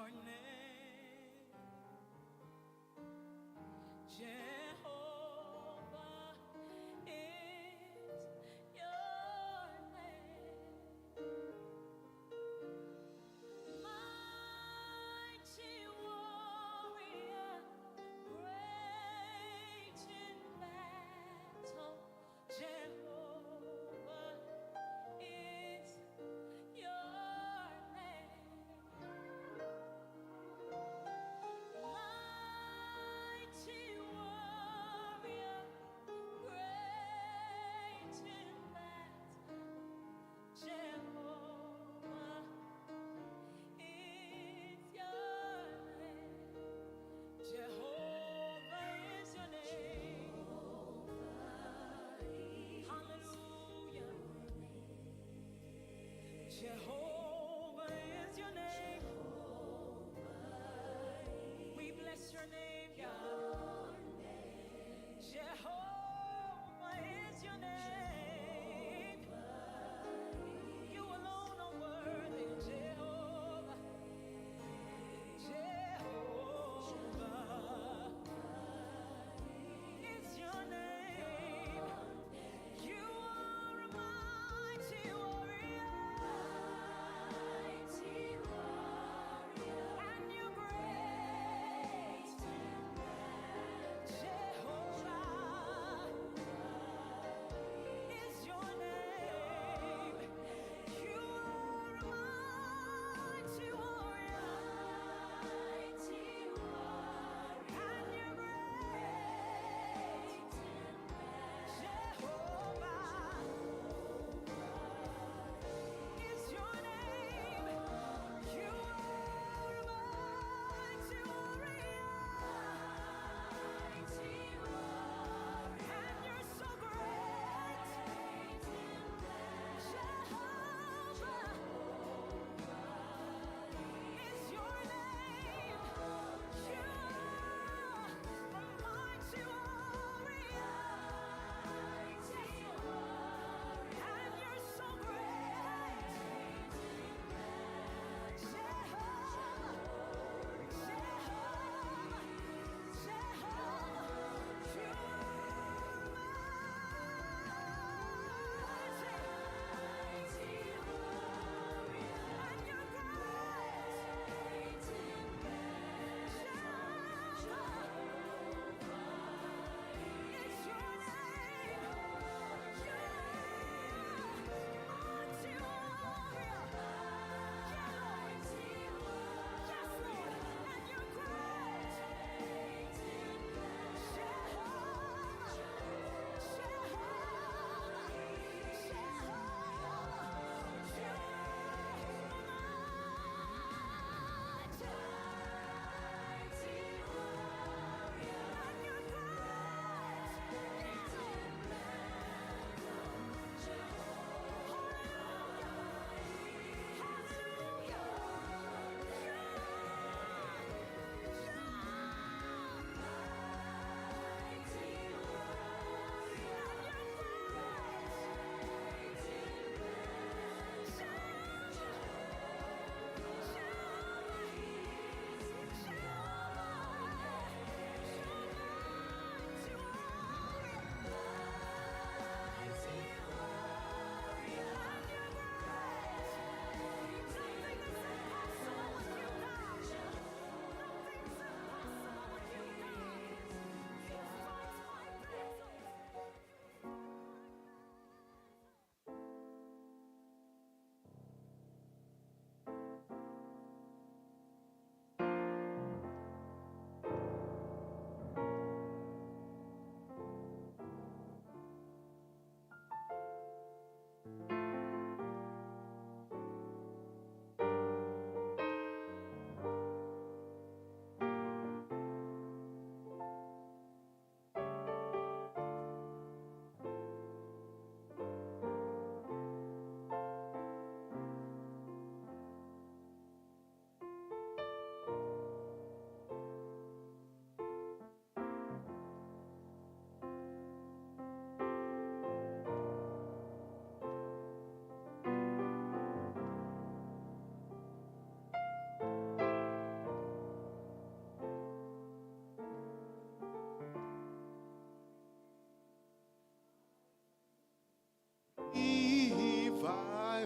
your name, Jehovah is your name. Mighty warrior, great in battle, Jehovah is your name. Mighty warrior, great in battle, Jehovah is your name. Jehovah is your name. Hallelujah. Jehovah is your name. We bless your name, God. Jehovah is your name. You alone are worthy, Jehovah. Jehovah is your name. You are a mighty warrior.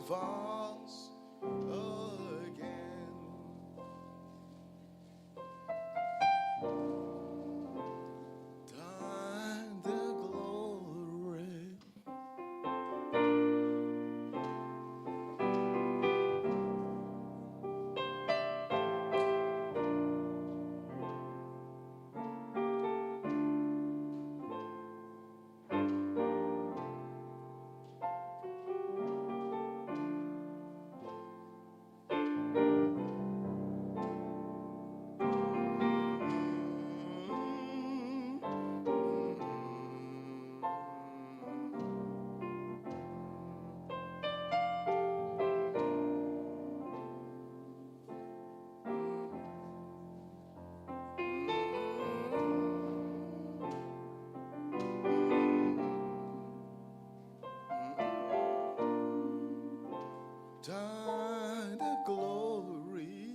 revive us again. Thine the glory. Thine the glory,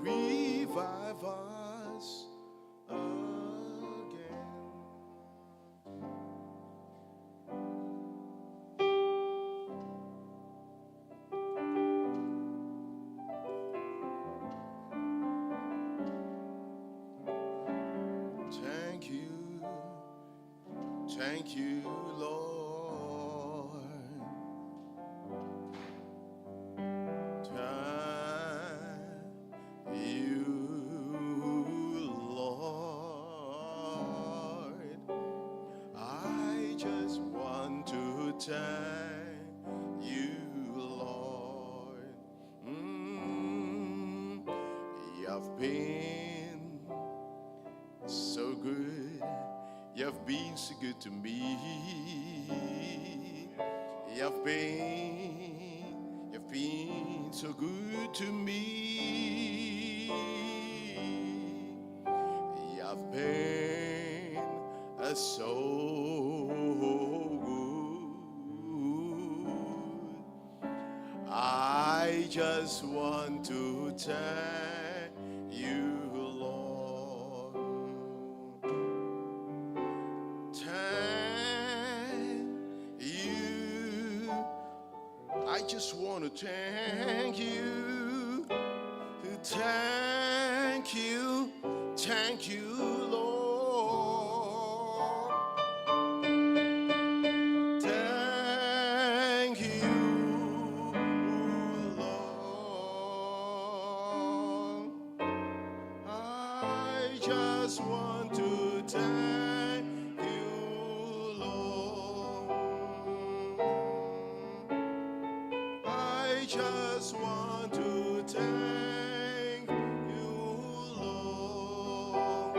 revive us again. Thank you, Lord. Thank you, Lord. I just want to thank you, Lord. You've been so good. You've been so good to me. You've been so good to me. You've been so good. I just want to thank you, Lord. Thank you. I just want to thank you. Thank you. Thank you, Lord. Thank you, Lord. I just want to thank you, Lord. I just want to thank you, Lord.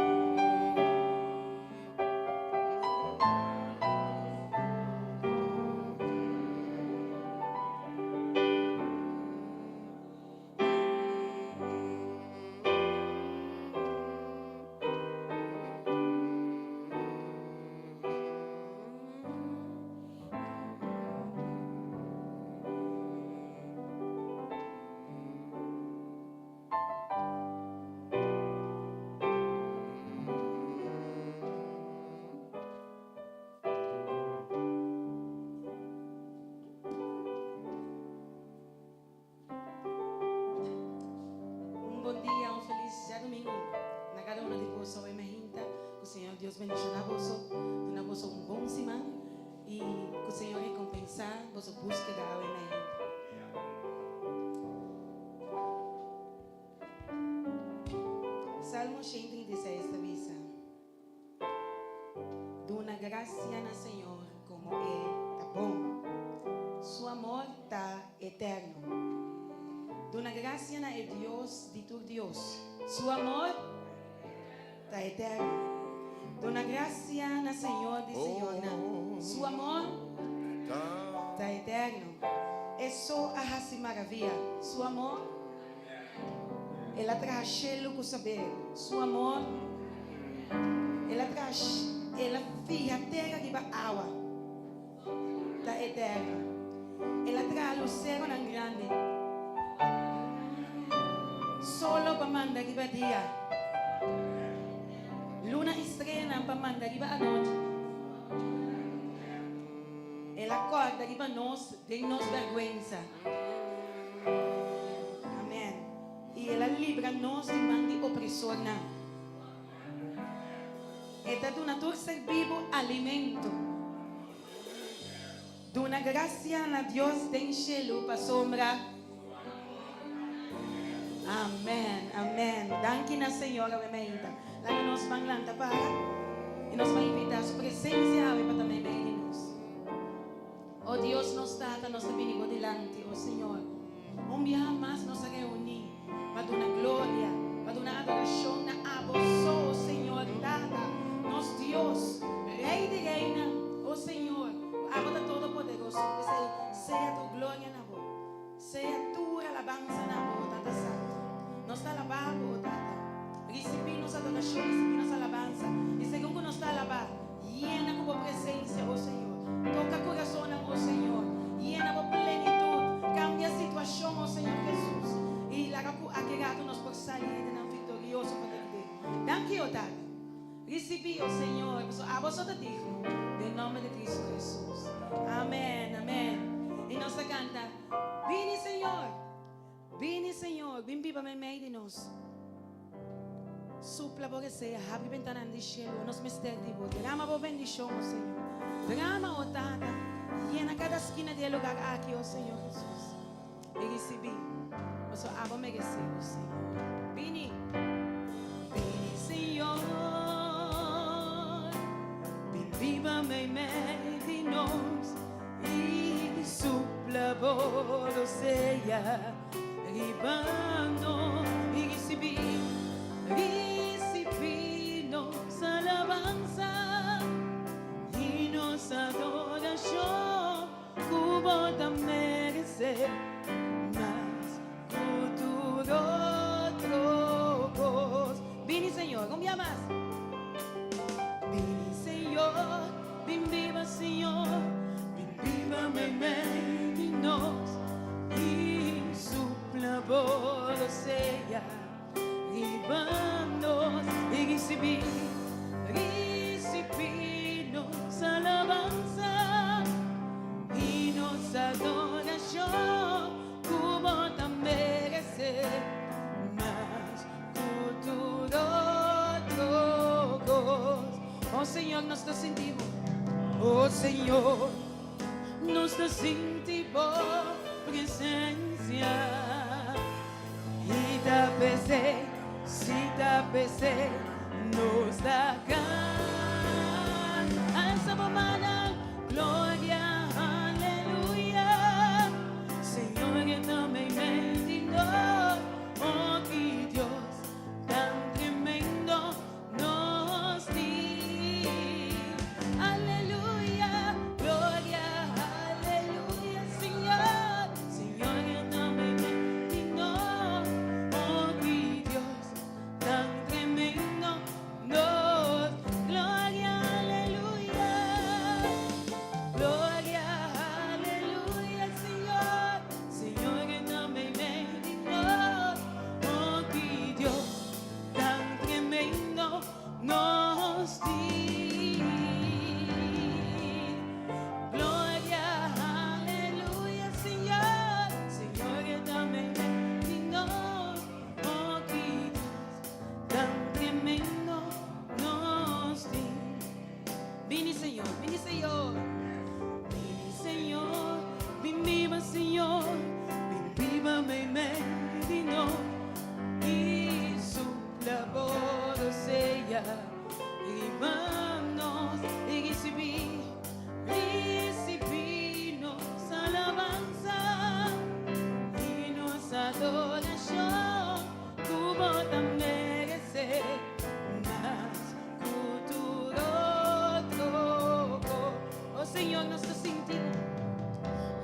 Un bom dia, um feliz já domingo. Na cada uma de vós, sou emergenta. Que o Senhor Deus bendiga vós, na vós um bom semana e que o Senhor recompensar vós busca da emergenta. Salmo 136 avisa: Dona graça na Senhor como tá bom. Seu amor tá eterno. Dona graça na é Deus de tu Deus. Seu amor tá eterno. Dona graça na Senhor de Senhor na. Seu amor tá eterno. É só a raça maravilha. Seu amor ela traz cheiro com saber. Seu amor ela traz ela fica terra de água. Tá eterno. Ela traz lucero na grande. Solo pamanda riba dia. Luna estrena pamanda riba a noite. Ela corta arriba nós, de nos vergüenza. Amém. E ela livra nós de mão de opressor. Esta é uma tur ser vivo alimento. Duna gracia na Deus tem cielo para sombra. Amém, amém. Danke na Senhora, bementa. Lá nós vamos lá para e nós vamos invitar a sua presença para também bem nós. Oh Deus, nos trata, nos venigo delante, oh Senhor. Dia mais nos reunir para dar glória, para dar adoração a vós, oh Senhor, dada, nos Deus, Rei de reina, oh Senhor, Abba Todo-Poderoso, seja tu glória na voz, seja tu alabanza na voz, Tata Santo. Nos está alabando, Tata. Recibimos adoração, recibimos alabanza. E segundo nos está alabando, llena com a presença, oh Senhor. Toca coração, oh Senhor. Llena com plenitude. Cambia a situação, oh Senhor Jesus. E lá que nos por sair de vitorioso para ti. Danke, oh Tata. Recebi, oh Senhor. A vós te digo, em nome de Cristo Jesus. Amém, amém. E nós canta, vini Senhor. Vini Senhor, vim viva me meio de nós. Supla por esse, abre ventana de cielo, nos misteriosos. Derrama por bendição, oh Senhor. Derrama, oh Tata. Llena cada esquina de lugar aqui, oh Senhor Jesus. E recebi. O seu abo merecer, oh Senhor. Vini. Vini, Senhor. Vim viva me meio de nós. E supla por seja. Ribando y recibí nos alabanza y nos adoración, como te merece más futuro otros. Vini Señor, un día más. Vini Señor, vin viva Señor, vin viva me nos. La voz sea ribando y recibí nos alabanza y nos adoración como te merece más futuro otros. Oh Señor, nos te sentimos. Oh Señor, nos te sentimos presencia. Y si te pesé, nos da acá. A esa mamá, gloria, aleluya. Señor, que no me bendigo. Oh, que Dios tan tremendo nos di. Aleluya, gloria, aleluya, Señor. Señor, que no me bendigo. Oh, que Dios tan tremendo nos. Gloria, aleluya. Gloria, aleluya, Señor. Señor, que no me bendigo. Oh, que Dios tan tremendo nos di. Gloria, aleluya, Señor. Señor, que no me bendigo. Oh, que Dios tan tremendo nos di. Vini Señor, vini Señor. Vini Señor, vin viva Señor. Vin viva me medino. Y supla por sea. Rimanos y recibimos alabanza y nos adoración como te merece más futuro otro. Oh Señor, nos te sentimos.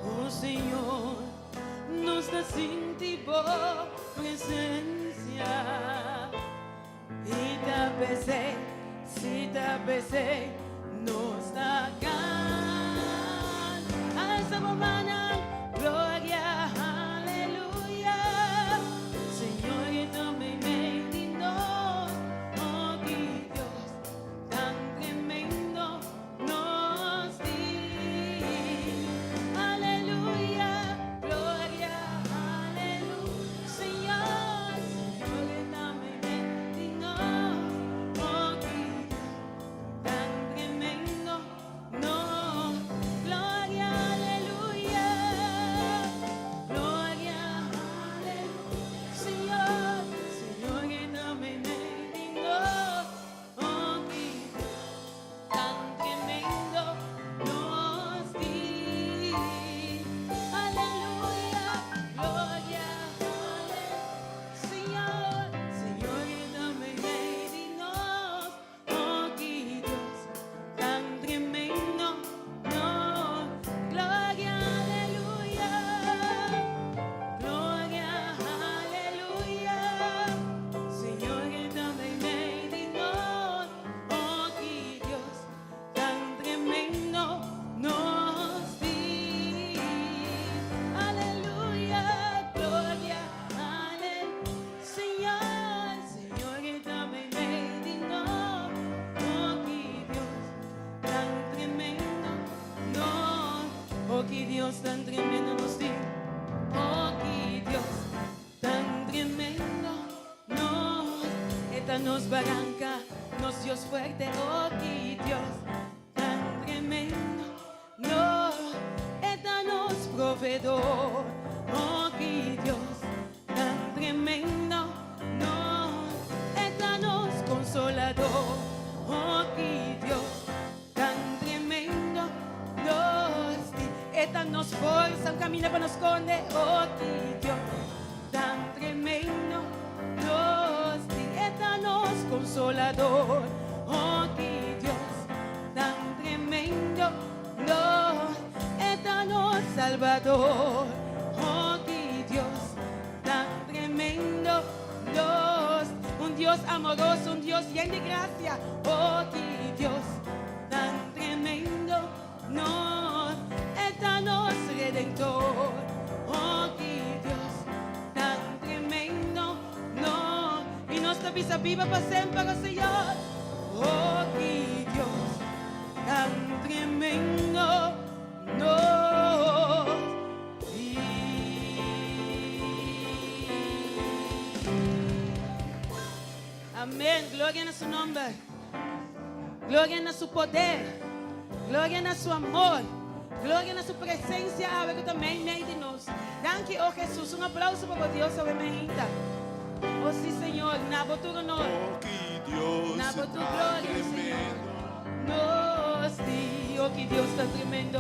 Oh Señor, nos te sentimos presencia. Y te besé, si te besé, nos da acá. A esa mamá, gloria, aleluya. Señor, que no me bendigo. Oh, que Dios tan tremendo nos di. Oh, que Dios tan tremendo nos dio. Oh, que Dios tan tremendo nos, esta nos barranca, nos Dios fuerte. Oh, que Dios tan tremendo nos, esta nos proveedor. Oh, que Dios tan tremendo nos, esta nos consolador. Oh, que Dios tan tremendo nos, esta nos fuerza, camina para nos esconde. Oh, que Dios tan tremendo nos, esta nos consolador. Oh, que Dios tan tremendo nos, esta nos salvador. Oh, que Dios tan tremendo nos, un Dios amoroso, un Dios lleno de gracia. Oh, que Dios tan tremendo nos, esta nos redentor. Oh, que Dios tan tremendo nos, y nuestra vida viva para siempre, oh Señor. Oh, que Dios tan tremendo nos. Amén, gloria a su nombre, gloria a su poder, gloria a su amor, gloria a su presencia, ahora que también meio de nós. Danke, oh Jesús, un aplauso para Dios sobre mi hija. Oh sí, Señor, na por tu honor, Oh, que Dios na por tu está gloria, Señor. tremendo. Nos di, oh que Dios tan tremendo,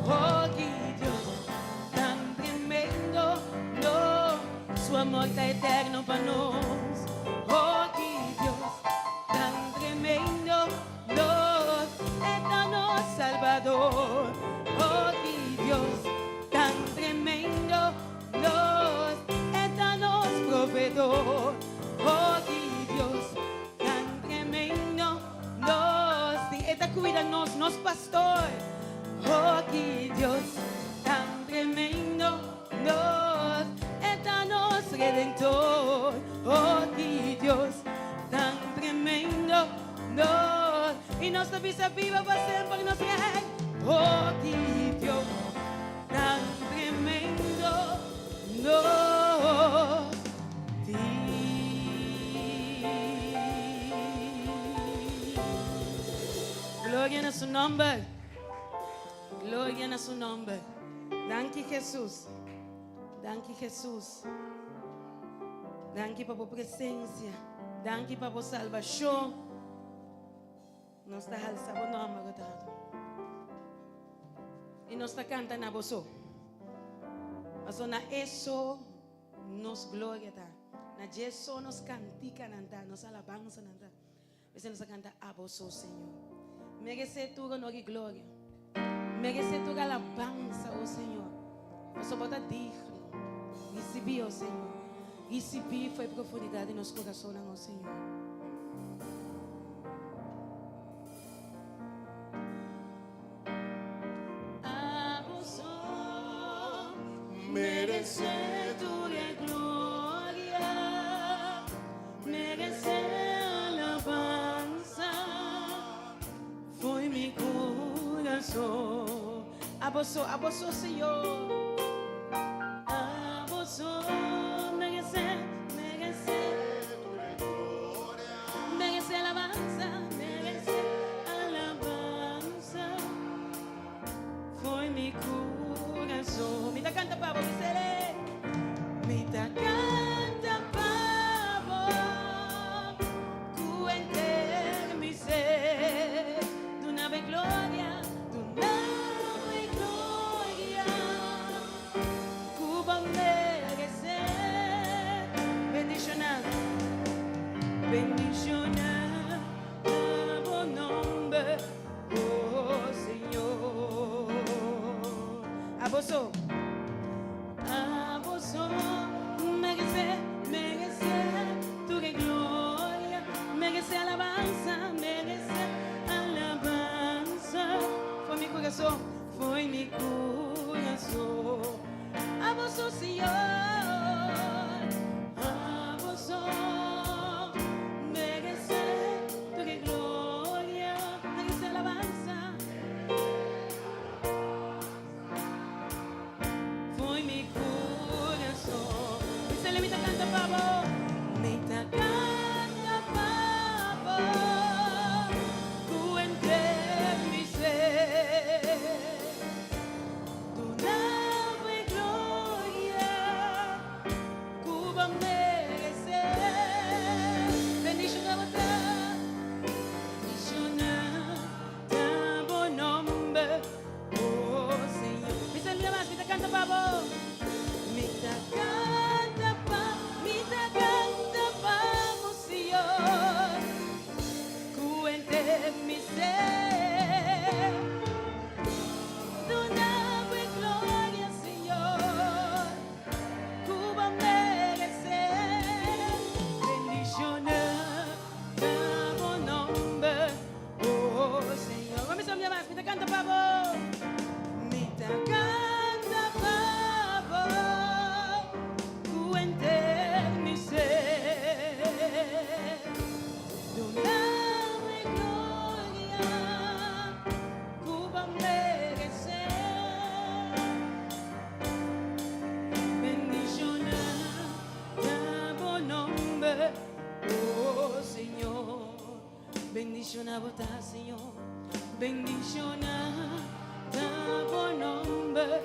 oh que Dios tan tremendo, no, su amor está eterno para nos. Oh, que Dios tan tremendo nos, eterno Salvador. Oh, que Dios tan tremendo nos, eterno proveedor. Oh, que Dios tan tremendo nos, esta cuídanos, nos pastor. Oh, que Dios tan tremendo nos, eterno redentor. Oh, que Dios tan tremendo nos, y nuestra vida viva para siempre nos rey. Oh, que Dios tan tremendo nos di. Gloria a su nombre, gloria a su nombre. Danke Jesús, danke Jesús. Danke por tu presencia, danke por tu salvación. Nos da alzado o nome, Godado. E nós está cantando a você. Mas na isso nos glória tá. Na isso nos cantica nanta, nos alabanza nanta. Mas nos canta a você, Senhor. Merece tu honor e glória. Merece tu alabanza, oh Senhor. Você bota digno. Recebi, oh Senhor. Recebi foi profundidade em nosso coração, oh Senhor. Merece Tu glória, merece alabança, foi meu coração. A você, Senhor, a você, merece alabança, merece alabança, foi meu coração. Me dá canta para você. Me dá canta para tu entender mi ser. Do nave glória, Cuba merecer. Bendicionar, bendicionar a bom nome, oh Senhor. A você. Merece tu gloria, merece alabanza, foi meu coração, foi meu coração. A você, Senhor, a você, merece tu glória, merece alabanza. mita canta pavo. Mita canta pavo. Cuente mi ser. Tu nave gloria. Cuba merecer. Bendición a votar. Bendición a buen nombre. Oh Señor. Mi salida más, mita canta pavo. Mita canta pavo, Señor. Cuente mi ser. Tu nave gloria, Señor. Cuba merecer. Bendición a buen nombre. Oh Señor. Vamos a hablar más, mita canta pavo. Mita canta pavo, cuente mi ser, tu nave gloria, Cuba merecer, bendición a buen nombre, oh Señor, bendición a votar, Señor, bendición a buen nombre,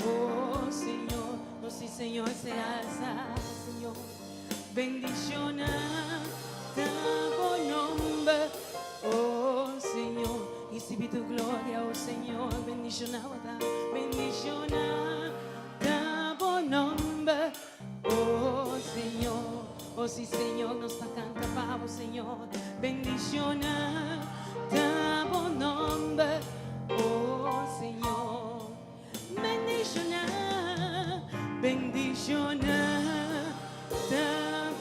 oh Señor, oh sí Señor, se alza, Señor, bendición a buen nombre, oh Señor, y si vi tu gloria, oh Señor, bendición a votar, bendición a buen nombre, oh Señor, oh sí Señor, nos está canta pavo, Señor, bendición a buen nombre, oh Señor, bendición a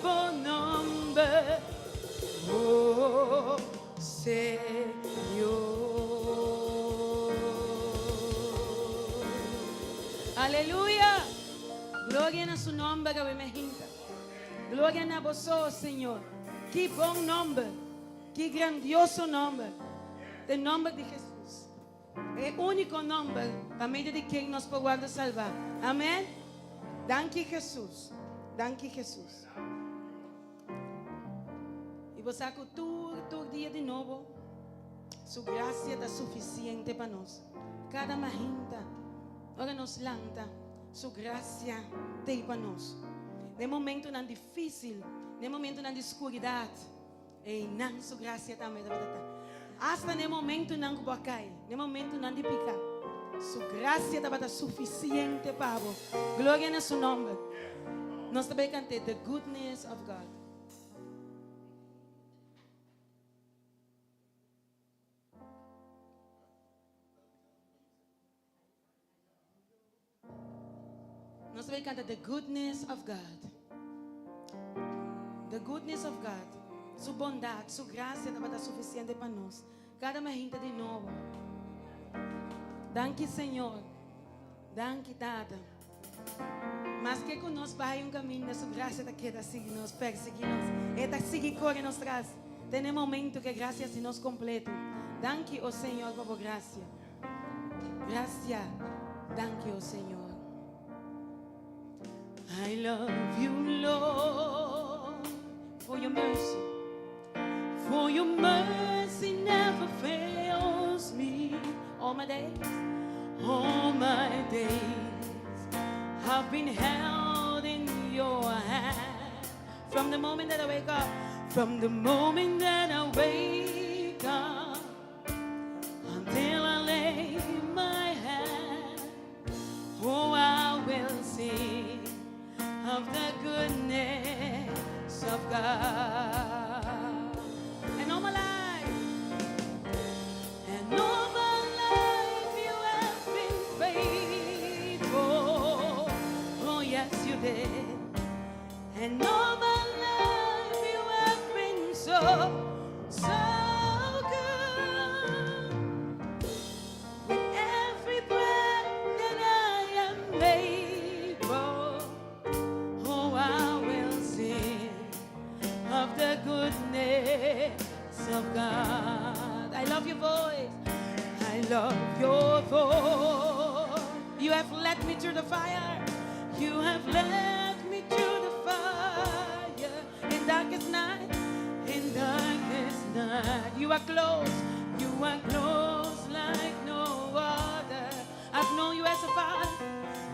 buen nombre, oh Señor. Aleluya. Gloria a su nombre, que me hinta. Gloria a vosotros, Señor. Qué buen nombre, qué grandioso nombre, el nombre de Jesús. El único nombre para medio de quien nos puede salvar. Amén. Danke Jesús. Danke Jesús. Y vos saco tu día de nuevo. Su gracia está suficiente para nos. Cada majinta, ahora nos lanta. Su gracia de para nos. De momento tan difícil, de momento tan de escuridad. E não su gracia também. Hasta no momento não bocai, no momento não de picar. Su gracia está suficiente para vos. Glória a su nome. Nós também cantamos the goodness of God. Nós também cantamos the goodness of God. The goodness of God. Sua bondade, sua graça está suficiente para nós. Cada manhã de novo. Danke, Senhor. Danke, Tata. Mas que conosco vai caminho, sua graça está aqui, seguir-nos, perseguir-nos. Está seguir corre nos traz. Tem um momento que a graça se nos completa. Danke, oh Senhor, por a graça. Graça. Danke, oh Senhor. I love you, Lord, for your mercy. For your mercy never fails me. All my days I've been held in your hand. From the moment that I wake up, from the moment that I wake up, until I lay my head, oh, I will sing of the goodness of God. And all my life, and all my life you have been faithful. Oh yes, you did. And all my life you have been so good. With every breath that I am able, oh, I will sing of the goodness of God. I love your voice. I love your voice. You have led me through the fire. You have led me through the fire. You are close. You are close like no other. I've known you as a father.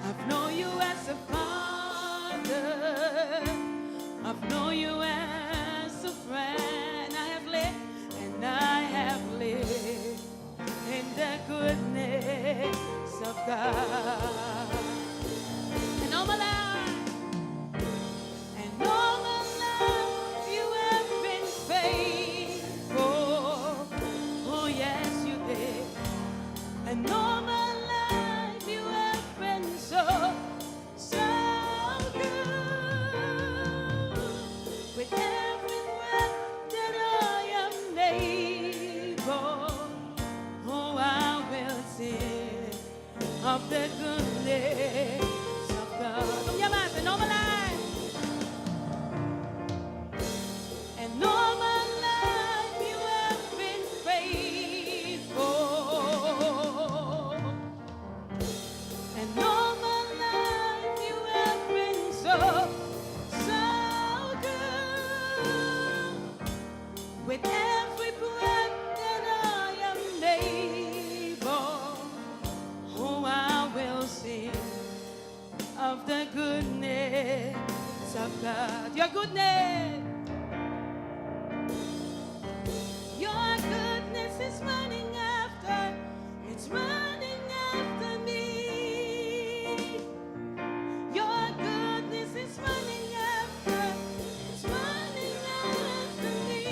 I've known you as a father. I've known you as a friend. I have lived and I have lived in the goodness of God. And all my life, and all my life, you have been faithful. Oh yes, you did. And all my life, you have been so good. With every breath that I am able, oh, I will sing of the goodness of God. Come on, man, and all my life. And all my life you have been faithful. And all my life you have been so good. With every breath that I am able, oh, I will sing of the goodness of God. Your goodness. Your goodness is running after, it's running after me. Your goodness is running after, it's running after me.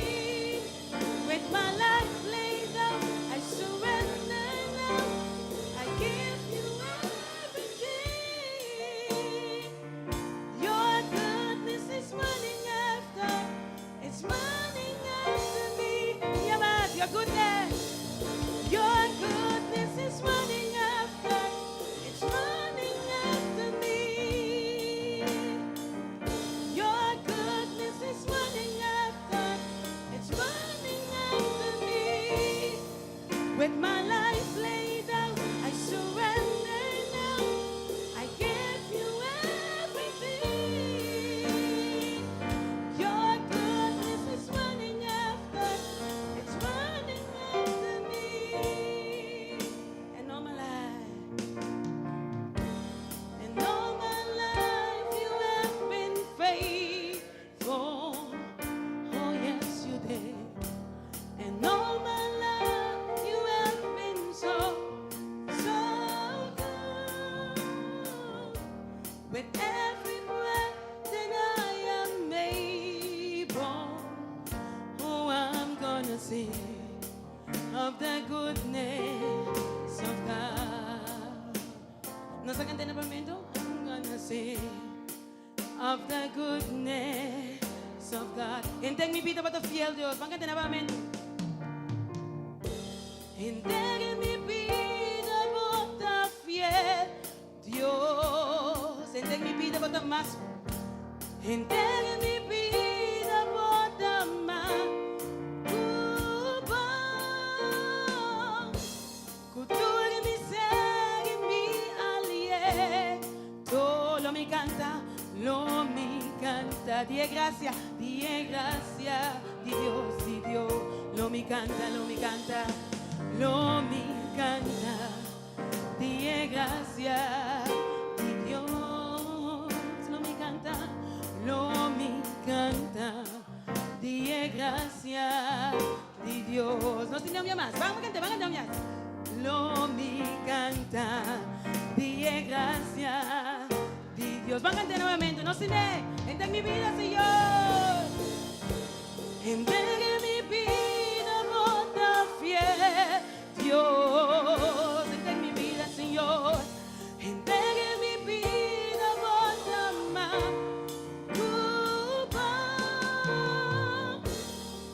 With my life laid down, I surrender now. I give you everything. Your goodness is running after, it's running after me. Yeah, man, your goodness. Your goodness is running after, it's running after me. Your goodness is running after, it's running after me. With my life laid down, I surrender now. I give you everything. Your goodness is running after, it's running after me. And all my life, and all my life you have been faithful. Oh yes, you did. And all my life you have been so good. With every breath that I am able, oh, I'm gonna sing of the goodness of God. No se cante en el momento. I'm gonna sing of the goodness of God. Entregue mi vida para tu fiel Dios. Van a cantar nuevamente. Entregue mi vida por tu fiel Dios. Entregue mi vida por tu más. Entregue mi vida por tu más. Cultura mi ser y mi aliento. Lo mi canta, lo mi canta. Die gracia, di Dios, di Dios. Lo mi canta, lo mi canta. Lo mi canta, die gracia, di Dios, lo mi canta, die gracia, di Dios. No tiene un día más, vamos a cantar un día más. Lo mi canta, die gracia, di Dios. Van a cantar nuevamente, no se me, entra en mi vida, Señor. Entregue mi vida por tu fiel Dios. Entregue mi vida, Señor. Entregue mi vida por tu más.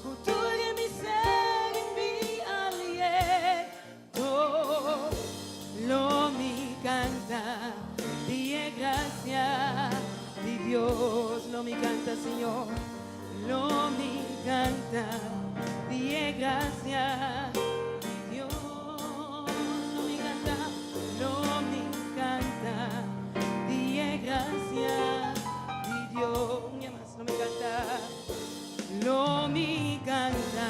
Cultura mi ser y mi aliento. Lo mi canta, die gracia, di Dios. Lo mi canta, Señor. Lo mi canta, die gracia, di Dios. Lo mi canta, die gracia, di Dios. ¿Qué más? Lo mi canta,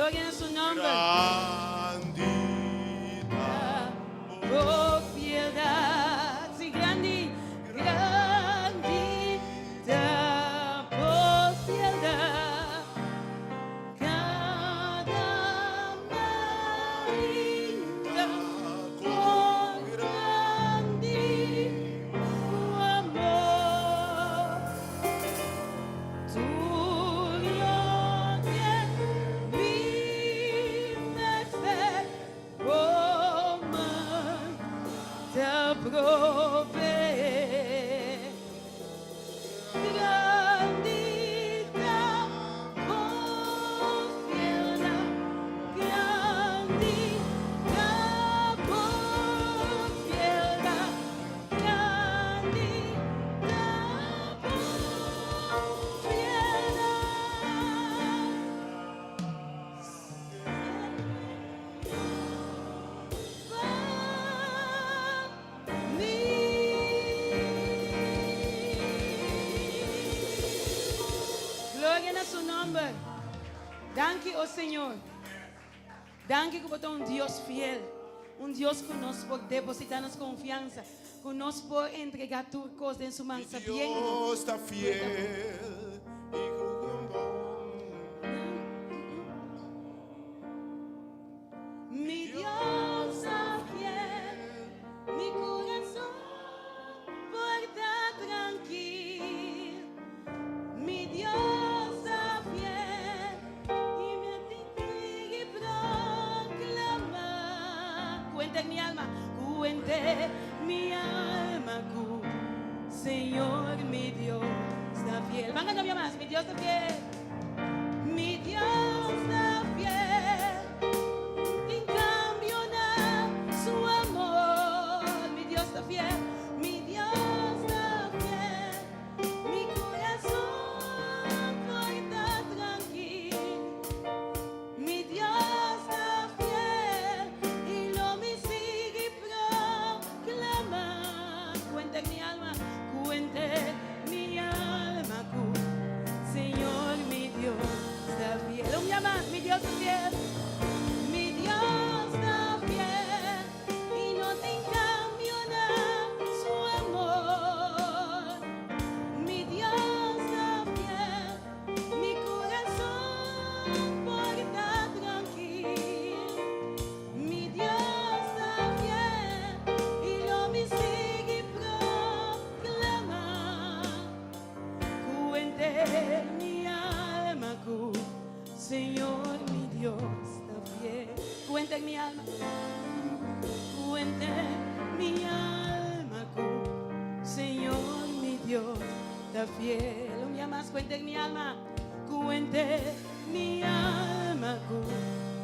Gloria a su nombre. Grandita. Propiedad, sí, grandita propiedad. Cada marinda con grandísimo amor. Tu gloria mi merced te provee. Grandita propiedad, grandita propiedad, grandita Gloria a su nombre. Danke, oh Señor. Danke que você é Dios fiel. Dios que nos por depositar-nos confiança. Que nos por entregar tudo coisa em sua mão, sabendo. Dios está fiel. Y Mi Dios está fiel, mi corazón puerta tranquilo. Mi Dios está fiel y me sigue proclamar. Cuente mi alma, cuente mi alma, Señor, mi Dios está fiel. Van a cambiar más, mi Dios está fiel. Mi Dios está fiel. Su amor, mi Dios está fiel, mi Dios está fiel, mi corazón está tranquilo, mi Dios está fiel y lo me sigue proclamar. Cuente mi alma, Señor, mi Dios está fiel. Un día más, mi Dios está fiel, mi Dios está fiel. No te cambio nada, su amor. Mi Dios está fiel, mi corazón está tranquilo. Mi Dios está fiel y lo me sigue proclamar. Cuente mi alma, Señor, mi Dios está fiel. Cuente mi alma. Cuente mi alma, Señor, mi Dios, está fiel. Un día más, cuente mi alma, cuente mi alma,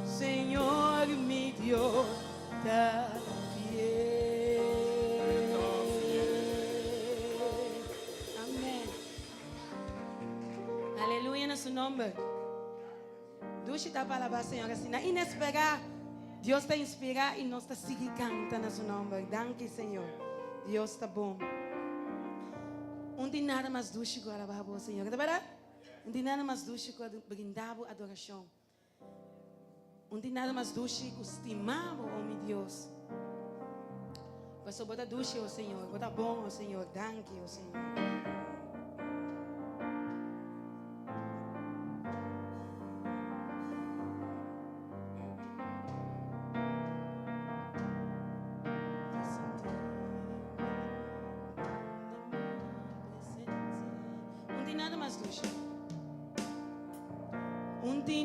Señor, mi Dios, está fiel. Amén. Aleluya en su nombre. Dushita para la Señor, así inesperado. Dios te inspira y nos te sigue cantando a su nombre. Danke, Señor. Dios está bom. Día nada mais doce que alabar o Senhor. É verdade? Día nada mais doce que brindar a adoração. Día nada mais doce que estimar o meu Deus. Você bota doce ao Senhor. Bota bom ao Senhor. Danke ao Senhor.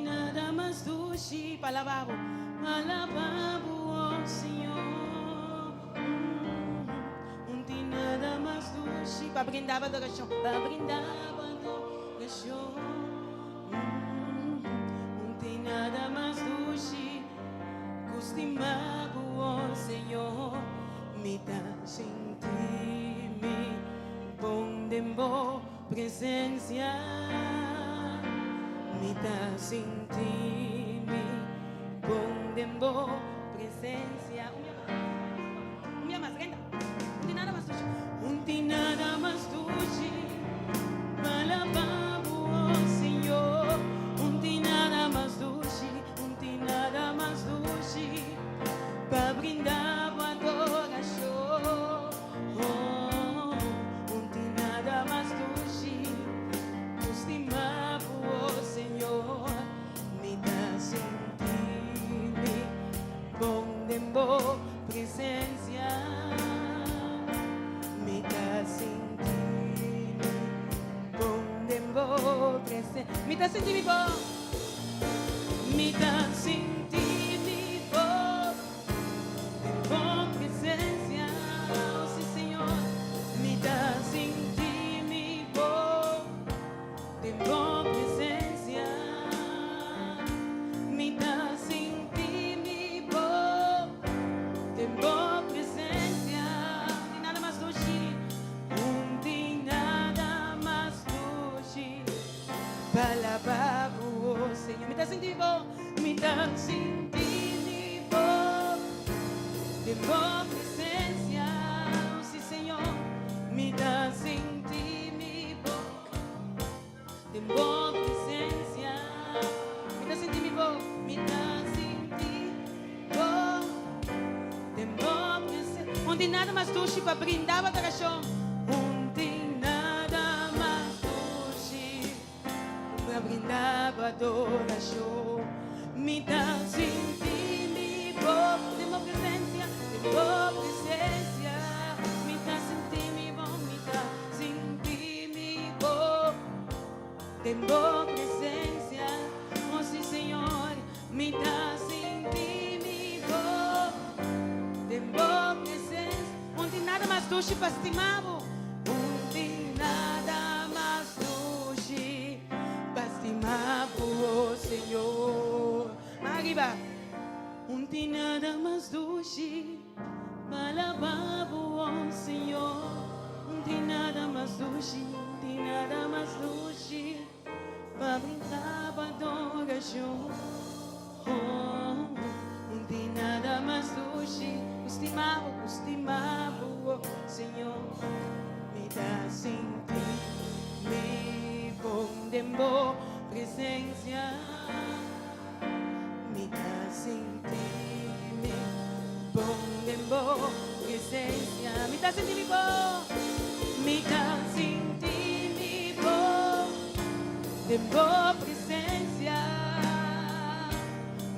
Nada mais doce para lavabo, oh Senhor. Nada mais doce para brindar a adoração, para brindar a adoração. Nada mais doce, costumado, oh Senhor, me dá sentir-me bom de boa presença. Me dá sentir-me bom de boa presença. Um dia mais, renda. Não tem nada mais doce. Não tem nada mais doce. Malababo, oh Senhor. Não tem nada mais doce. Não estás sin ti vivo. Mitad sin ti vivo. Tengo presencia, oh sí Señor. Mitad sin ti vivo. Tengo presencia. Mitad sin ti vivo. Tengo presencia. Y nada más dushi. Un nada más dushi. Palababo, Señor. Mitad sin ti vivo. Mitad sin ti vivo. Tengo presencia. Oh sí Señor. Mitad sin ti vivo. Tengo presencia. Mitad sin ti vivo. Mitad sin ti vivo. Tengo presencia. Onde nada mais dushi para brindar a adoração. Onde nada mais dushi para brindar a adoração. Mitad sin ti vivo. Tengo presencia. Tengo presencia. Mitad sin ti vivo. Mitad sin ti vivo. Tengo presencia, oh sí Señor, mitad sin ti vivo. Tengo presencia, onde nada mais dushi para estimar-vos. Onde nada mais dushi para estimar-vos, oh Senhor. Arriba. Onde nada mais dushi para louvar-vos, oh Senhor. Onde nada mais dushi, onde nada mais dushi para brindar a adoração. Onde nada mais dushi, estimado, oh Senhor. Me dá sem ti, me bom presença. Me dá sem ti, me bom presença. Me dá sem ti, me bom. Me dá sem ti, me bom. Tengo presencia,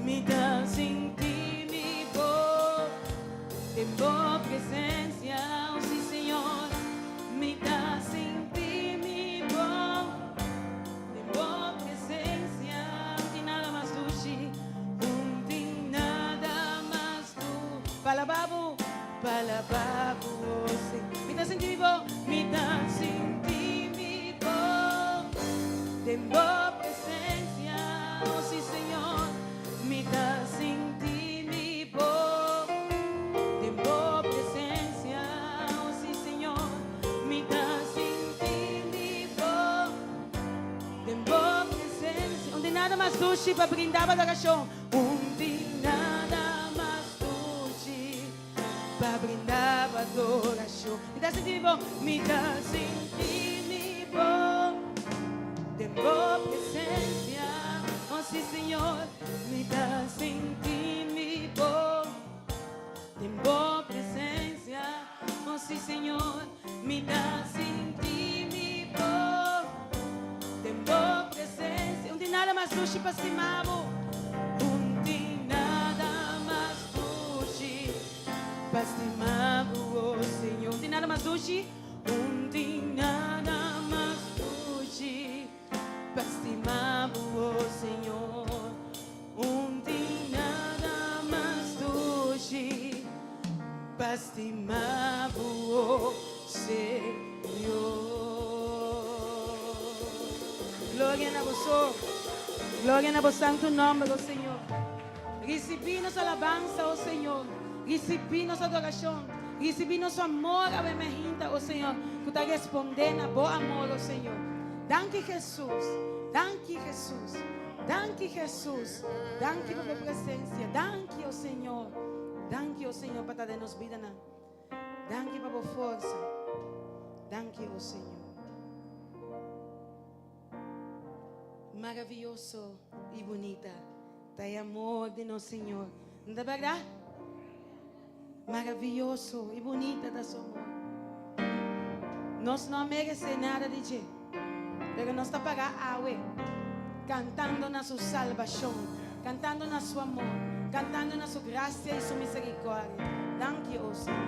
mitad sin ti vivo. Tengo presencia, oh sí Señor, mitad sin ti vivo. Tengo presencia, y nada más dushi, y nada más tú. Palababo, oh sí. Mitad sin ti vivo, mitad sin ti vivo. Tengo presencia, oh sí Señor, mitad sin ti vivo. Tengo presencia, oh sí Señor, mitad sin ti vivo. Tengo presencia, onde nada mais dushi para brindar a adoração. Onde nada mais dushi para brindar a adoração. Mitad sin ti vivo, mitad sin ti vivo. Tengo presencia, oh sí Señor, mitad sin ti vivo. Tengo presencia, oh sí Señor, mitad sin ti vivo. Tengo presencia, onde nada mais dushi para estimar-vos. Onde nada mais dushi para estimar-vos, oh Senhor. Onde nada mais dushi, onde nada mais dushi para estimar-vos, oh Senhor. Onde nada mais dushi para estimar-vos, oh Senhor. Glória a vós, glória a vos santo nome, oh Senhor. Recebi nossa alabança, oh Senhor. Recebi nossa adoração. Recebi nosso amor a emergência, oh Senhor. Que está respondendo a bom amor, oh Senhor. Danke Jesus, danke Jesus, danke Jesus, danke por tua presença, danke oh Senhor, danke oh Senhor para dar-nos vida, danke por tua força, danke oh Senhor. Maravilhoso e bonita, tá o amor de nosso Senhor, não é verdade? Maravilhoso e bonita da seu amor. Nós não merecemos nada de ti. Pero nos está pagando agua, cantando na sua salvação, cantando na seu amor, cantando na sua graça e sua misericórdia. Danke, oh Senhor.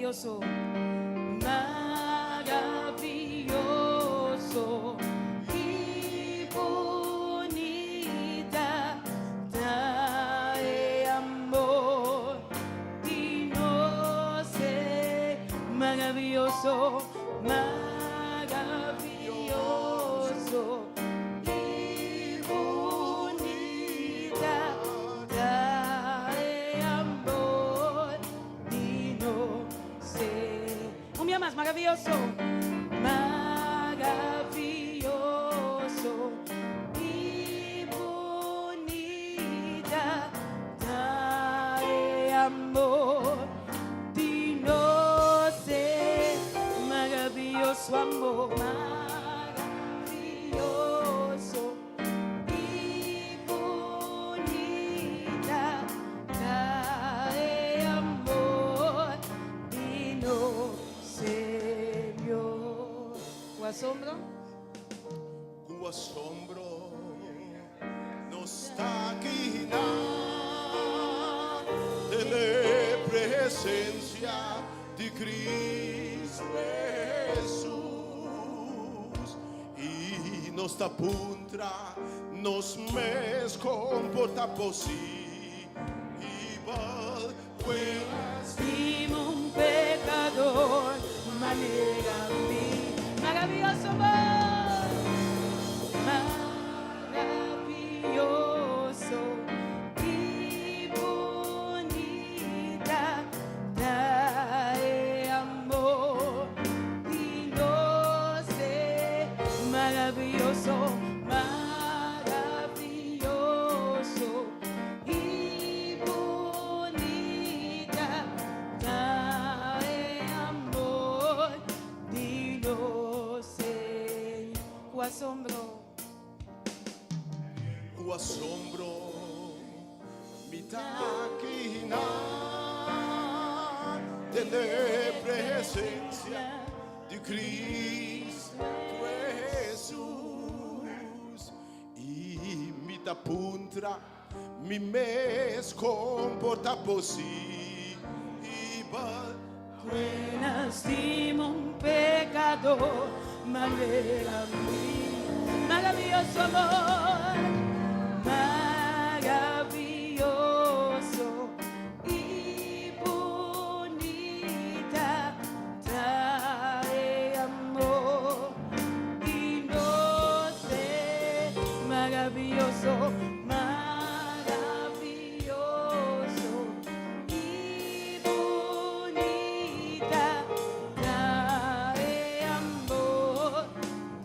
maravilloso, maravilloso y bonita, trae amor y no sé, maravilloso, maravilloso y bonita, trae amor y no sé. Un día más, maravilloso, maravilloso y bonita, trae amor y no sé, maravilloso amor, maravilloso y bonita, trae amor digno, Señor. ¿O asombro? O assombro não está aqui na presença de Cristo Jesus e nos está puntra nos mes comporta possível Estimo un pecador, maneira a mim, maravilhoso amor, maravilhoso e bonita, trae amor e não sei, maravilhoso, maravilhoso e bonita, trae amor digno, Señor. O asombro, o assombro me tá aqui na presença de Cristo Jesus e me dá puntra me mes comporta possível estimo un pecador, maneira a mim, maravilhoso amor, maravilhoso e bonita, trae amor e não sei, maravilhoso, maravilhoso e bonita, trae amor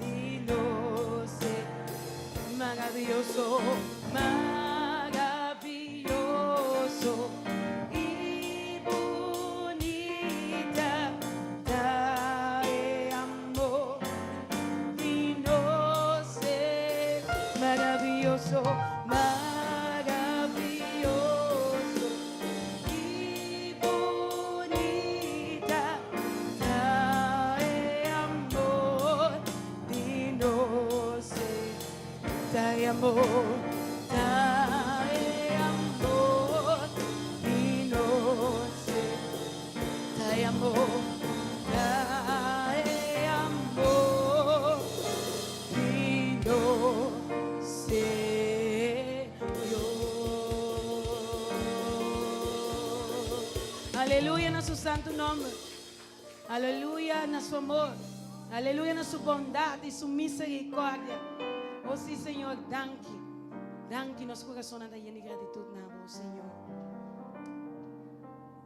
e não sei, maravilhoso, maravilhoso e bonita, trae amor e não sei, maravilhoso, maravilhoso e bonita, trae amor e não sei, trae amor, trae amor e não sei, trae amor, trae amor e não sei. Aleluia no seu santo nome. Aleluia no seu amor. Aleluia na sua bondade e sua misericórdia. Oh sim, Senhor, danke. Danke, nosso coração está cheio de gratidão na vos, Senhor.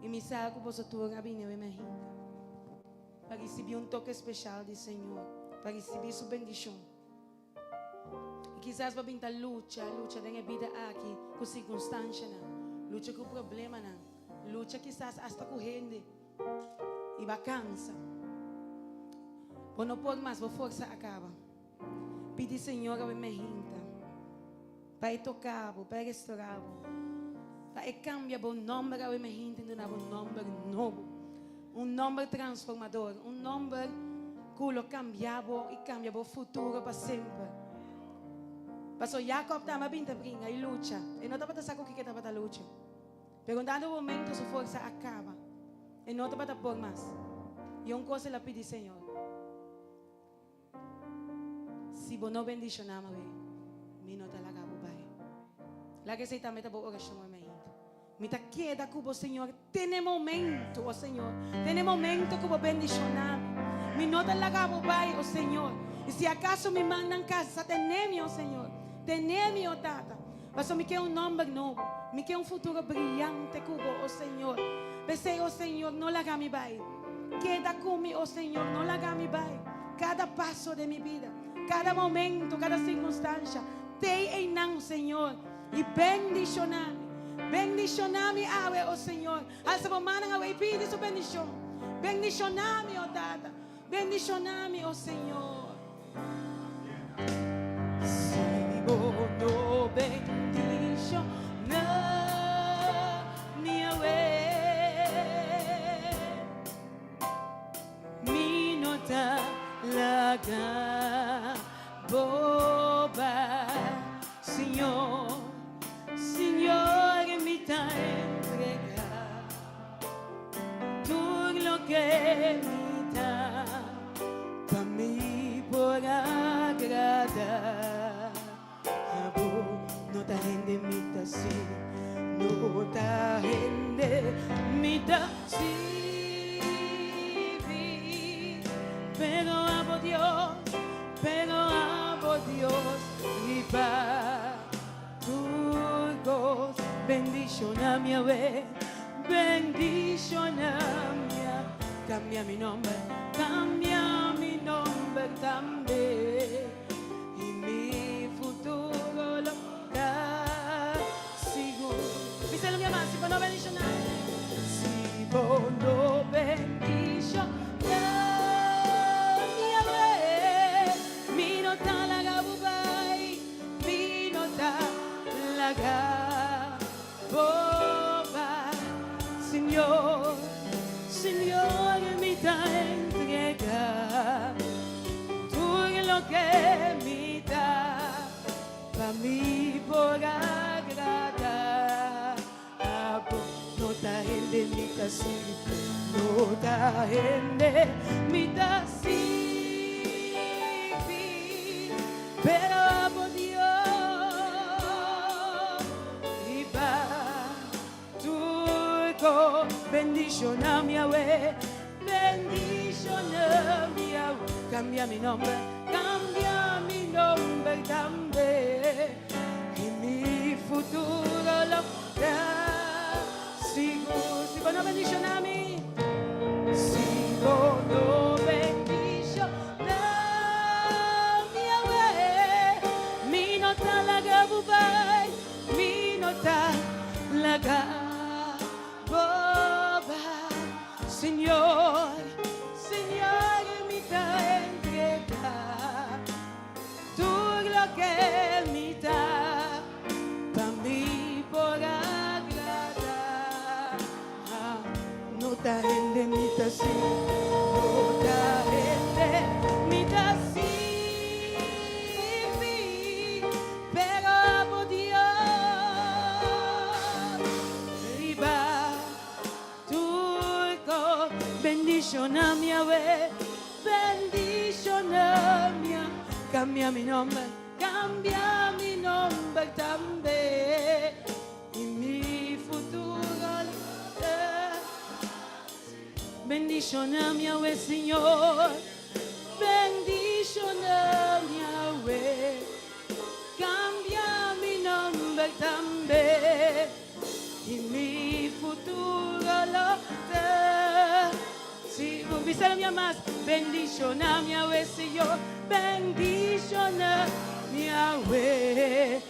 E me sabe que você tua rabina e me rinda. Para receber toque especial do Senhor. Para receber sua bendição. E quizás para vir luta da vida aqui com circunstância, luta com problema, luta quizás hasta correndo e vacança. Por não pôr mais, a força acaba. Pedi, Senhor, que me rinda. Para tocar, para restaurar, para cambiar o nome que me rinda em um nome novo, um nome transformador, um nome que lo cambiava e cambia o futuro para sempre. Pastor Jacob estava vindo brincar e luta. E não estava pensando o que estava a luta. Pero em dado momento sua força acaba. en otras plataformas. Y una cosa le pido, Señor. Si vos no bendicionamos, mi no te la hago, Pai. La que se está meta por oración, me te queda cubo, Señor. Tiene momento, oh Señor. Tiene momento cubo bendicionamos. Mi no te la hago, Pai, oh Señor. Y si acaso me mandan casa, teneme, oh Señor. Teneme, oh Tata. Mas me quer nombre nuevo. Me quer futuro brillante, cubo, oh Señor. Pensei, oh Señor, no la haga mi Pai. Queda conmigo, oh Señor, no la haga mi Pai. Cada paso de mi vida, cada momento, cada circunstancia, te enam, Señor. Y bendicioname. Bendicioname, ave, oh Señor. Alza a mano, ave, y pide su bendición. Bendicioname, oh Tata. Bendicioname, oh Señor. Si vos no bendicionas, mi ave, mi nota la boba, Señor. Señor, me te entrega todo lo que me da para mí por agradar. No te rende mi así, no te rende mi así, pero amo Dios y para bendicioname, ave, bendicioname, cambia mi nombre también, y mi futuro lo da seguro. Díselo, mi amor, si vos no bendicioname, si vos no bendicioname, ave, mi nota la gabubai, mi nota la boba, Señor, Señor, me da entrega todo lo que me da para mí por agradar. No te rende mi así, no te rende mi así, pero por Dios y para tu bendicioname, ave, bendicioname, ave, cambia mi nombre también, y mi futuro lo da seguro. Si vos no bendicioname, si vos no bendicioname, ave, mi nota la gabubai, mi nota la boba, Señor, Señor, me te entrega todo lo que me da para mí por agradar. No te rende mi así, no te rende mi así, pero por Dios riba turco, bendicioname, ave, bendicioname, cambia mi nombre también, y mi futuro bendicioname, ave, Señor, bendicioname, ave, cambia mi nombre también, y mi futuro lo da. Si díselo más, bendicioname, ave, Señor, bendicioname, ave,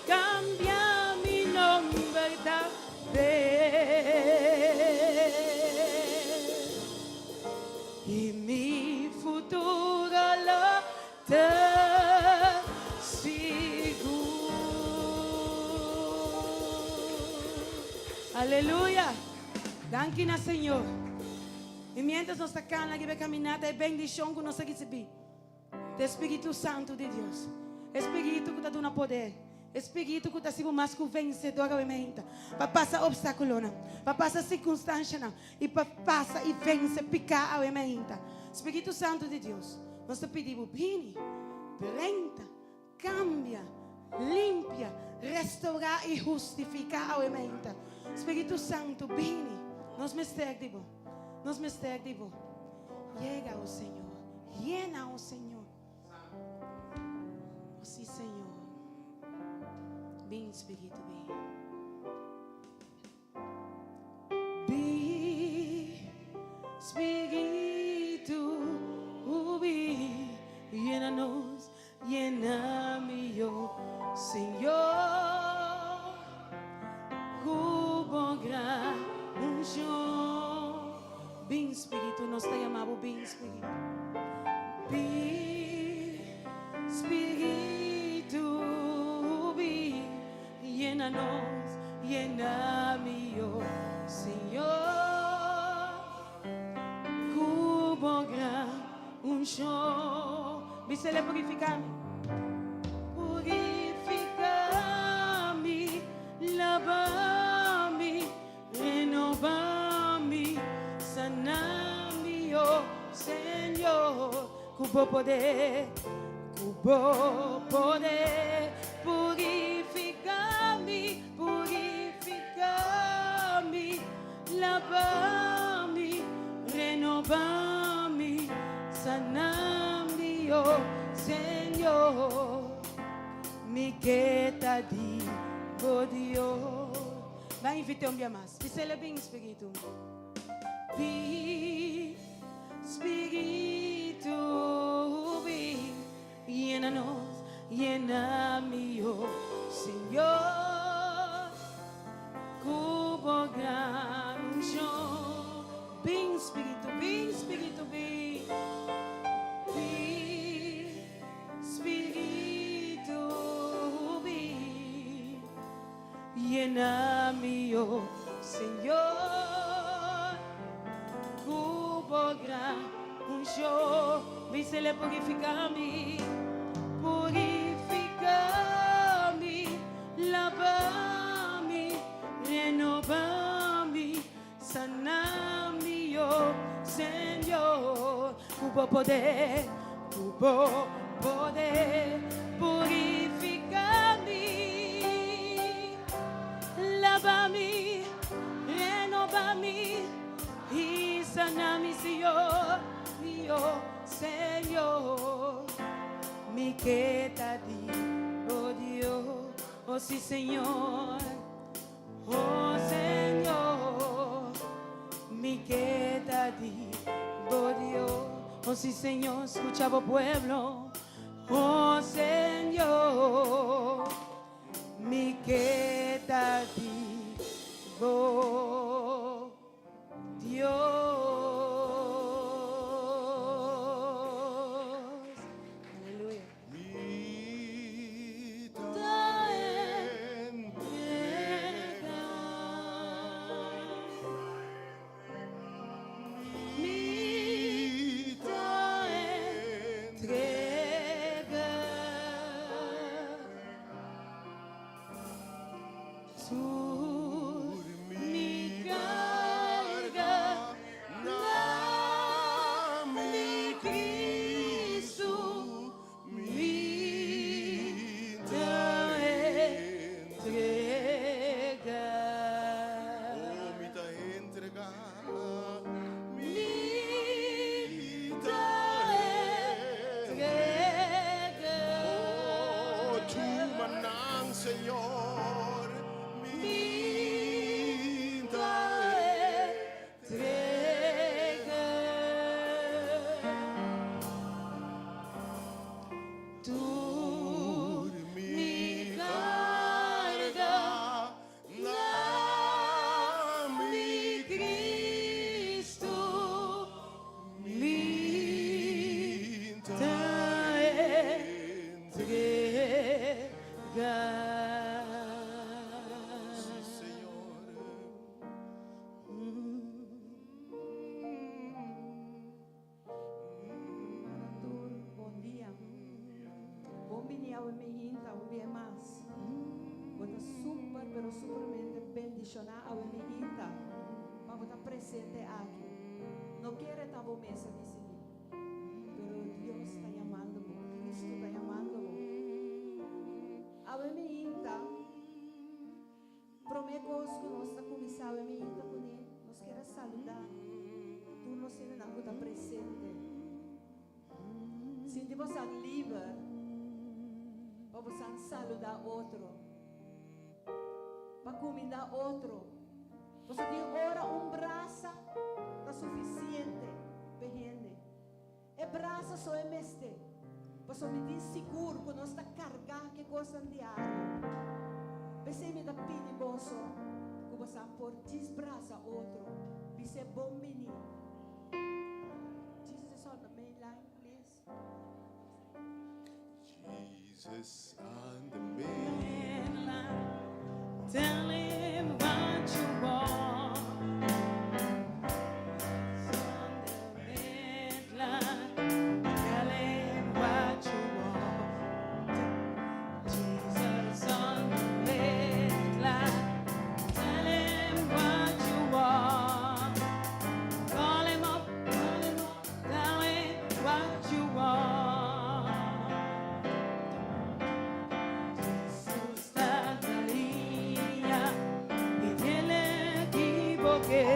cambia mi nombre también, y mi futuro lo da seguro. Aleluya. Danke, Señor. E mientras nós estamos aqui para caminhar, é bendição que nós recebi. Do Espírito Santo de Deus. Espírito que está dando poder. Espírito que está sendo mais que vencedor, amém. Para passar obstáculo, para passar circunstância, e para passar e vencer, picar, amém. Espírito Santo de Deus, nós te pedimos, vem, prenda, cambia, limpia, restaurar e justificar, amém. Espírito Santo, vem, nós me servimos, nós me servimos. Llega ao Senhor, llena ao Senhor. Oh, sim, Senhor. Vem, Espírito, vem. Vem, Espírito, vem. Llena-nos, llena-me, oh Senhor. Cubo gran unção. Vem, Espírito, nós te amamos, vem, Espírito. Vem, Espírito, vem. Llena-nos, llena-me, oh Senhor. Cubo gran unção. Me se le purificar-me. Purificar-me, lavar-me, renovar-me, sanar-me, oh Senhor. Cubo poder, purificar-me, purificar-me, lavar-me, renovar-me, sanar-me, oh Senhor. Me queda de Deus. Vai invitar um dia mais. Diz ele bem, Espírito. Vem, Espírito, vem. Llena-nos, llena-me, oh Senhor. Cubo gran unção. Vem, Espírito, vem, Espírito, vem. Vem, Espírito, vem. Llena-me, oh Senhor. Cubo gran unção. Vem se le purificar-me, purificar-me, lavar-me, renovar-me, sanar-me, oh Senhor. Cubo poder, purificar-me, lavar-me, renovar-me e sanar-me, Senhor, meu Senhor. Me queda de Deus, oh sim, Senhor, oh Senhor. Me queda de Deus, oh sim, Senhor. Escucha o pueblo, oh Senhor. Me queda de Dios. Aleluya. Señor, mi Tú mi carga, mi Cristo, mi te entrega. Bom dia. Bom dia, o menino, o dia mais. supermente bendicionar a mi hija para estar presente aquí. No quiere estar a mesa de seguir, pero Dios está llamando, Cristo está llamando. A mi hija, prometo que nós está começando a mi hija con él, nos quiere saludar. Tú no tienes nada que estar presente. Se você está livre, para você saludar outro, para convidar outro. Você tem ora braço, está suficiente para ele. E braço só é meste. Você me diz seguro que nós está carregando que coisa diária. Você me dá pedido bolso, que você por 10 braços a outro. Você é bom menino. Jesus is on the main line, please. Jesus on the main. Tell him what you want. On the midline, tell him what you want. Jesus on the midline, tell him what you want. Call him up, tell him what you want. Jesús da María y tiene equivoqué.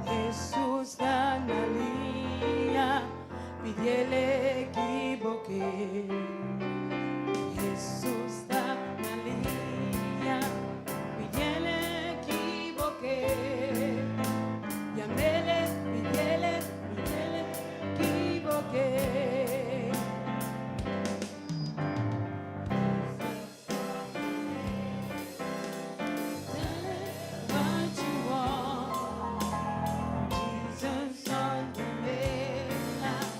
Jesús da María y tiene equivoqué. Jesús da María y tiene equivoqué. Llamele, pídele, equivoqué. What you want, Jesus on the midline.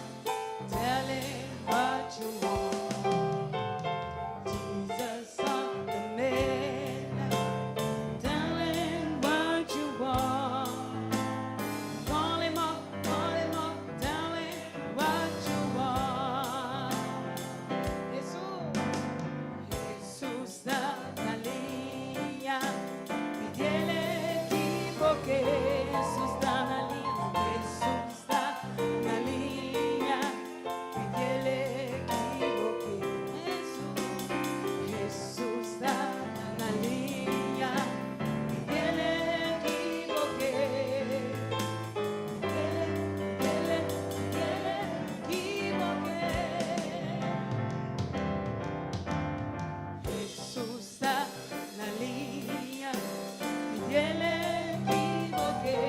Tell him what you want, Jesus on the midline. Tell him what you want. Call him up, tell him what you want. Jesús da María, pídele equivoqué. Jesús da María, pídele equivoqué. Jesús da María, pídele equivoqué. Jesús da la línea y tiene equivoqué.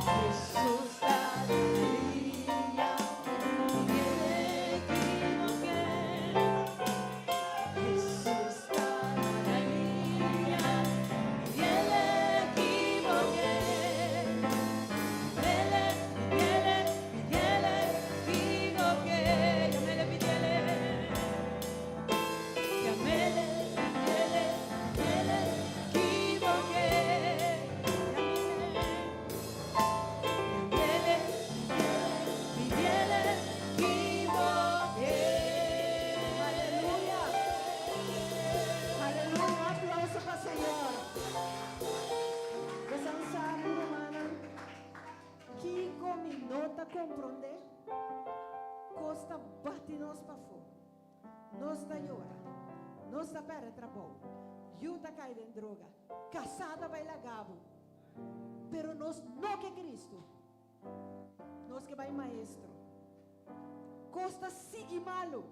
Jesús da la línea y tiene equivoqué. Jesús da la línea y tiene equivoqué. Aleluia, um aplauso para o Senhor. Você sabe, irmã, que cominota compreender? Costa bate nós para fora. Nós está llorando. Nós está para trabalho. Eu está caindo em droga. Casada vai lagabo. Pero nós não que Cristo. Nós que vai maestro. Costa sigue malo.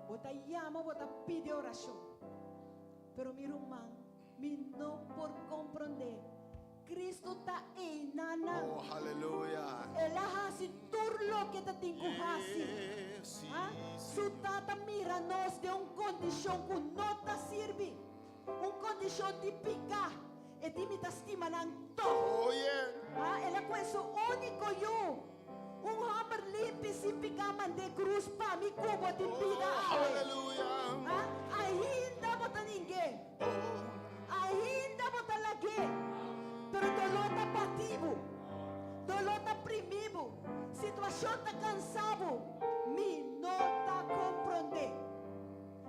Bota llama, bota pide oração. Pero mi irmã, me não por compreender. Cristo está aí, nana. Oh, hallelujah. Ela hasi turlo que te tenho hasi. Sí, Su tata mira nós de condição que não te serve. Condição típica. E di mi estima nan to. Oh, yeah. Ela conhece o único eu. Hammer lipi si picaman de cruz pa mi kubo di vida. Hallelujah. Ainda bota ninguém. Oh, Ainda bota lagi. Pero dolor tá pativo. Dolor tá primivo. Situação tá cansado. Mi não tá compreender.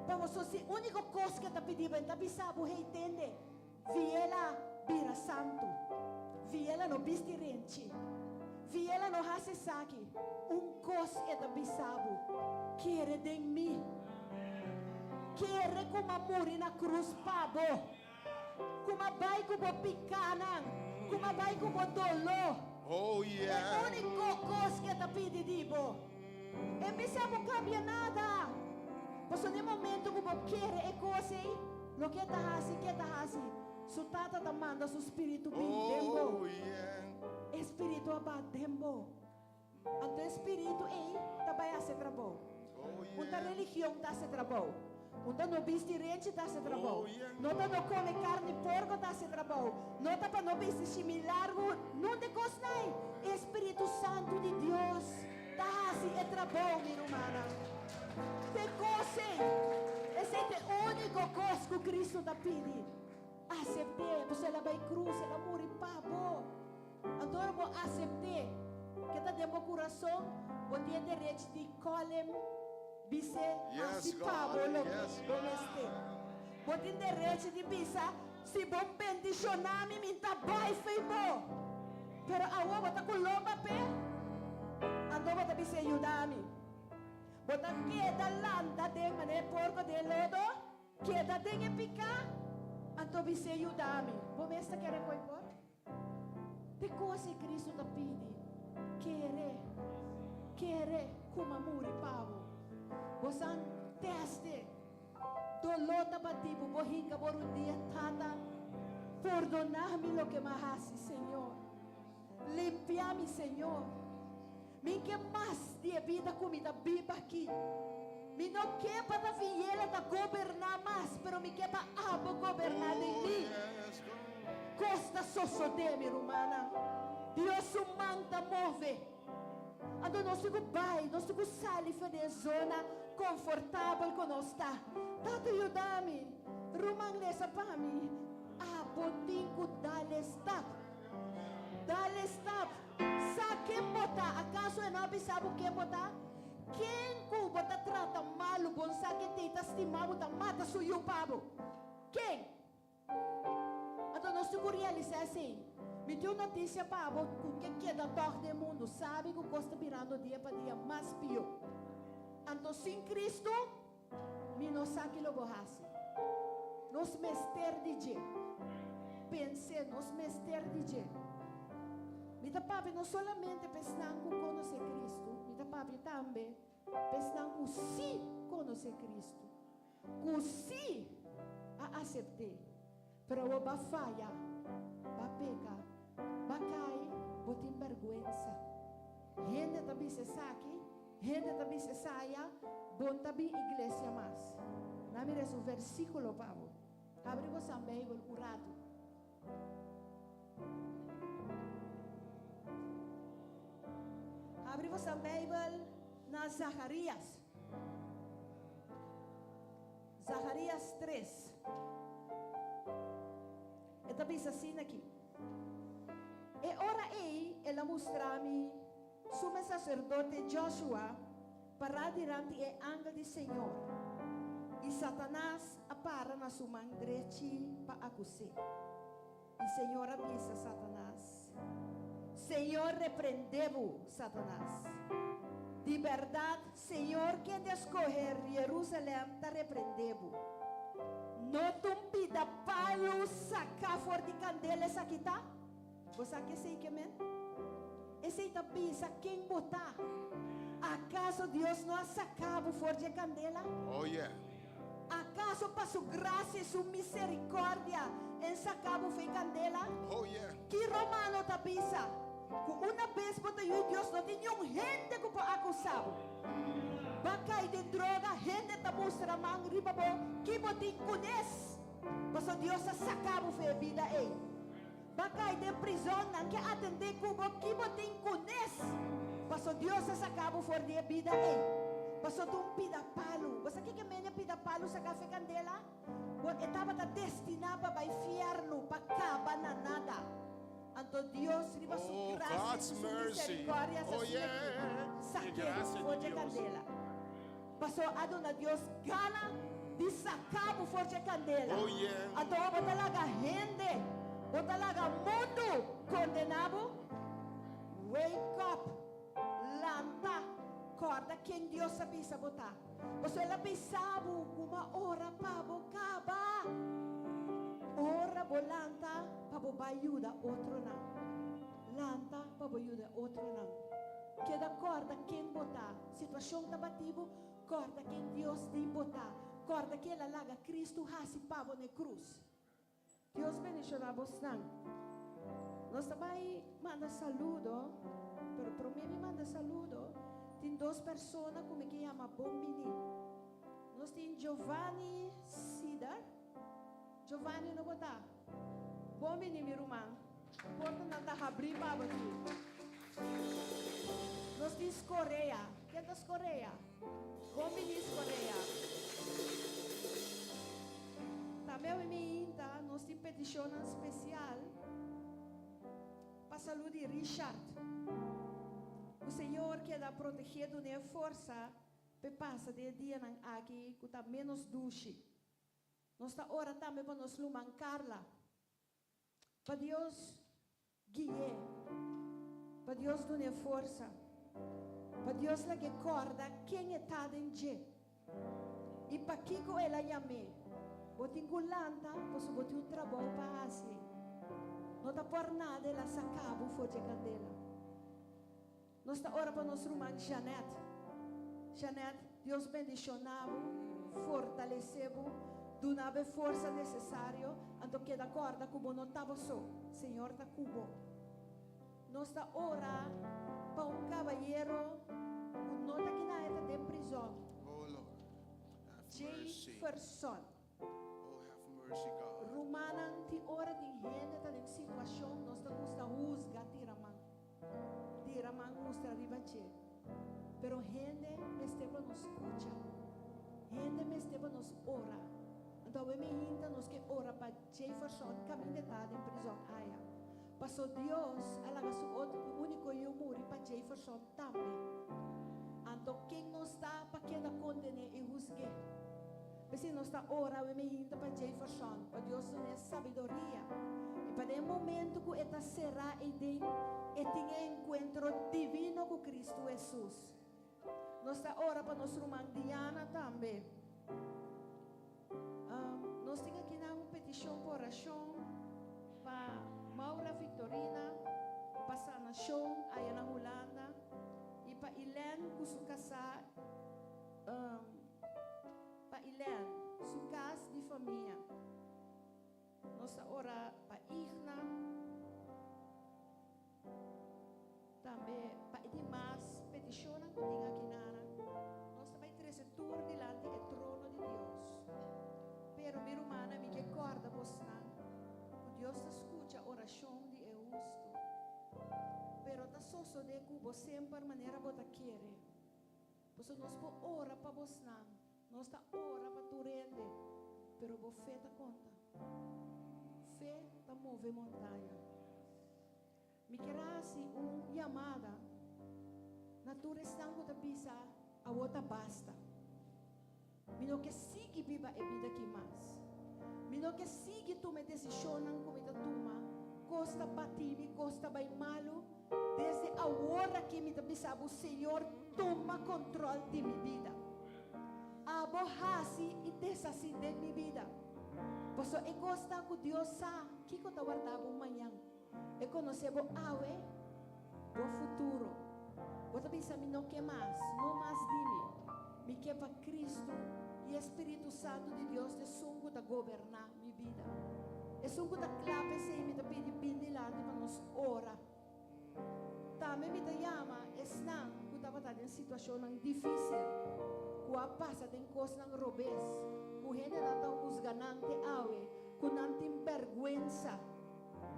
Vamos, se única coisa que está pedindo, está bisabo, entende? Viela vira santo. Viela no bistirente. Viela no hace saque. Coisa é da bisabo. Quer de mim. Quer como morrer na cruz, pabo. Como vai como picana. Como vai como dolor. Oh, É yeah. a única coisa que está pedindo. E bisabo cambia nada. Mas no momento que você quer é coisa, não quer estar assim, quer estar assim. Su tata te manda su espíritu Oh, bindembo. yeah. Espíritu abadembo. Anto espíritu também hace trabalho. Oh, Unta yeah. religião tá se trabalho. Unta no vestirente tá se trabalho. Oh, yeah. Não tá no come carne porco tá se trabalho. Não tá para no vestir similargo. Não te cosnai. Espírito Santo de Deus tá assim é trabalho, minha irmã. Te cose. Esse é o único coisa que Cristo tá pedindo. Acepte, você ela vai cruz, ela morre pabo. Agora vou aceitar que está dentro do coração, vou ter direito de colhem, bise, Yes, assim God. pabo, Yes, vou este. Vou ter direito de bisa, se bom bendicionar-me, me tá bem feito. Pero agora vou estar com lomba pé, então vou ter bise ajudar-me. Vou estar queda landa de mané porco de lodo, queda de picar. Anto bise ajudar-me. Vou ver se quer coipor. De coisa Cristo te pede. Querer como amor e pavo. Você teste. Dolor te bativo. Vou ringa por um dia, tata. Perdonar-me lo que me hace, Senhor. Limpiar-me, Senhor. Me que mais de vida comida viva aqui. Me não quer para viela da governar mais, pero me quer para abo governar em Oh, mim. yes, God. Costa sosode, minha irmã. Deus o manda move. Ando nós fico bem, nós fico salifa de zona confortável que nós está. Tata ajudar-me. Rumang nessa para mim. Abotinho dale stop. Dale stop. Sa quem botar? Acaso é não sabe quem botar? Quem que bota trata malo, bom sabe que te estimado da mata suyo pabo? Quem? Então nós temos que realizar assim. Me deu notícia pabo, que da torre do mundo sabe que custa virando dia para dia mais pior. Então sem Cristo, me não sabe que lo borrasse. Nos mester de je. Pense, nos mester de je. Me da papi não solamente pensando que conhecer Cristo, me da papi também pensando que sim conhecer Cristo, que sim a aceitar, pero o ba falha, ba peca, ba cai, ba tem vergüenza. Gente também se saque, gente também se saia, bom também igreja mais. Na mira o versículo, Pablo. Abre você a Bíblia, o rato. Abre você a Bíblia na Zacarias. Zacarias 3. Esta diz assim aqui. E ora ela mostra-me sumo sacerdote Joshua para diante o anjo do Senhor. E Satanás apara na sua mão direita para acusar. E Senhor avisa Satanás. Senhor repreendeu Satanás. De verdade, Senhor, quem de escolher Jerusalém, te repreendeu. Não tumpida palo sacar fora de candela essa aqui tá? Você quer sei que men? Esse tá pisa quem botar? Acaso Deus não ha sacado fora de candela? Oh, yeah. Acaso para sua graça e sua misericórdia em sacado foi candela? Oh, yeah. Que romano tá pisa? Uma vez por Deus não tem nenhum gente que pode acusar. Bacai de droga, gente tá mostrando mão riba bom, que botem conhece. Mas Deus ha sacado foi a vida aí. Bacai de prisão, não quer atender como que botem conhece. Mas Deus ha sacado foi a vida aí. Mas tu pida palo. Você que menha pida palo sa café candela? Estava destinado para inferno, para acabar na nada. Então Deus riba Oh, sua graça, God's sua mercy. misericórdia, Oh, sua yeah. saque Que graça de foi de Deus. candela. Pastor, adona Deus gana di sacabo forte candela. Oh yeah. Ato botalaga gente, botalaga mundo condenado. Wake up, lanta, corda quem Deus sabe botar. Você ela pensava uma hora para bocaba, hora bolanta para boba ajuda outro não, lanta para boba ajuda outro não. Que da corda quem botar, situação da bativo, corda quem Deus de botar, corda que ela laga Cristo hasi pavo na cruz. Deus bendiga vos não. Nós também manda saludo, pero para mim me manda saludo. Tem duas pessoas como que chama Bombini. Nós temos Giovanni Sidar. Giovanni não botar. Bombini meu irmão. Porta não tá abrir para aqui. Nós temos Coreia. Quem é das Coreia? Bombini Coreia. Também me inta, nós temos petição especial para a saúde de Richard. O Senhor quer dar protegido de força para passar de dia aqui com menos duche. Nós está ora também para nos luman Carla. Para Deus guiar. Para Deus dar força. Para Deus lá que corda quem está dentro. E para que ela chame. Botin gulanta, posso botar um trabalho para assim. Não está por nada ela sacava o fogo de candela. Nós está ora para nosso irmã Janete. Janete, Deus bendicionava, fortaleceu, donava força necessária, então que da corda como não estava só, Senhor está cubo. Nós está ora para cavalheiro, não está que na de prisão. Oh Lord, have mercy. Jefferson. Oh, have mercy, God. Romana ti ora di gente está em situação, nós está rusga tiramang. Tiramang mostra ribache. Pero gente me esteve nos escucha. Gente me esteve nos ora. Então me inta nos que ora para Jefferson caminho em prisão aia. Passou Deus, alaga su único e muri para Jefferson também. Então quem não está para que da condene e rusgue. Se não está ora, me inta para Jefferson, para Deus nos sabedoria. E para o momento que esta será e tem encontro divino com Cristo Jesus. Nós está ora para nossa irmã Diana também. Nós temos aqui uma petição por oração para Maura Victorina, para Sana Chong, aí na Holanda, e para Helene, que se casar, para Helene, sua casa de família. Nós está ora para Igna, também para demais petições que tem aqui na nós também trazer tour delante do trono de Deus. Pero minha irmã me que corda você que Deus escuta a oração de Eusto. Pero tá só de que você sempre maneira bota querer. Você nós por ora para você nós tá ora para tu rende. Pero você tá conta. Fé tá move montanha. Me querasi chamada. Natureza não te pisa a outra basta. Mino que sigue viva a vida que mais. Mino que sigue tu me decisionan como te toma. Costa bativi, costa bem malo. Desde a hora que me te pisa o Senhor toma controle de minha vida. Abohasi e desasi de minha vida. Posso e costa que Deus sabe que eu te guardava amanhã. E conhecebo awe o futuro. Você pensa me não que mais, não mais dime. Me que para Cristo e Espírito Santo de Deus de sungo da governar minha vida. E sungo da clave se me da pedi bindi lá de nos ora. Também me da chama esnan que estava em situação difícil. Que a passa tem coisa não robes. Que gente não está os ganante awe, que não tem vergüenza.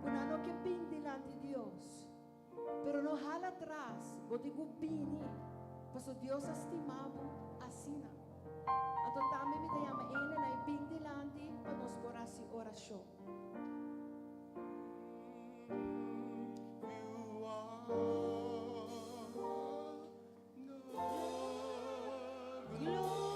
Kunano que bin delante de Deus. Pero no jala atrás, botigo bini. Paso Deus estimado assina. Então também me chama ele na bin delante para nos corasi oração. You are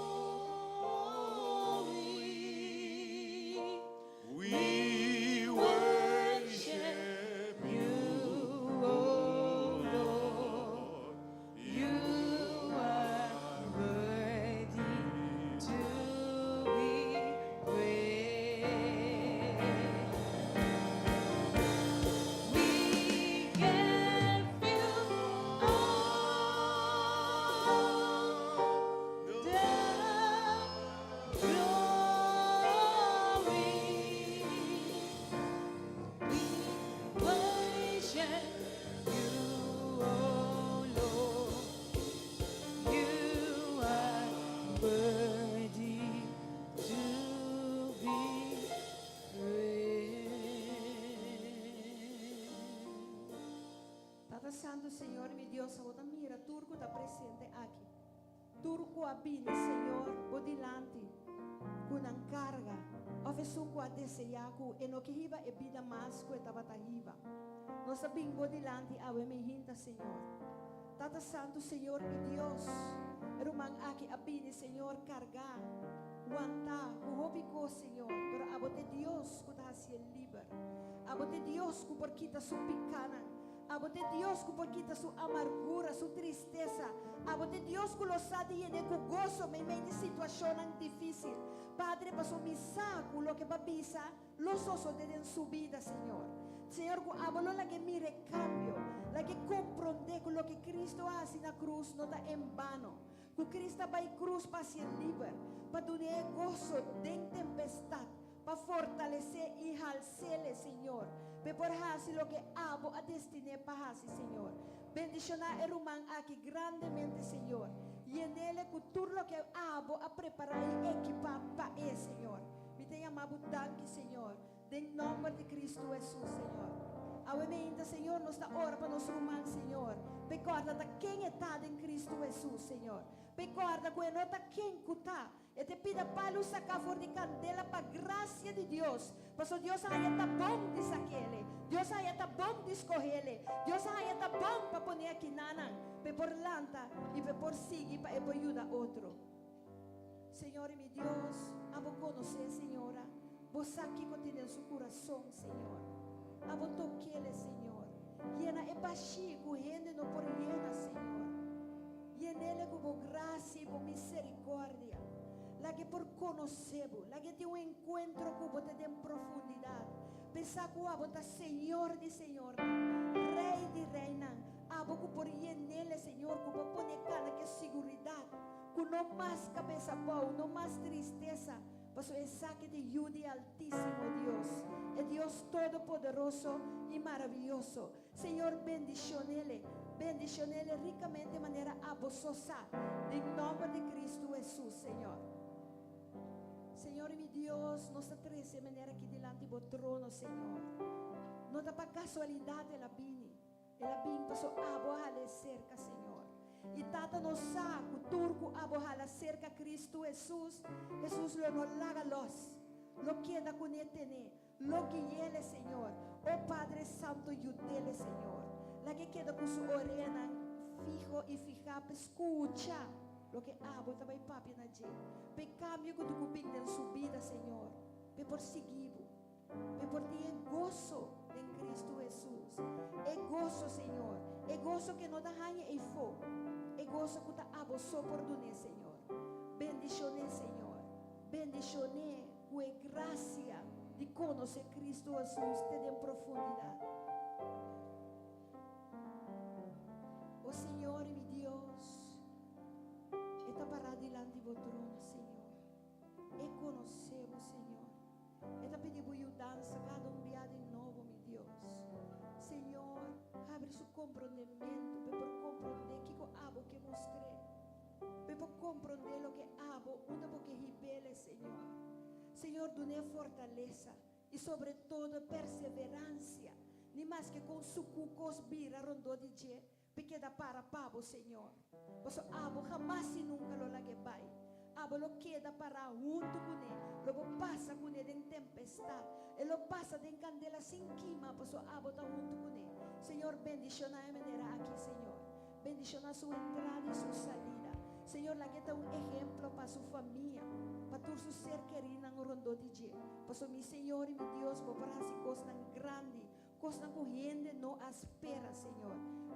Santo, Señor, mi Dios, ahora mira, Turco está presente aquí. Turco abine, Señor, por delante, con una carga. Ofesuco a deseaco, e no que iba e vida mais que estava tahiba. Nós sabemos por delante, a me hinta, Señor. Tata Santo, Señor, mi Dios, rumang aqui abine, Señor, cargar, aguantar, o Señor, pero a bote Dios que está haciendo libre. A bote Dios que por quita su picana. A bote Dios que por quita su amargura, su tristeza. A bote Dios que lo sabe y en con gozo me de situación difícil. Padre, pasó mi saco lo que babisa, los osos de su vida, Señor. Señor, hablo la que mire cambio, la que comprende con lo que Cristo hace en la cruz no está en vano. Que Cristo va en cruz para ser libre, para tener gozo de tempestad, para fortalecer y jalcele, Señor. Para por hacer lo que abo a destiné para hacer, Señor. Bendicionar el humano aquí grandemente, Señor. Y en él cultura lo que abo a preparar y equipar para él, Señor. Me te llamamos tanque, Señor. En nombre de Cristo Jesús, Señor. Obviamente, Señor, nos da hora para nuestro humano, Señor. Recorda de quem está em Cristo Jesus, Senhor. Recorda que não está quem está. E te pida para o sacar for de candela para a graça de Deus. Porque Deus aí está bom de saquele. Deus aí está bom de escorrele. Deus aí está bom para pôr aqui nana. Para por lanta e para por seguir para ajudar outro. Senhor, meu Deus, amo conhecer, Senhora. Você aqui contém seu coração, Senhor. Amo toquele, Senhor. Llena é baixinho, correndo no por llena, Senhor. E nele como graça e por misericórdia. La que por conocebo, la que tem um encontro com você em profundidade. Pensar que abo está Senhor de Senhor, Rei de Reina. Abo que por nele, Senhor, que por pôr cada que seguridade, que não mais cabeça boa, não mais tristeza. Mas o saque de Jude Altíssimo Deus. É Deus Todo-Poderoso e maravilhoso. Senhor, bendicionele ricamente de maneira abososa. Em nome de Cristo Jesus, Senhor. Senhor, meu Deus, nos trece de maneira aqui delante do trono, Senhor. Não dá para casualidade ela vine. Ela vine para abo a cerca, Senhor. E tata no saco, turco abo a cerca Cristo Jesus. Jesus lo no laga los. Lo queda con etene. Lo que ele, Senhor. Oh Padre Santo, yudele, Senhor. La que queda con su orena fijo y fija, escucha lo que abo também papi na je. Pe cambio que tu cupim en su vida, Senhor. Pe por seguivo. Pe por ti en gozo en Cristo Jesús. E gozo, Senhor. E gozo que no da haña e fo. E gozo que ta abo so por duné, Senhor. Bendicioné, Senhor. Bendicioné que gracia de conocer Cristo Jesús te en profundidade. Oh Senhor, meu Deus, está parado diante do trono, Senhor. E conhecemos, Senhor. Está pedindo ajudança cada dia de novo, meu Deus. Senhor, abre seu compreendimento para compreender que abo que mostrei. Para compreender o que abo, onde porque rebele, Senhor. Senhor, dê fortaleza e, sobretudo, perseverança. Nem mais que com sucucos vira rondou de dia. Porque da para pavo, Senhor. Mas abo jamás e nunca lo lage vai. Abo lo queda para junto com ele. Lo passa com ele em tempestade. E lo passa em candela sem quima. Mas abo está junto com ele. Senhor, bendiciona a maneira aqui, Senhor. Bendiciona sua entrada e sua saída. Senhor, lá que está exemplo para sua família. Para todo seu ser querido no rondô de dia. Mas meu Senhor e meu Deus, vou para as coisas tão grandes. Coisas correndo não espera, Senhor.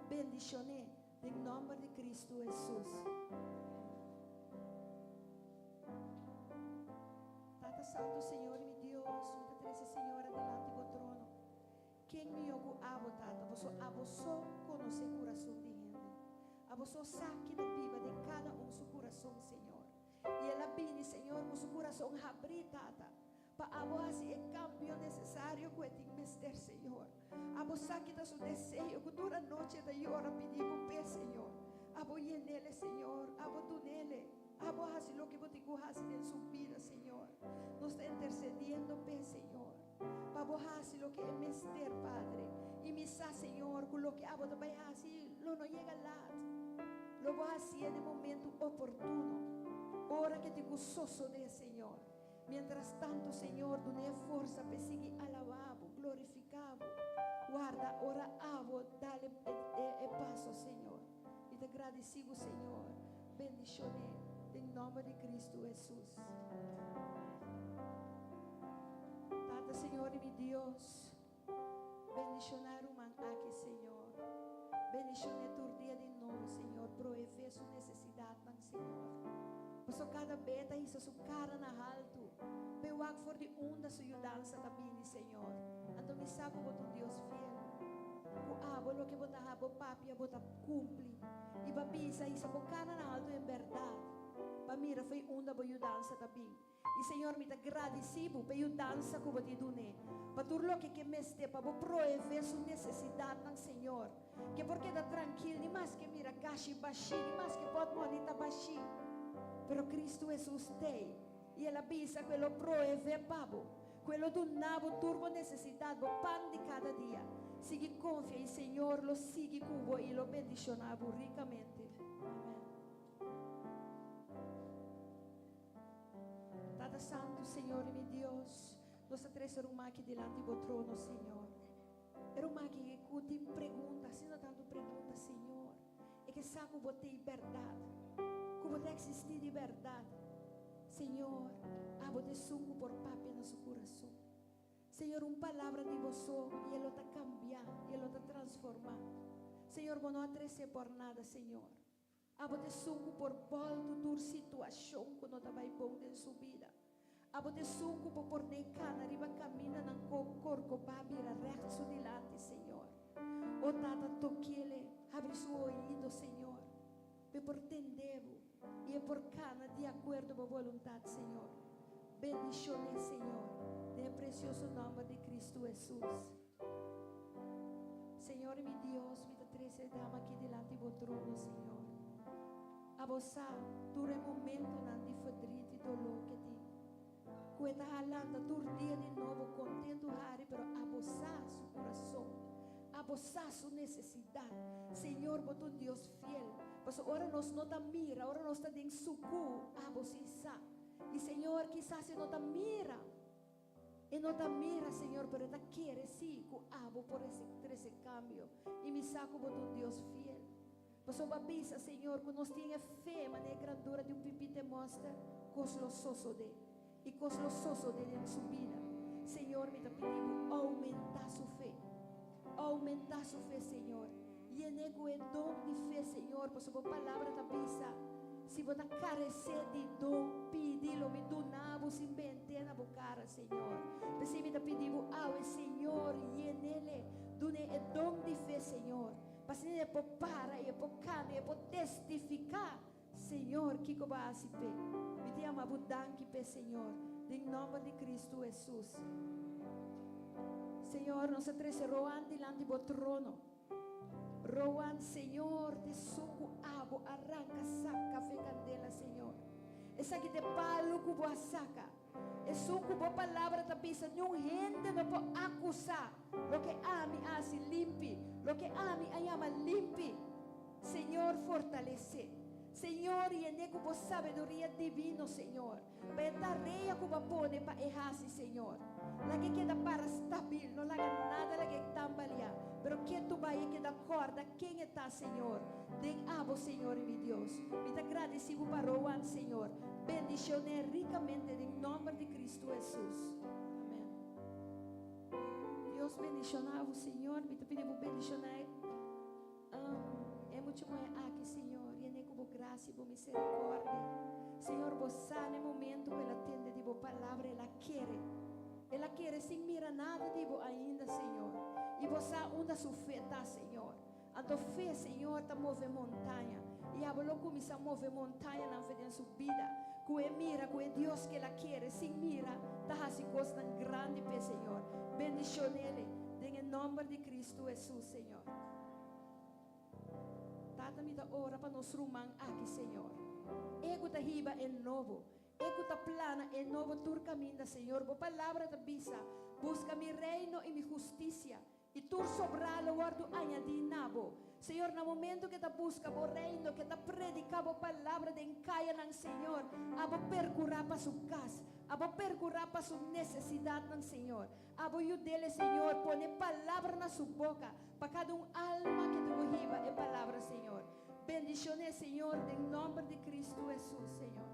Bendicioné em nome de Cristo Jesus. Tata Santo, Senhor, meu Deus, me traze, Senhora, delante do trono. Quem me ogo abo, Tata, você abo só conhecer o coração de gente. Abo só saque da viva de cada seu coração, Senhor. E ela vine, Senhor, com seu coração abrir, Tata. Para abo fazer o cambio necessário que tem que Senhor. Abo saque da seu desejo, que dura a noite da hora pedir com pé, Senhor. Abo ir nele, Senhor. Abo tu nele. Abo fazer o que você tem em sua vida, Senhor. Nos está intercediendo, pé, Senhor. Abo fazer o que é menester, Padre. Y misa, Señor, con lo que hago de vaya así, lo no llega lá. Lo voy a hacer en el momento oportuno. Ora que te gozoso de Señor. Mientras tanto, Señor, tú ne fuerza para seguir alabado, glorificado. Guarda, ora avo, dale el paso, Señor. Y te agradecido, Señor. Bendiciones en nombre de Cristo Jesús. Tata, Señor y mi Dios. Bendicionar un aquí, Señor. Bendicionar tu día de nuevo, Señor. Proveer su necesidad, Señor. Por cada beta hizo su cara na alto. Pero for de onda su ayudanza también, Señor. Ando me saco por tu Dios fiel. O lo que bota habo papi, bota cumpli. E babisa hizo por cara na alto en verdad. Pa mira foi onda por ayudanza también. E Señor, me te agradecido por ayudanza que te dune. Para tu lo que me esté, para proveer su necesidad, Señor. Que porque está tranquilo, ni más que mira, gashi bashi, ni más que pode monita bashi. Pero Cristo es usted. E ela avisa que lo provee pavo. Quello donavo turbo necessidade, o pan de cada dia. Sigue confia e Senhor lo sigue cubo e lo bendicionavo ricamente. Amém. Tata Santo, Senhor e meu Deus, nós atravessamos aqui delante do trono, Senhor. Era uma que te pergunta, se não tanto pergunta, Senhor, é que saco botei verdade, como te existir de verdade. Senhor, abo te sungo por papi no su corazón. Señor, una palabra de vos y Él lo está cambiando, y Él lo está transformando. Señor, vos no atrece por nada, Señor. Abo te sungo por volta tu situación que no está muy buena en su vida. Abo te sungo por ne cana, arriba camina nan corco babira recto delante, Señor. O tata toquele, abre su oído, Señor. Pe por tendevo. E por cana de acordo com a vontade, Senhor. Bendiciones, Senhor, no precioso nome de Cristo Jesus. Senhor, meu Deus, me traze dama aqui delante do trono, Senhor. A você, dure momento na difadrite dolor que te. Cueta halanda, dur dia de novo, contento, Harry, pero a você, su coração. A você, su necessidade. Senhor, botou Deus fiel. Mas agora nós não está mira, agora nós está em sucu, você sabe. E Senhor, quizás não está mira. E não está mira, Senhor, pero está quer sim, por esse cambio. E me saco por um Deus fiel. Mas eu babisa, Senhor, que nós tenha fé, mas a grandura de pipi te mostra, cos lo soso de. E cos lo soso de em sua vida. Senhor, me está pedindo aumentar sua fé. Aumentar sua fé, Senhor. E é nego é dom de fé, Senhor, por sua palavra da bisa. Se você carecer de dom, pedi-lo, me donavo, se invente na boca cara, Senhor. Se me está pedindo ao Senhor, e é nele, dune é dom de fé, Senhor. Para se é por para, é por cana, é por testificar, Senhor, que vai se pé. Me te ama budanque pé, Senhor, em nome de Cristo Jesus. Senhor, nós atrecerão diante do trono. Rowan, Senhor, te suco abo, arranca, saca, fe candela, Senhor. Essa que te palo que boa saca. É suco boa palavra da pisa. Nenhum gente não pode acusar. Lo que ami, assim, limpe. Lo que ami, ayama, limpe. Senhor, fortalece. Senhor, e é com sabedoria divina, Senhor. Para dar rei a cuba pone para errarse, Senhor. La que queda para stabil, não laga nada, la que tambalear. Pero que tu vai que da corda, quem está, Senhor? Den abo, Senhor, meu Deus. Me te agradecido para Rowan, Senhor. Bendicioné ricamente em nome de Cristo Jesus. Amém. Deus bendicionava, Senhor. Me te pedimos bendicionar. É muito bom aqui, Senhor. E é com graça e com misericórdia. Senhor, você no momento que ela atende de boa palavra, ela quer. Ela quer sem mirar nada de boa ainda, Senhor. E você onde sua fé está, Senhor. A tua fé, Senhor, está movendo montanha. E a bola começa a mover montanha na fé de sua vida. Que é mira, que é Deus que ela quer. Sem mira, está assim coisa grande, Senhor. Bendicione ele. Em nome de Cristo Jesus, Senhor. Tata me dá ora para nós rumar aqui, Senhor. Ego ta hiba é novo. Ego ta plana é novo tur caminho, Senhor. Boa palavra da bisa. Busca mi reino e mi justicia. E tu sobralo guardo añadir nabo. Senhor, no momento que te busca o reino, que te predica a palavra de encaia ng Senhor, abo percurar para sua casa, abo percurar para sua necessidade ng Senhor, abo ayudele, Senhor, pone palavra na sua boca, para cada alma que te viva é palavra, Senhor. Bendiciones, Senhor, em nome de Cristo Jesus, Senhor.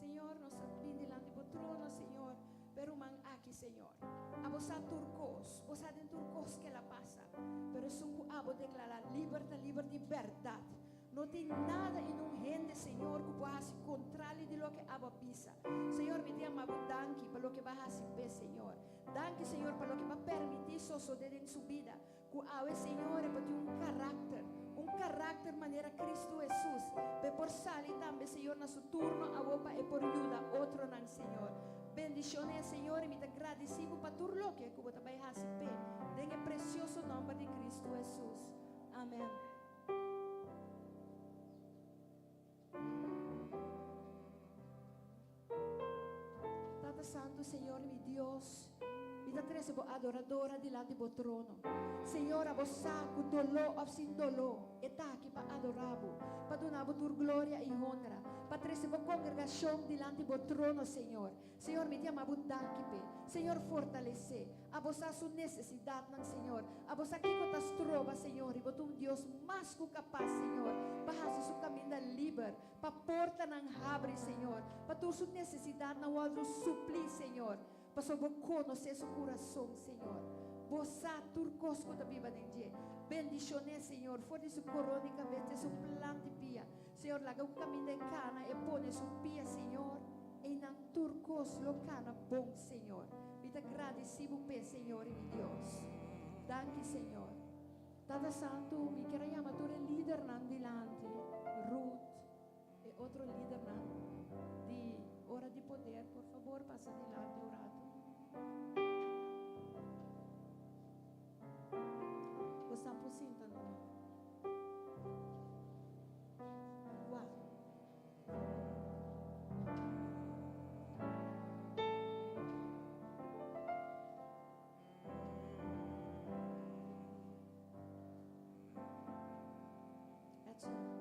Senhor, nós vim delante do trono, Senhor, pero man aqui, Senhor. Abo sa turcos, vos sa den turcos que la pasa, pero sungu abo declarar libertad, verdade. Não tem nada em um gente, Senhor, que possa contrário de lo que abo pisa. Senhor, me diga abo danke para lo que vas a hacer, Senhor. Danke, Senhor, para lo que va a permitir suceder em sua vida. Que abo, Senhor, é para ter um caráter maneira Cristo Jesus. Pe por salir também, Senhor, na seu turno, abo pa é por ajuda outro nan, Senhor. Bendiciones, Senhor, e me agradecido para tudo lo que você vai fazer. En el precioso nome de Cristo Jesus. Amém. Tata Santo, Senhor, meu Deus, me dá três adoradora delante do trono. Senhor, a vos saco dolor ou sem dolor, está aqui para adorar, para donar tua glória e honra, para trazer a congregação delante do trono, Senhor. Senhor, me dá abundante, Senhor, fortalecer, a vos a sua necessidade, Senhor, a vos aqui que estás trova, Senhor, e botou Deus mais que capaz, Senhor, para fazer seu caminho livre, para porta não abre, Senhor, para tua sua necessidade não há suplir, Senhor, para só conhecer seu coração, Senhor. Vos a turcos que viva de dia. Bendiciones, Senhor, for de su corona e cabete, su planta pia. Senhor, laga o caminho de cana e pone su pia, Senhor, e nan turcos lo cana bom, Senhor. Me agradecido, Senhor, e mi Deus. Danke, Senhor. Tata Santo, mi quiero llamar tu líder nan dilante, Ruth, e outro líder nan di hora de poder, por favor, passa dilante o rato. Você aposenta, não? Uau. That's all.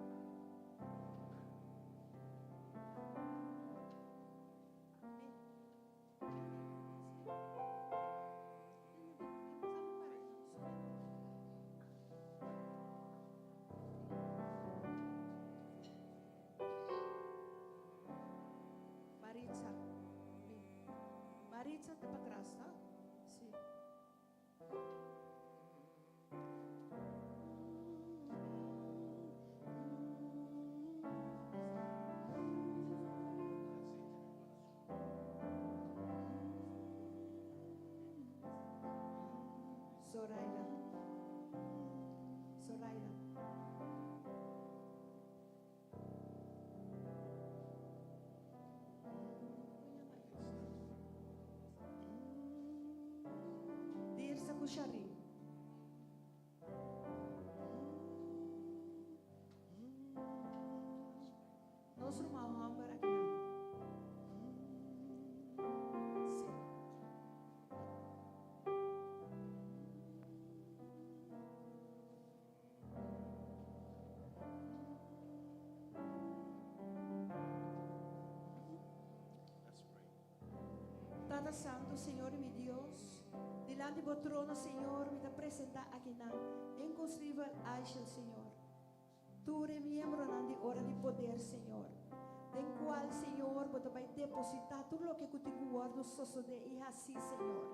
Maritza, te para atrás, tá? Sim. Zoraida. Zoraida. Dirsa Kushari. Nós rumamos a aqui. Sim. Let's pray. Tata Santo, Senhor e meu Deus, delante do trono, Senhor, me apresentar aqui na inconcebível Aisha, Senhor. Tu eres miembro de hora de poder, Senhor. Den qual, Senhor, você vai depositar tudo o que tu guarda suceder e assim, Senhor.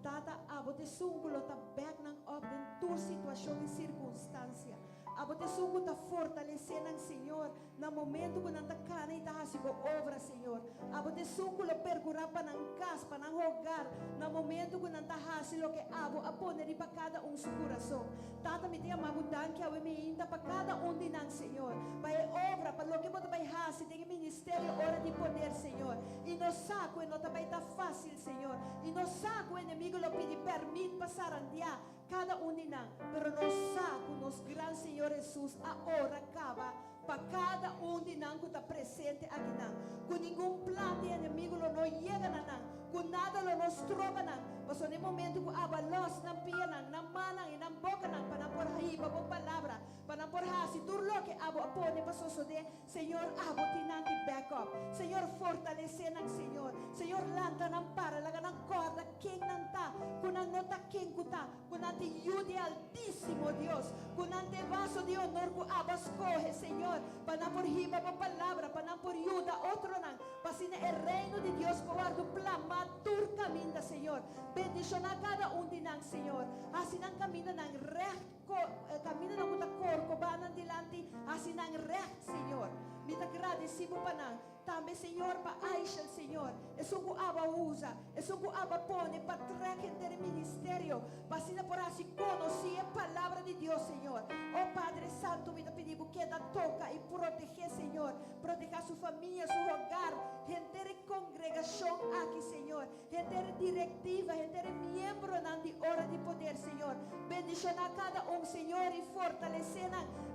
Tata, abo te sungulo ta back ng up den tua situação e circunstância. Abo te sungulo ta fortalecer ng Senhor na momento que nanta cana e ta hasigo obra, Senhor. Abo te sungulo percurar pa ng casa, pa ng hogar, na momento que nanta hasi lo que abo aponer pa cada seu coração. Tata, me te amabudan que awe me inta pa cada de nang, Senhor. Pai obra pa lo que você vai hasi tem ministério hora de poder, Senhor. E no saco e no também tá fácil, Senhor. E no saco o inimigo lo pede permite passar andia cada de nang. Pero no saco nos gran Senhor Jesus a hora acaba para cada de nós que está presente aqui não. Com nenhum plano de inimigo não chega não. Com nada nos trova não. Mas no momento que aba los na pia na mana e na boca não para por aí para palavra para por hasi tudo lo que abo pone para sosode Senhor abo tinanti back up Senhor fortalece nang Senhor Senhor lanta nang para laga nang corda quem não tá com a nota quem cuta com a te yude altíssimo Deus com a te vaso de honor que aba escoge Senhor para por riba para palavra para por yuda outro não para sina el reino de Deus guardo plan matur caminda Senhor bendición a cada de nang Senhor assim nang camina nang recht camina nang uta corpo banan dilante assim nang recht Senhor mita agradecimo pa nang também Senhor pa Aisha Senhor eso que aba usa eso que aba pone para traer el ministerio para sina por así conocer a palavra de Deus Senhor oh Padre Santo me pedimos que da toca e proteger Senhor proteger sua família seu hogar gente de congregação aqui Senhor gente de directiva gente de membro de hora de poder Senhor bendición a cada Senhor e fortalecer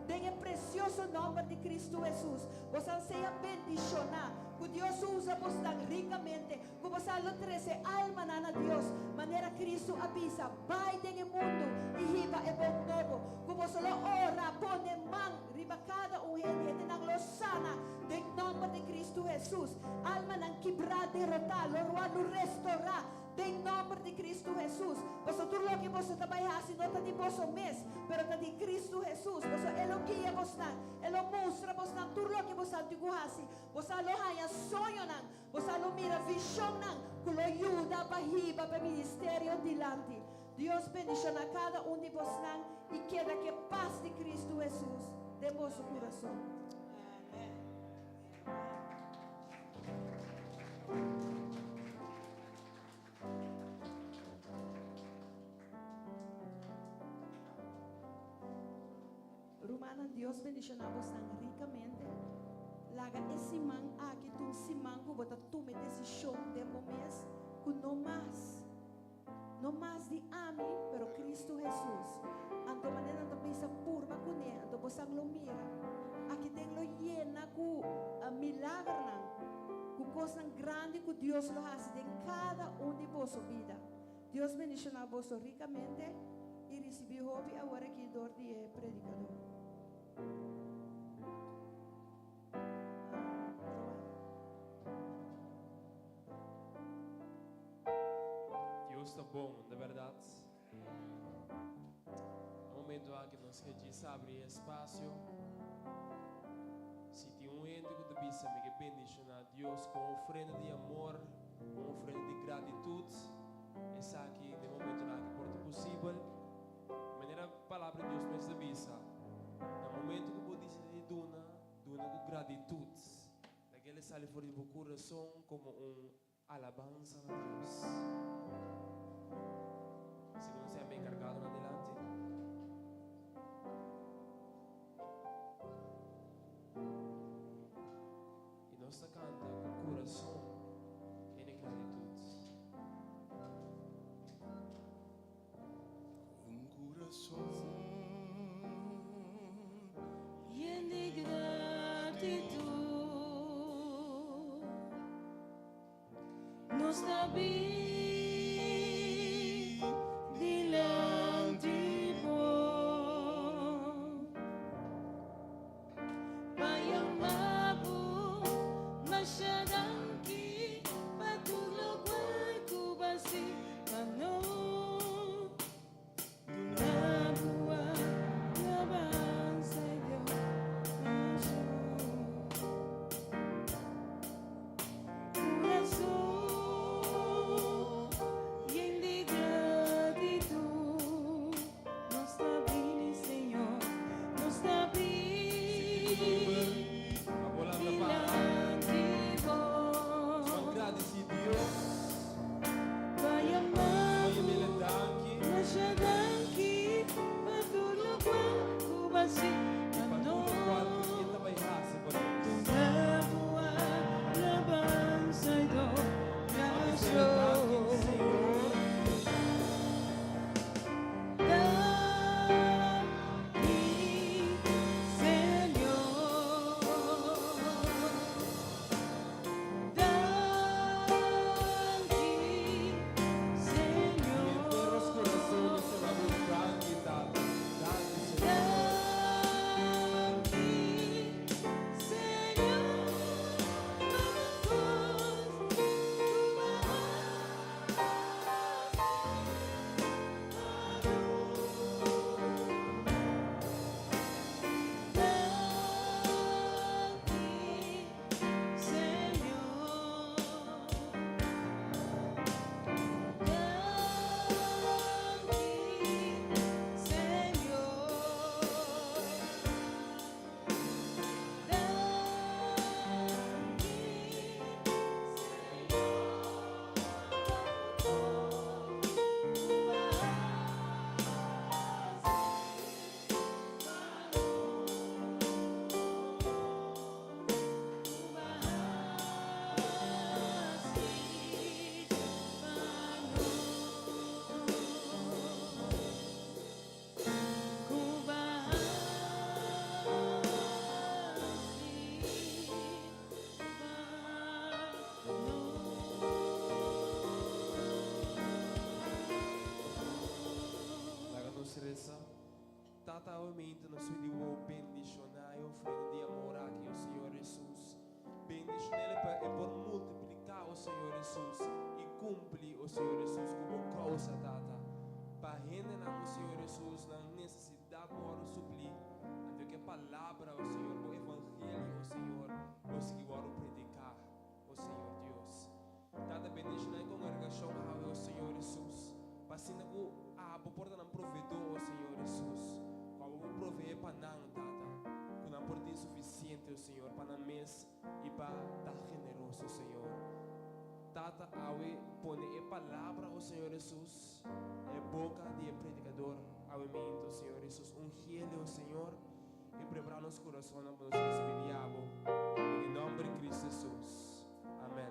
en el precioso nome de Cristo Jesus vos seja bendicionar que Deus usa vos tan ricamente que vos lo trece alma a Deus maneira Cristo avisa vai en el mundo e riba é bom novo que vos lo ora pone man riba cada gente nang lo sana en nome de Cristo Jesus alma nang quebrar derrotar lo ruan lo restaurar em nome de Cristo Jesus. Você tudo o que você trabalhar, se não está de vosso mês, mas está de Cristo Jesus. Você ele guia você, ele mostra você tudo o que você digohasi. Você lo haya sonho não, você lo mira visão não, que lo ajuda para riba para ministério dilante. Deus bendiga a cada de vós e queda que paz de Cristo Jesus de vosso coração. Romana, Deus bendicionamos tan ricamente. Laga esse man aqui, tu se mango, bota tu me decisão de mês, que não mais de ami, pero Cristo Jesus. Anto maneira anto pensa purba com ele, anto bosang lo mira. Aqui tem lo llena com milagre não, com coisas grandes que Deus lo hace em cada de vossa vida. Deus bendicionamos ricamente e recebi hobby agora que dor de predicador. Deus está bom, de verdade. No momento que nós queremos abrir espaço, se tem gente que te pisa me que bendicionar Deus com ofrenda de amor, com ofrenda de gratitude, essa aqui no momento que porta possível, maneira palavra de Deus me avisa. No momento que você diz dona com gratitude, daquele sai fora do coração como alabanza a Deus. Se não se é bem carregado na delante. E nós canta com o coração em gratitude. Un corazón Lleno de gratitud, nos da dilante bom, bayamabu masyadangki patulog kubasi ano nabuwa laban sa iyo corazón resa. Tata, obviamente, nós pedimos bendicionar e ofrenda de amor aqui, o Senhor Jesus. Bendicionar é por multiplicar o Senhor Jesus e cumprir o Senhor Jesus como causa, Tata. Para render o Senhor Jesus na necessidade para suplir. Então, que a palavra, o Senhor, o Evangelho, o Senhor, os que vão predicar, o Senhor Deus. Tata, bendicionar a congregação, o Senhor Jesus. Para assim, a porta não provedor, o Senhor Jesus. Para prover para não, Tata. Que não por ti suficiente, o Senhor, para na mês e para dar generoso, Senhor. Tata, awe pone a palavra, o Senhor Jesus, é boca de predicador, awe mente, o Senhor Jesus, ungile o Senhor e prepara nos corações para nos receber diabo. Em nome de Cristo Jesus. Amém.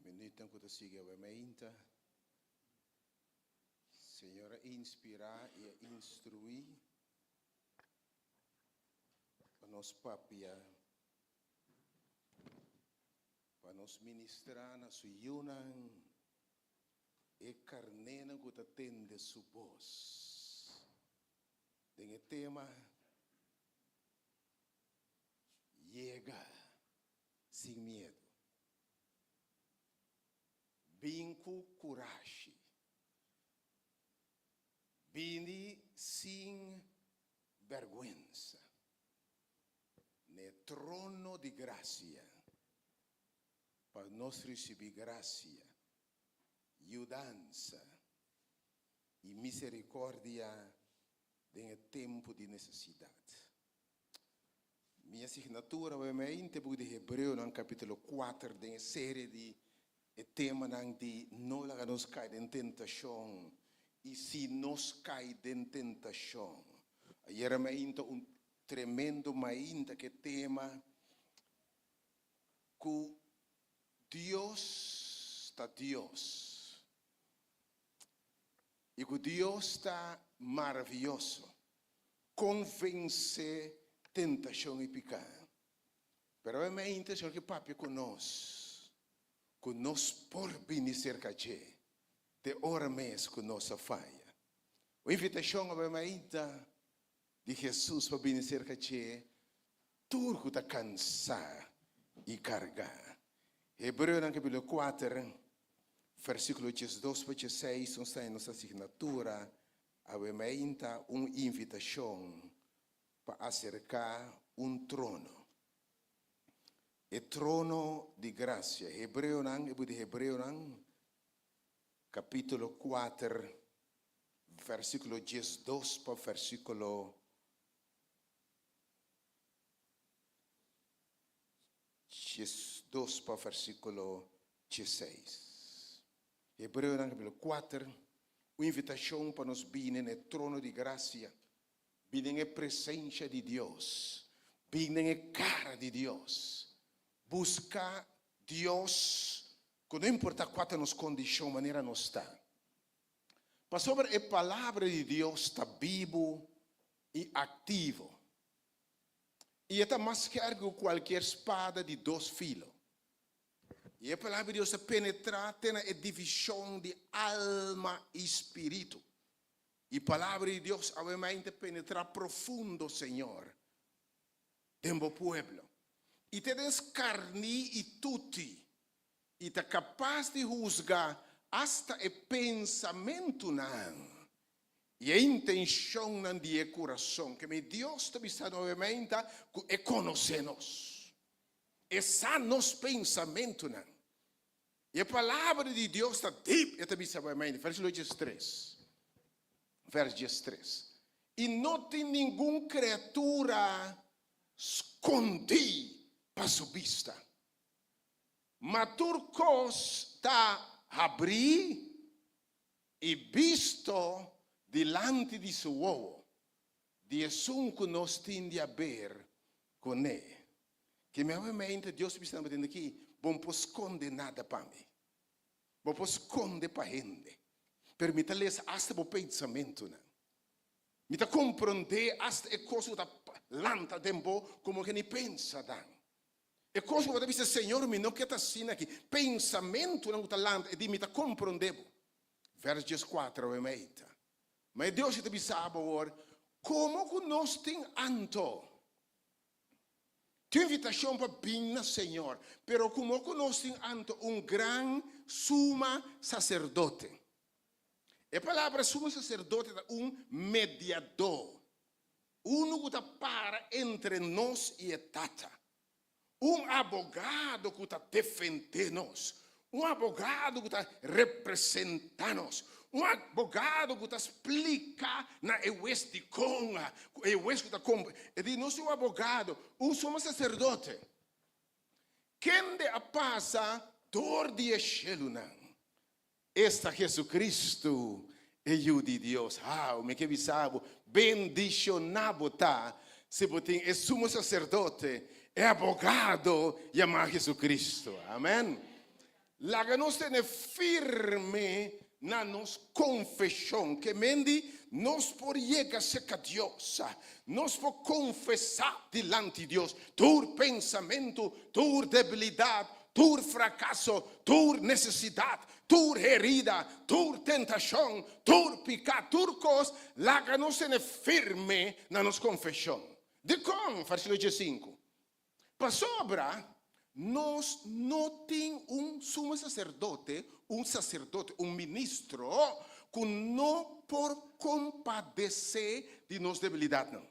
Benedito que siga a mente. Senhora, inspirar e instruir para nos papia, para nos ministrar na sua yunan e carnena que atende sua voz. Tem o tema Llega sem medo. Binco coragem. Bini sem vergüenza. Ne trono de graça. Para nós receber graça, ajudança e misericórdia em tempo de necessidade. Minha assinatura obviamente é de Hebreu no capítulo 4 da série de tema de não nos cair em tentação e se nos cair em tentação. Era ainda tremendo ainda que tema que Deus está Deus e que Deus está maravilhoso, convence tentação e pecado. Pero é minha intenção que papi conosco por bem cerca de hora mês que nós falha. A invitação é minha de Jesus para bem cerca de tudo que está cansado e carregado. Hebreu no capítulo 4, versículo 12 para 16, não está em nossa assinatura, a minha uma invitação para acercar trono. O trono de graça. Hebreu não, capítulo 4, versículo 12 para versículo 12 para versículo 16. Hebreu não, capítulo 4, uma invitação para nos vir no trono de graça. Vir na presença de Deus. Vir na cara de Deus. Buscar Deus, que não importa quanto nos condição, maneira não está. Mas sobre a palavra de Deus está vivo e ativo. E está mais que qualquer espada de 2 filos. E a palavra de Deus está penetrada na divisão de alma e espírito. E a palavra de Deus obviamente penetra profundo, Senhor, dentro do povo. E te descarni e tutti. E te capaz de juzgar hasta o pensamento não. E a intenção não de coração. Que meu Deus te está novamente é conhecer-nos. É sanos pensamento não. E a palavra de Deus está deep. E te está novamente. Versículo 3. Verso 3. E não tem nenhuma criatura escondida para sua vista. Maturcos está abrir e visto diante de seu ovo. De um que nós temos a ver com ele. Que meu mente Deus me está dizendo aqui, não posso esconder nada para mim. Não posso esconder para a gente. Permita-lhes hasta o pensamento. Não. Mi ta compreender hasta e cosa da lanta tempo como que ni pensa dan. E cosa che dice Signore mi non che ta sina che pensamento non ta lanta e di mi ta comprendevo. Versos 4 e meita. Ma Deus te bisaba ora como conoscem anto. Tua invitação para vir, Senhor, pero como conoscem anto gran suma sacerdote. A palavra suma sacerdote é mediador. Uno que está para entre nós e a tata. Abogado que está defendendo-nos. Abogado que está representando-nos. Abogado que está explica na eues de conga. Eues que está com. E diz, não sou abogado, somos sacerdote. Quem de a passa, dor de Eshelunã. Esta Jesus é o de Deus. O me que bisabo, bendicionado tá. Se botem é sumo sacerdote, é abogado, chama Jesus Cristo. Amém? La que nós temos firme na nos confissão, que mendi nós por llegar a ser Deus, nós por confessar diante de Deus, tu pensamento, tu debilidade, tu fracasso, tu necessidade, tu herida, tu tentação, tu pecado, tu coisa, la que nós temos firme na nos confissão. De como? Versículo 5. Para sobra, nós não temos sumo sacerdote, ministro, que não por compadecer de nossa debilidade. Não.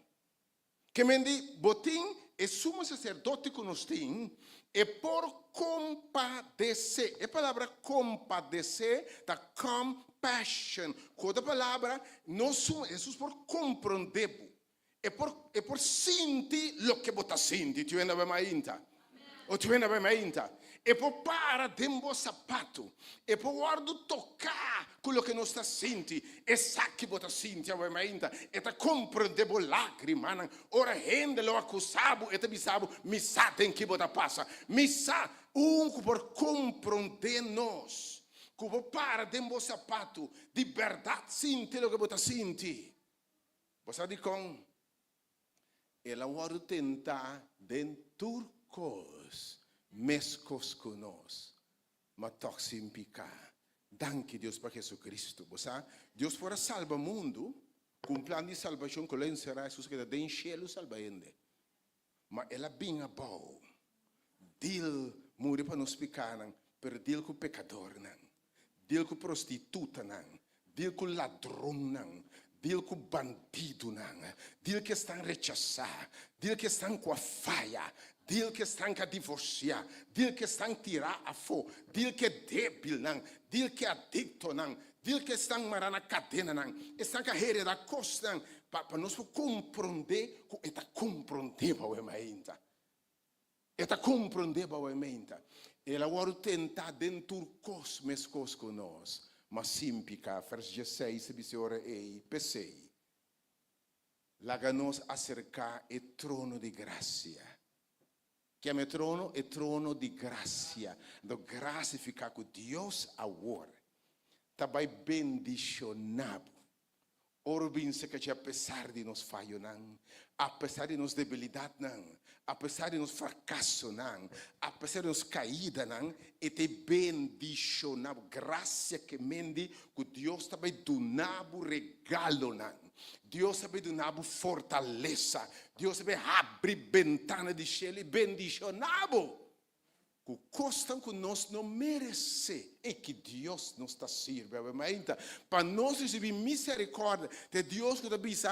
Que me diz, botim, é sumo sacerdote que nós temos, é por compadecer. A palavra compadecer, da compassion. Quando a palavra, nós somos, Jesus por compreender. É por sentir o que você sente. Tu ainda vai mais ainda. Ou tu ainda vai mais ainda. É por para dentro sapato. É por guardo tocar quello que nós está sentindo. É sabe que você sente vai mais ainda. É ta compreender por lágrima. Ora rende lo accusabo e te bisabo mi sa tem que você passa. Mi sa por compreender nós. Que por para dentro sapato de verdade sente lo que você sente. Você diz com ela vai tentar dentro cos mescos conosco, mas toxim picar. Danke Deus para Jesus Cristo. Deus fora salva o mundo, com um plano de salvação que ele será Jesus que dá em cielo salva ele. Mas ela bem a bom. Dil morre para nos picar, per dil com pecador, dil com prostituta, dil com ladrão, dil com bandido, dil que estão rechaçados, dil que estão com a falha, dil que estão a divorciar, dil que estão a tirar a fogo, dil que é débil, dil que é adicto, dil que estão marando a cadena, estão a heredar coisas, para nós compreender, é para compreender para o ainda. É para compreender para o ainda. Ela vai tentar dentro cos mescos conosco. Mas simpica, verso 16, se você ora aí, pensei. Laga nos acercar o trono de graça. Que é o trono? É trono de graça. Da graça ficar com Deus agora. Também bendicionado. Oro binse que apesar de nos falhos, apesar de nos debilidade, apesar de nos fracasso, apesar de nos caída, e te bendicionado. Graça que mende que Deus também donava regalo, Deus também donava fortaleza, Deus também abre ventana de cielo e bendicionado. Que costam que nós não merecemos e que Deus nos está servindo. Para nós receber misericórdia de Deus que nos diz,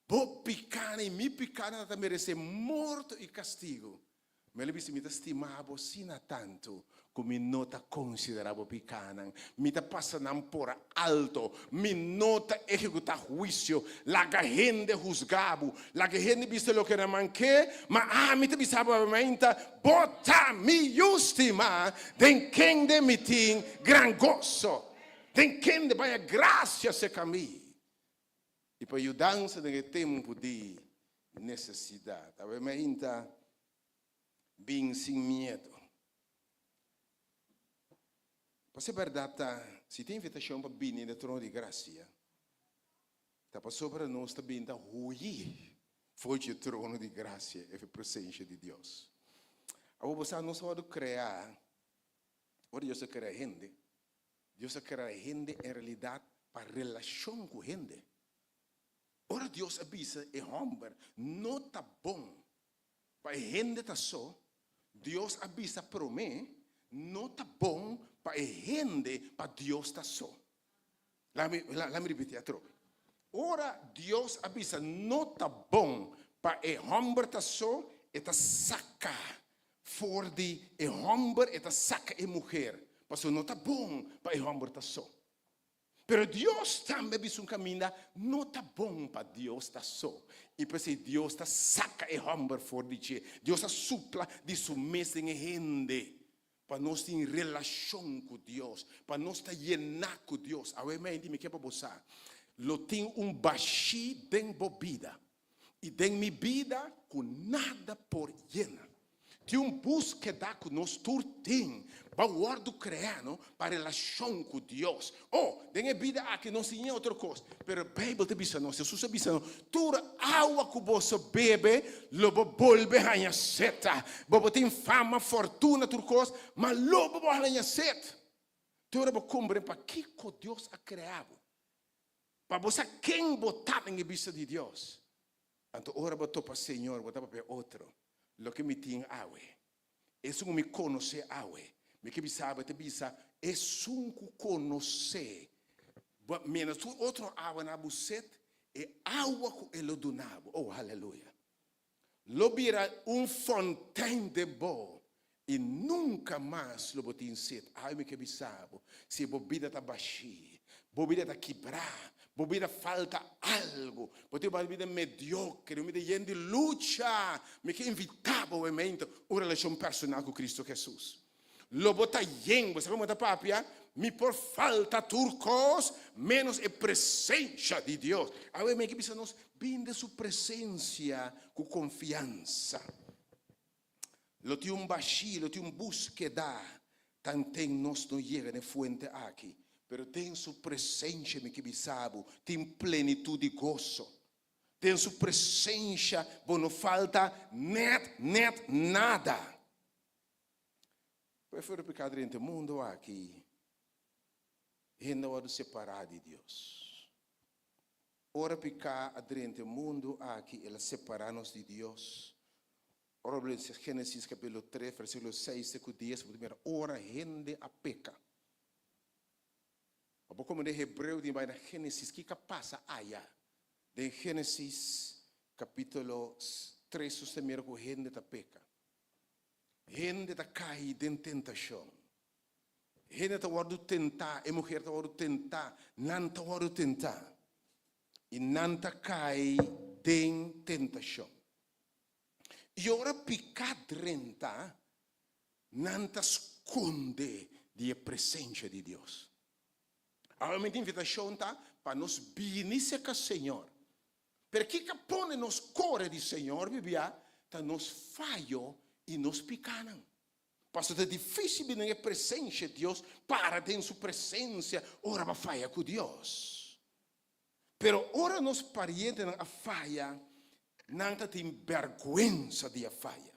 vou picar e me picar não merece morte e castigo. Mas ele disse, me estimava assim tanto que me não está considerado picana, me está passando por alto, me não está executando juízo, la gente juzgava, la gente viste o que não manquei, mas me está pensando, bota me justima, de quem de me tem gran gozo, de quem de vai a graça se caminho. E para ajudar-nos nesse tempo de necessidade, obviamente, bem sem medo. Para ser verdade, se tem invitação para vir no trono de graça, Tá passou para nós também da ruir. Foi o trono de graça e a presença de Deus. Agora você não pode criar. Ora Deus cria gente. Deus cria gente em realidade para relação com gente. Ora Deus avisa e homem não tá bom para gente tá só. Deus avisa para mim não tá bom para gente para Deus tá só. Lá me repetir a troca. Ora Deus avisa não tá bom para homem tá só e tá saca for de homem e tá saca e mulher. Porque não tá bom para homem tá só. Pero Deus também avisa um caminho não tá bom para Deus tá só. E por isso Deus tá saca e homem for de ti. Deus tá supla de sua mesa em gente. Para nós ter relação com Deus. Para nós estar llenar com Deus. A mente me quer para você. Lo tenho baixi den bobida. E den mi vida com nada por llenar. Tem búsqueda que nós tem. Para o guardo criano, para relação com Deus. Den a vida aqui não se é outra coisa. Pero a Bíblia te diz, Jesus diz, toda água que você bebe, lobo volve a seta. Você tem fama, fortuna, tudo coisa, mas lobo volve a seta. Tu deve compreender para que Deus ha criado. Para você quem botar em vista de Deus. Então, ora botou para o Senhor, botar para outro. Lo que me tem água. Isso me conhece água. Me que sabe, te bisa, é um que conhece. Menos outro água na buceta, é água que ele donava. Oh, aleluia. Lo vira fontaine de bo. E nunca mais lo botin sede. Ai, me que sabe, se a bebida está baixa, bebida está quebrar, bebida falta algo, porque uma vida mediocre, uma vida de luta, me que invitava o momento, uma relação personal com Cristo Jesus. Lo bota yen, você como tá papia, me por falta turcos, menos a presença de Deus. Agora me que precisa nos vinde sua presença com confiança. Lo tem baixi, lo tem búsqueda, tanto nós não chega na fuente aqui, pero tem sua presença me que sabe, tem plenitude de gozo. Tem sua presença, não falta nada. Prefiro ficar dentro do mundo aqui. Ainda hora de separar de Deus. Ora ficar dentro do mundo aqui, ela separar-nos de Deus. Ora, Gênesis capítulo 3, versículo 6, 10, primeira ora rende a peca. Como de Hebreu, de Gênesis, que passa aí? De Gênesis capítulo 3, o primeiro que rende a peca. Gente está caída em tentação. Gente está a tentar, a mulher está a tentar, não está a tentar. E não está cai em tentação. E ora picado renta, não está esconde da presença de Deus. A minha invitação está para nos bendizer com o Senhor. Porque que põe nos cores do Senhor, biblia, está nos falho e nos picanam. Porque é difícil vir na presença de Deus para ter sua presença, ora vai falhar com Deus. Pero ora nos parientes na falha, não tem vergonha de a falha.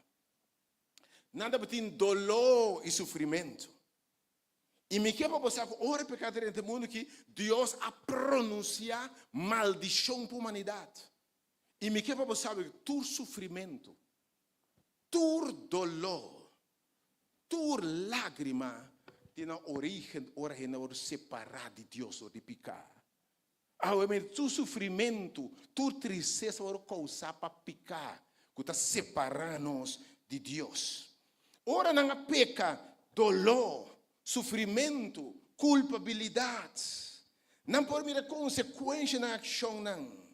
Não tem dolor e sofrimento. E me quer para você, ora pecado dentro do mundo que Deus a pronunciar maldição para a humanidade. E me quer para você, tu sofrimento, tu dolor, tu lágrima, tem a origem, ora separar de Deus ou de picar. Tu sofrimento, tu tristeza, ora causar para picar, que está separando-nos de Deus. Ora não peca, dolor, sofrimento, culpabilidade. Não pode vir a consequência na ação, não.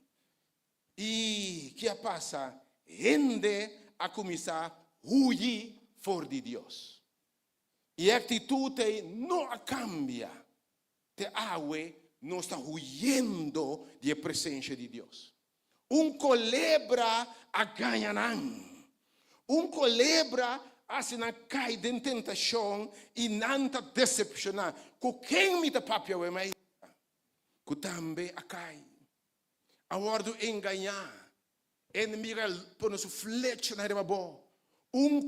E o que passa? Rende a começar a fugir fora de Deus. E a atitude não cambia. Te água não está fugindo da presença de Deus. Culebra a ganhar. Culebra assim não cai em tentação e não está decepcionado. Com quem me dá papel é mais? Que também a cai. Aguardo enganar. Inimigo põe sua flecha na reba.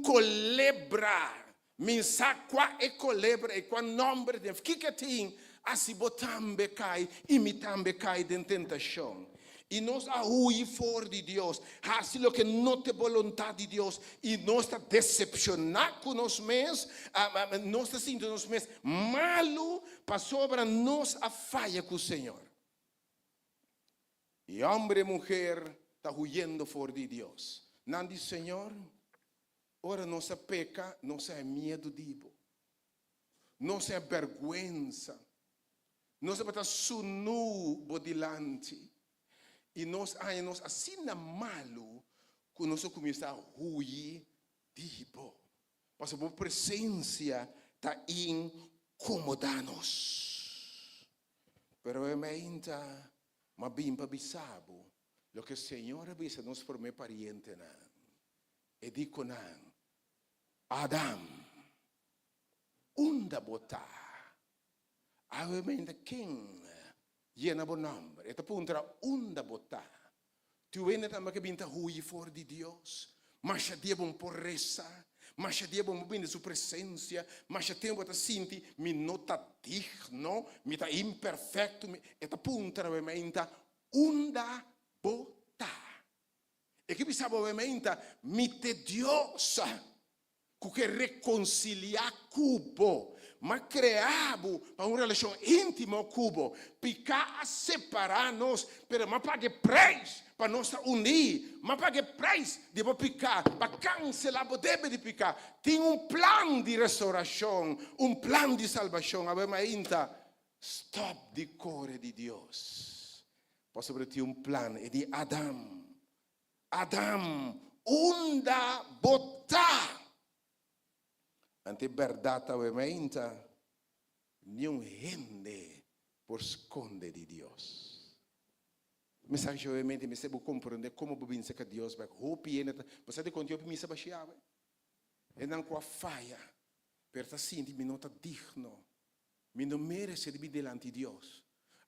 Colebra. Minsa qua e colebra e qua nombre de que tem assim botambe cai e me tambe cai de tentação. E nós ahui fora de Deus, assim lo que não tem vontade de Deus, e nós está decepcionado com nós mesmos, nós está sentindo nós mesmos malo para sobre nós a falha com o Senhor. E homem e mulher está huyendo fora de Deus. Não diz Senhor, ora nossa peca, nossa medo dibo, nossa vergüenza, nossa bata sunu bodilante. E nós assim na malo que nós começamos a ruir dibo. Porque a presença está incomodando-nos. Pero realmente, mas bem para bisabo, o que o Senhor avisa nos por meu pariente não. E digo não, Adam, onde botar? Realmente quem? Llena bom nome. Eta puntra onda botar. Tu vês também que binta hui fora de Deus. Mas já dia bom porreza. Mas já dia bom bem sua presença. Mas já tempo tá sinti me nota digno, me tá imperfeito. Eta puntra realmente onda botar. E que pensava realmente me tediosa. Que reconciliar cubo. Mas criado para uma relação íntima com Cubo, picar a separar-nos, mas pague preço para nós unir, mas pague preço de picar, para cancelar o débito de picar. Tem plano de restauração, plano de salvação, ainda stop de core de Deus. Posso sobre ti plano, é de Adam, onde botar. Ante verdade, obviamente, nenhum rende por esconder de Deus. Mensagem, obviamente, me sebo compreender como bobinha que Deus vai roupiar. Você de conteúdo me sebo chiave. E não com a falha, perta sim de minuto digno, me não merece de vir delante de Deus.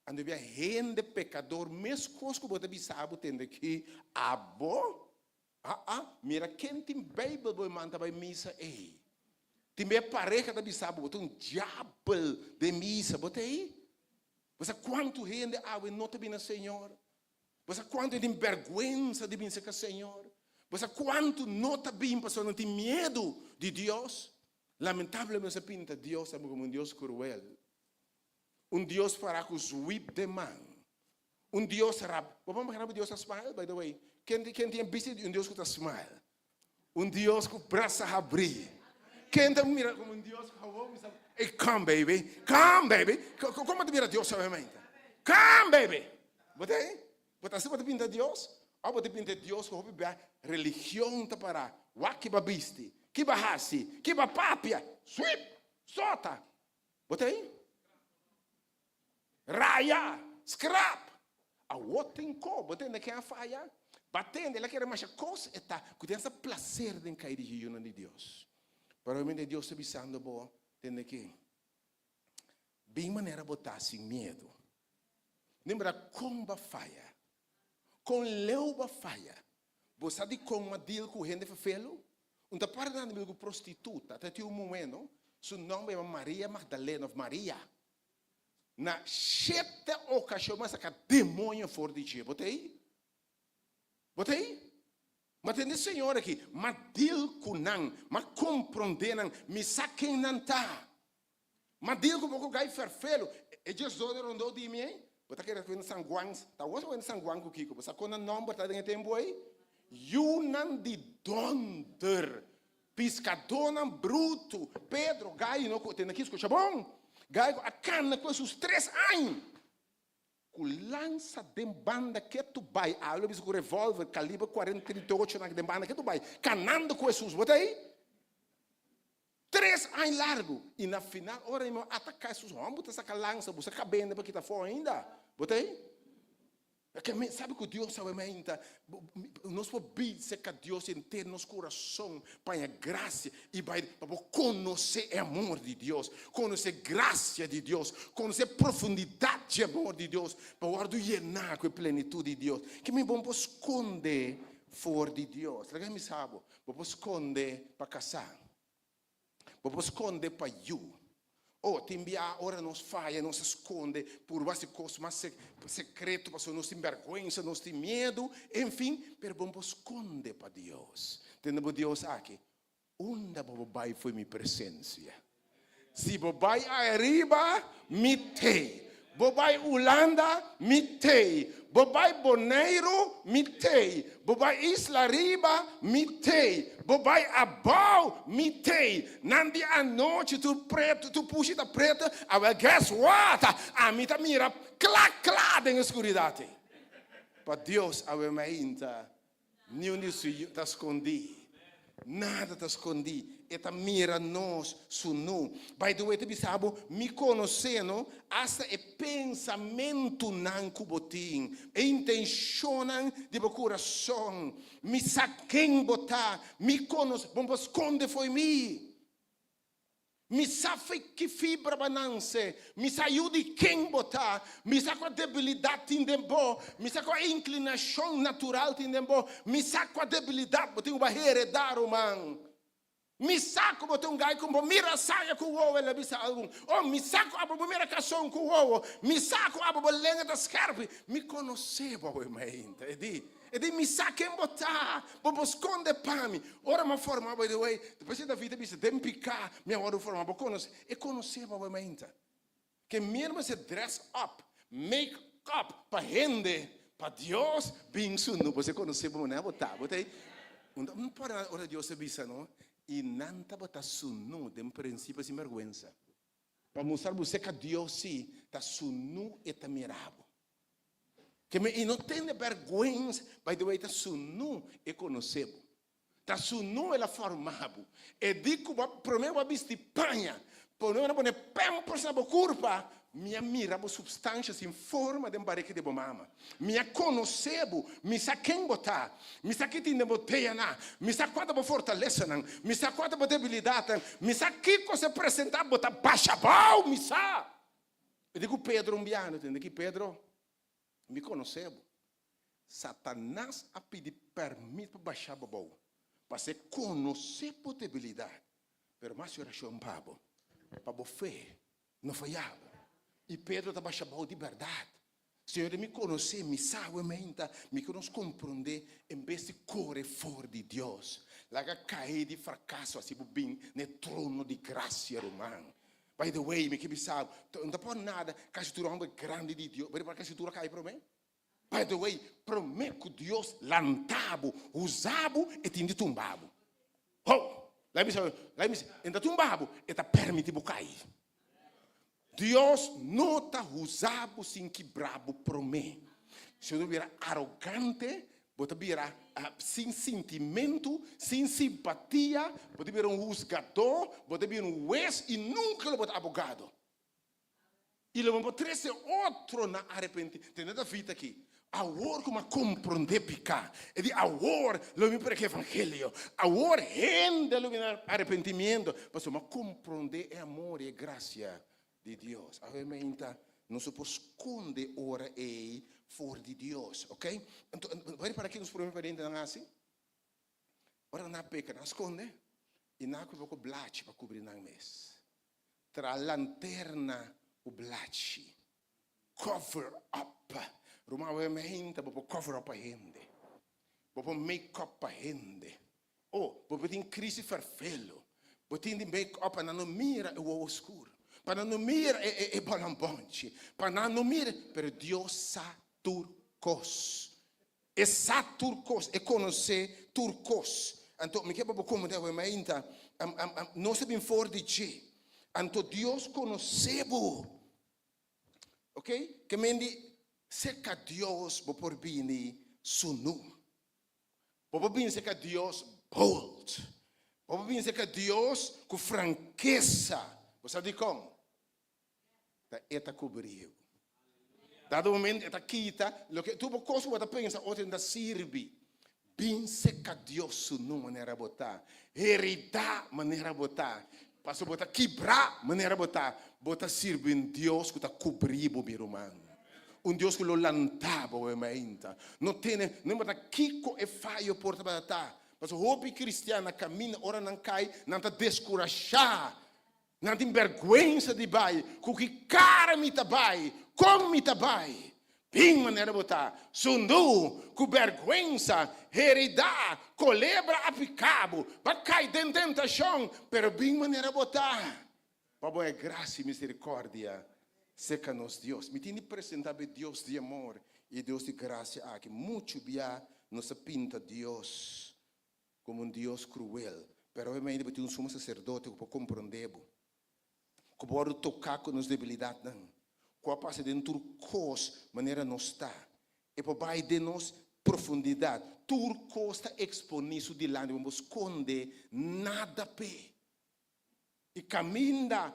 Ando via rende pecador, mesmo coisa que você sabe, tende que abo, mira quem tem Bíblia vai mandar para missa ei. Tem minha pareja da bisabo, botou diabo de missa, botei aí. Você quanto rende água não te bina Senhor. Você quanto tem vergonha de vir com o Senhor. Você quanto não te bina, pessoa não tem medo de Deus. Lamentavelmente se pinta Deus como um Deus cruel. Deus para com os whip de mão. Deus rap. Vamos imaginar Deus a smile, by the way. Quem tem visto Deus que está smile? Deus com o braço a abrir. Quem te mira como Deus hey, come baby, como te mira Deus obviamente? Come baby, botei? Você pode pintar Deus? Ou pode pintar Deus com a religião tá para? Waki babisti, que bahasi, que papapia, sweep, sota, botei? Raya, scrap, a woten ko, botei na que a faia, batendo, ela quer mais coisa e tá, que tem essa prazer de cair de jejum de Deus. Provavelmente Deus está avisando, boa, tem que bem maneira botar sem medo. Lembra como falha, com leuba falha. Você de como deal com gente fefelo, da parte da amigo prostituta, até tinha momento, seu nome é Maria Magdalena of Maria. Na 7 ocasiões, mas a demônio fora de ti, botei? Mas tem Senhor aqui, mas dil kunang, mas compreendem, me saquem não tá. Mas dil com pouco gai ferfelo, e Jesus rondou de mim, bota que era com sanguans, tá hoje com sanguang com Kiko, bota com o nome bota dentro tempo aí, Yunan de donder, piscadona bruto, Pedro gai no tem aqui escuta bom, gai a cana com seus 3 anos. Com lança de banda que tu vai, algo com revólver calibre 40-38 na de banda que tu vai, canando com Jesus, bota aí. 3 anos largo e na final, ora irmão, atacar Jesus, vamos botar essa lança, você cabendo para que tá fora ainda, bota aí. Sabe que Deus sabe ainda, nós podemos pedir que Deus entenda nosso coração para a graça e para conhecer o amor de Deus, conhecer a graça de Deus, conhecer a profundidade de amor de Deus, para guardar llenar com a plenitude de Deus. Que me vamos esconder fora de Deus. Alguém me sabe? Vamos esconder para casar, vamos esconder para you. Oh, te enviar, ora nos falha, nos esconde por base coisas mais secreto, para nos tem vergonha, nos tem medo, enfim, pero vamos esconder para Deus. Tendo Deus aqui, onde vai foi minha presença? Se vai arriba, me tem. Vai Holanda, me tem. Vai Bonaire, me tem. Vai Isla Riba, me tem. Vai Abau, me tem. Nandi a noite, tu preto, tu puxa da preta, guess what? A mim tá mira, clá, na escuridade. Para Deus, a minha ainda, nenhum disso está escondido. Nada está escondido. Eta mira nós, sunu. By the way, te sabe, me conhecendo, hasta o pensamento não cubotim, a intenção de meu coração, me saquem botar, me conhece, vamos esconder foi mim. Me sabe que fibra banança, me saiu de quem botar, me sabe a debilidade em dembo, me sabe a inclinação natural em dembo, me sabe a debilidade, eu tenho que heredar o man. Me saco botar gai com mira saia com o ovo, ela bisa algum. Oh, me saco abo mira cação com o ovo, me saco abo lenga das carpe, me conheceva o mãe, e me saquem botar, vamos esconder para mim. Ora uma forma, by the way, depois da vida bisa dempicar, minha hora forma, vou conhecer, e conheceva o mãe. Que mesmo se dress up, make up para gente, para Deus, bem sunu, você conheceva, né? Botar, botei. Não para ora Deus se bisa, não? E não está botando sunu de princípio sem vergonha. Para mostrar você que Deus sim está sunu e está mirado. Que me não tem vergonha, by the way, está sunu e conhecebo. Está sunu e la formado. E digo, primeiro vai vestir panha. Primeiro vai pôr pempos na curva. Minha mira a substâncias em forma de barriga de mama. Minha conhecebo, me sa quem botar, me sa que tem de boteia na, me sa quanto vou fortalecer não, me sa quanto vou debilidade, me sa que você apresentar botar baixa bal, me sa. Eu digo Pedro biano, entende que Pedro me conhecebo. Satanás a pedir permissão para baixar bal, para se conhecer por debilidade, pero mais oração pabo, para fé, não falhava. E Pedro estava chamando de verdade. Senhor, me conhecer, me sabe, me conhece compreender, em vez de correr fora de Deus. Laga cair de fracasso, assim, bem, no trono de graça romano. By the way, me que me sabe, não dá por nada, que a estrutura é grande de Deus. Para que a estrutura cai para mim? By the way, prometo que Deus lantabo, usabo e tinha tumbado. Oh, lá me sabe, ainda tumbado, e está permitido cair. Deus não está usando sem que brabo para mim. Se eu virar arrogante, você virar sem sentimento, sem simpatia, você virar juzgador, você virar juez e nunca você abogado. E ele vai trazer outro na arrependimento. Tem nada a ver aqui. Agora como compreender picar. E de agora, lo me para que evangelho. Agora, rende lo arrependimento. Mas uma compreender é amor e graça de Deus. Obviamente, não se pode esconder ora e fora de Deus, ok? Então, vai para que nos problemas parentes não assim? Ora na peca, não esconde. E não que pouco blate para cobrir na mês. Tra lanterna o blate. Cover up. Roma obviamente, para cover up a gente. Para make up a gente. Oh, para ter crise farfelo. Para ter make up na não mira o escuro. Para não mirar é balambonte. Para não mirar, pero Deus sabe turcos. É sabe turcos, é conhecer turcos. Então, me quer para como deve ainda, não se bem fora de ti. Então, Deus conhecebo. Ok? Que me diz, se que Deus vou por bem sunu. Vou bem se que Deus bold. Vou bem se que Deus com franqueza. Você diz como? Eta cobriu. Dado momento, esta quita, lo que tu cosa bota pensa, outra ainda sirve. Binse que Deus su não maneira botar. Heredar maneira botar. Passou botar quebrar maneira botar. Bota sirve em Deus que está cobrindo o meu irmão. Deus que lo lantava o ementa. Não tem, não bota kiko e faio por trabalhar. Mas o hobby cristiano caminha, ora não cai, não está descurachar. Não tem vergonha de bai. Com que cara me tabai, como me tabai. Bem maneira botar. Sundu, com vergonha, heredar, colebra a picabo. Mas cai dentro da tentação, pero bem maneira botar. Pabo é graça e misericórdia. Seca-nos Deus. Me tem apresentar Deus de amor e Deus de graça. Que muito bem nos pinta Deus como Deus cruel. Pero obviamente tem sumo sacerdote que pode compreender. Que pode tocar com as debilidades. Que passa dentro de maneira não está. E pode de nós profundidade. Turco está exponível de lá. Não esconde nada pé. E caminha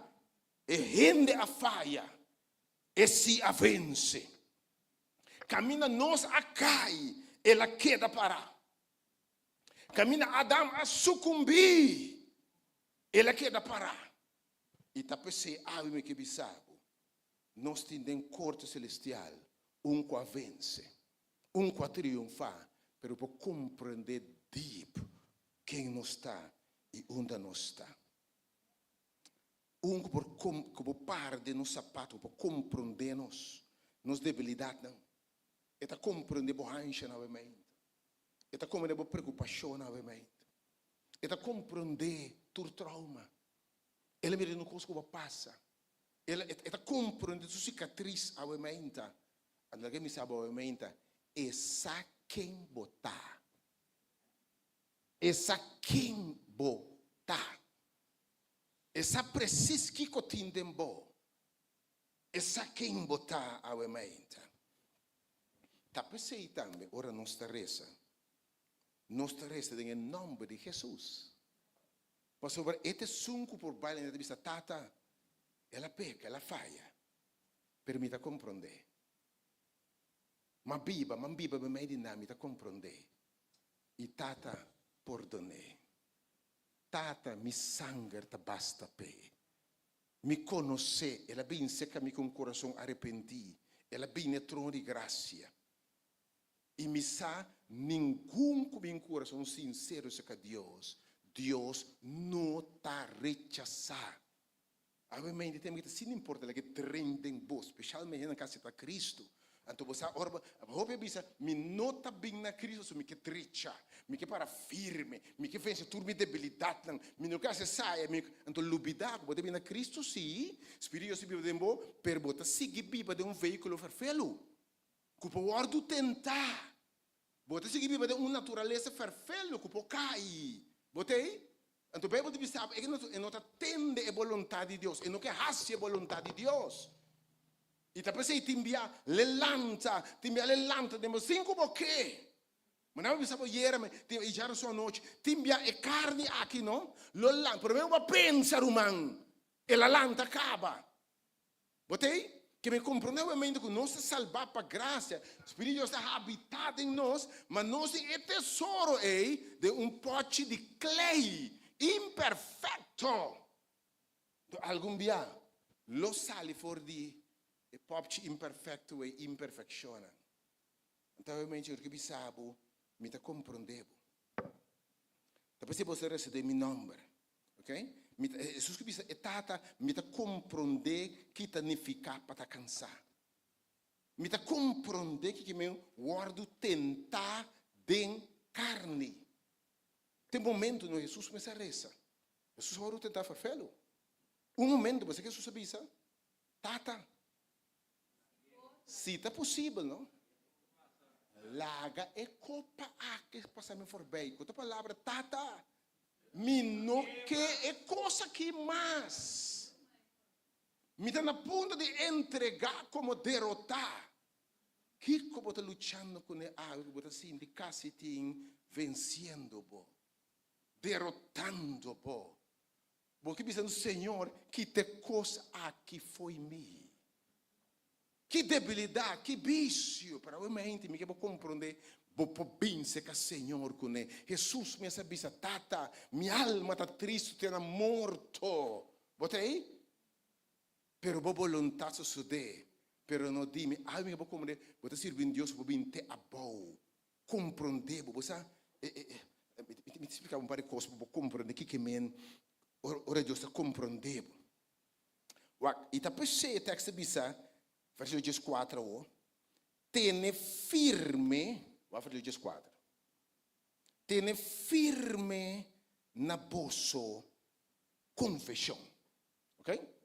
e rende a falha. E se avence. Camina nós a cai, ela queda parar. Camina Adão a sucumbir, ela queda parar. E tapece ave que bisabo. Nós temos corte celestial, que vence, que triunfa, pero por compreender deep quem nós está e onde nós está. Que por par de nos sapatos, por compreender nos debilidades, e tá compreender por ancha novamente, e tá compreender por preocupação novamente, e tá compreender tu trauma, ele me não coisa que passa, ele tá compreender tu cicatriz novamente, anda que me sabe novamente, essa quem botar, essa quem botar. Essa precisa que cotinden bo. Essa quem botar a mente. Tá pensei também, ora nossa reza. Nossa reza em nome de Jesus. Mas sobre este sunco por baile na vista tata, ela peca, ela falha. Permita compreender. Ma biba me mai dinamita compreender. E tata perdone. Tata mi sangue te basta pe. Mi conosce, ela bem seca mi com coração arrependi. Ela bem ne trono de graça. E mi sa nenhum com mi coração sincero seca Deus. Deus não tá rechazar. Obviamente tem que sin importa que trendem vos, especialmente na casa de Cristo. Então você orba, a bisa me nota bem na Cristo, so me que trecha, me que para firme, me que vence tudo minha debilidade, me não quer se saia, me então lubidade, bote bem na Cristo sim, Espírito se vive dembo, per bota seguir biba de veículo farfelo, que pode tentar, bota seguir biba de natureza farfelo, que pode cair, botei? Então bem bote bisa, não tende a vontade de Deus, não quer hacer a vontade de Deus. E tá pensando timbia le lanta demo cinco porque. Mas não pensava ieri, e já sua noite, timbia é carne aqui não? Lo lanta, por mim eu pensa rumang, e la lanta acaba. Botei? Que me compreendeu realmente que nós se salvar para graça, o Espírito está habitado em nós, mas nós é tesouro de pote de clay imperfeito. Algum dia, lo sale for di e popci imperfetto e imperfecciona. Então, realmente, o que bisabo, me ta compreendevo. Depois, se você receber meu nome, ok? Jesus que bisa, tata, me ta compreender que ta nifica para ta cansar. Me ta compreender que me guardo tentar den carne. Tem momento no Jesus me se reza. Jesus vai tentar farfelo. Momento, você que Jesus bisa, tata, se está possível, não? Laga e copa que passamos por bem. Outra palavra, tata, mino que é coisa que mais. Me está na ponta de entregar como derrotar. Que como está lutando com algo, está assim, de casi vencendo, derrotando, porque dizendo, Senhor, que te coisa aqui foi mim. que debilidade, que vício, para a mente, me que vou compreender, vou bem se que Senhor com ele. Jesus me sabia, tata, minha alma está triste, tem morto. Botei? Pero vou voluntar suceder, pero não dime, me vou compreender, vou servir em Deus, vou bem te abou, compreender, vou sabe? Me explicar um par de coisas, vou compreender que men, ora Deus está compreendendo. E depois se o texto bisa, versículo 14, tene firme, versículo 14, tene firme na vosso confissão, ok?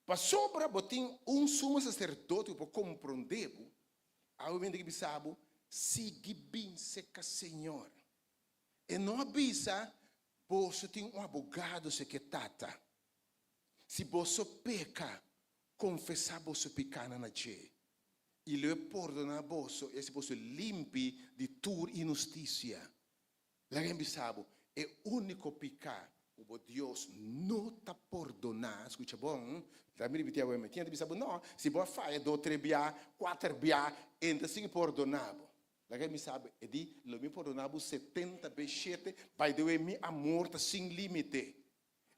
Para sobra, botem sumo sacerdote para compreender, ao momento que bisabo, siga bem seca Senhor. E não avisa, você tem advogado secretata. Se você peca, confessar você pecado na che. E lhe perdonar você, e se você limpe de tua injustiça. La gente sabe, é o único pecado. O Deus não está perdonar. Escuta bom? Da minha vida, eu tinha de saber, não. Se você faz 2, 3 biá, 4 biá, ainda se perdonar. La gente sabe, é de, lo me perdonar 70 vezes, vai doer meu amor está sem limite.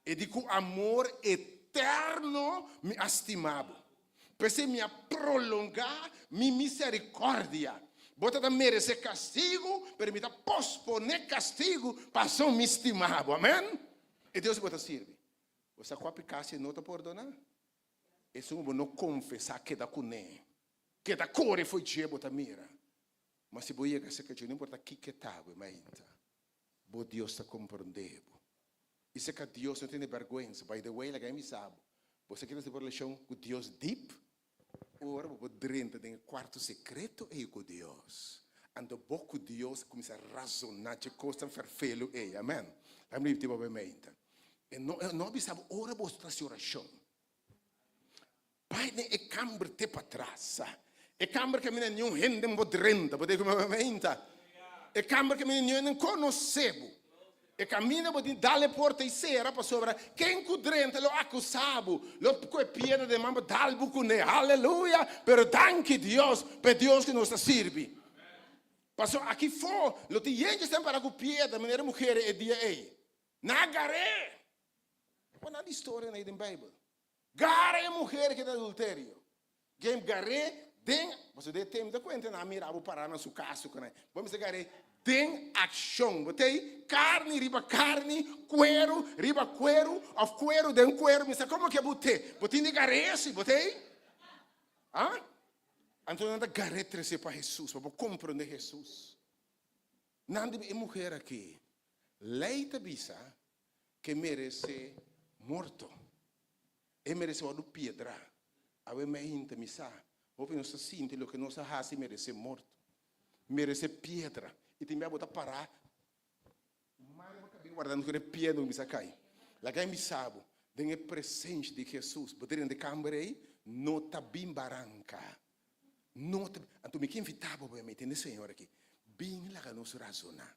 É de que o amor eterno me estimado. Para me prolongar minha misericórdia. Bota da merecer castigo, permita posponer castigo para só me estimado. Amém? E Deus bota servir. Você qual pecasse não te perdonar? Isso não confessar que da cune, que da core foi dia bota mira. Mas se você quer que não importa que estava, mas bo Deus está compreendendo. E se que Deus não tem vergonha, by the way, like me sabe, você quer ter relação com Deus deep? Ora, você drenta em quarto secreto e com Deus. Ando pouco Deus começa a razonar de coisas ferfelo e amém. Amém, tipo obviamente. E não sabe ora você traz oração. Pai, é câmara te para trás. É câmara que me não rende um drenta, pode como obviamente. É câmara que me não conhecebo. E cammina per dalle porte di sera per sopra che incudrente lo accusavo lo piede de mamma dal bucune alleluia pero danke Dios per Dios che nos sirve passo aqui for lo ti gente sta para cu piede manera mulher e dia ei na gare quando a storia nei in Bible gare mulher che da adulterio game gare den você de tempo da conta na mirava parar na su caso né vamos gare tem ação, botei carne, riba carne, cuero, riba cuero, of cuero, den cuero, me como que botei? Botei de garesse, botei? Ah? Então nada garretre para Jesus, para compreender Jesus. Nada é mulher aqui, leita bisa que merece morto, e merece uma pedra, a ver me inta misa, ou não se sente o que não se hace merece morto, merece pedra. E tem que botar parar. Mas eu acabei guardando que ele piedra me sacai. Lá que me sabe, tem a presença de Jesus. Botar de câmara aí, não está bem baranca. Não está. Então me que invitava obviamente nesse Senhor aqui. Bem lá que nos razonar.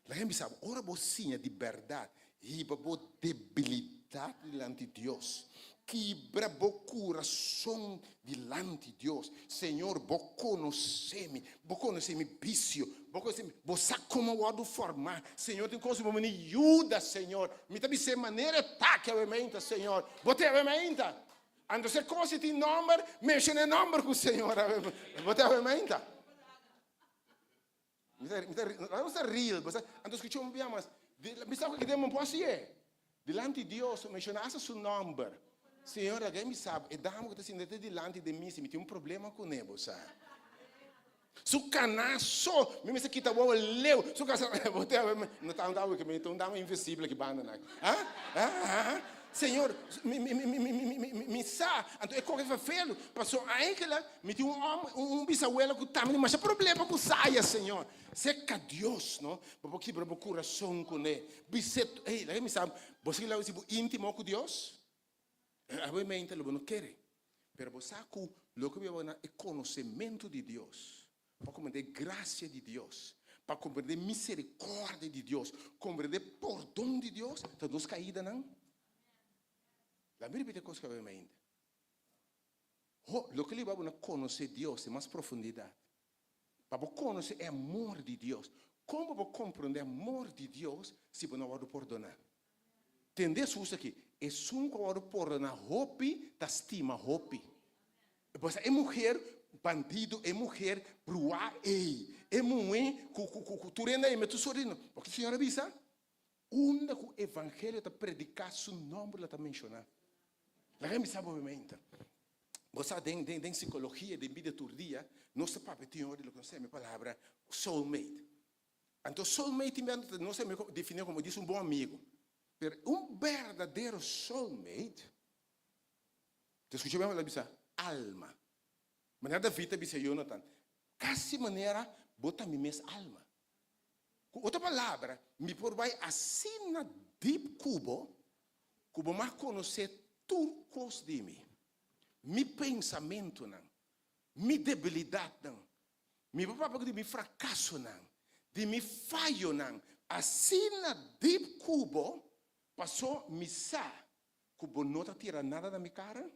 Lá que me sabe, ora você de verdade, e para debilidade diante de Deus. Quebra o coração diante de Deus. Senhor, vou conhecer-me vício, vou conhecer-me, vou saber como eu vou formar. Senhor, tem coisas que me ajuda, Senhor. Me dá de maneira que eu mente, Senhor. Vou ter a mente. Ando se coisa tem número, mexe no número com o Senhor. Vou ter a mente. Não se rir, ando escutando bem, mas me sabe que demos um pouco assim. Diante de Deus, mencionasse o seu número. Senhor, alguém me sabe, e dá uma coisa assim, delante de mim, se me tem um problema com ele, sabe? Su canasso, me disse que está bom, leu, su casa, não está andando que me está andando invisível que banda, né? Senhor, me sabe, então é qualquer feio, passou aí que lá, me tem um bisabuelo que tá, mas é problema com saia, Senhor. Seca Deus, não? Porque para o coração com ele, biseto, ei, alguém me sabe, você lá é íntimo com Deus? Obviamente lo não quer, pero você sabe o que eu é conhecimento de Deus, para compreender graça de Deus, para compreender misericórdia de Deus, compreender perdão de Deus, então nós caída não. A Bíblia tem coisa que obviamente. Lo que ele vai conhecer Deus em mais profundidade. Para conhecer o amor de Deus. Como você compreender o amor de Deus se você não vai perdonar? Entender isso aqui? É um que vai perdonar hopi, da estima hopi. Pois é mulher bandido, é mulher bruá, é mulher tu renda e metu sorrindo. Porque a senhora visa, onde o evangelho está predicado, seu nome está mencionado. La gente sabe obviamente. Você tem psicologia, de vida turdia, nossa papai tem hora de conhecer a palavra soulmate. Então soulmate não se define como diz bom amigo. Mas verdadeiro soulmate, te escucha bem a bisa, alma. Maneira da vida bisa Jonathan, casi maneira bota mi mes alma. Outra palavra, me por vai assim na deep cubo mais conhecer turcos de mim. Mi pensamento não, mi debilidade não, mi papá de mi fracasso não, de mi falho não, assim na deep cubo passou mi sa, cubo não tá tira nada da mi cara,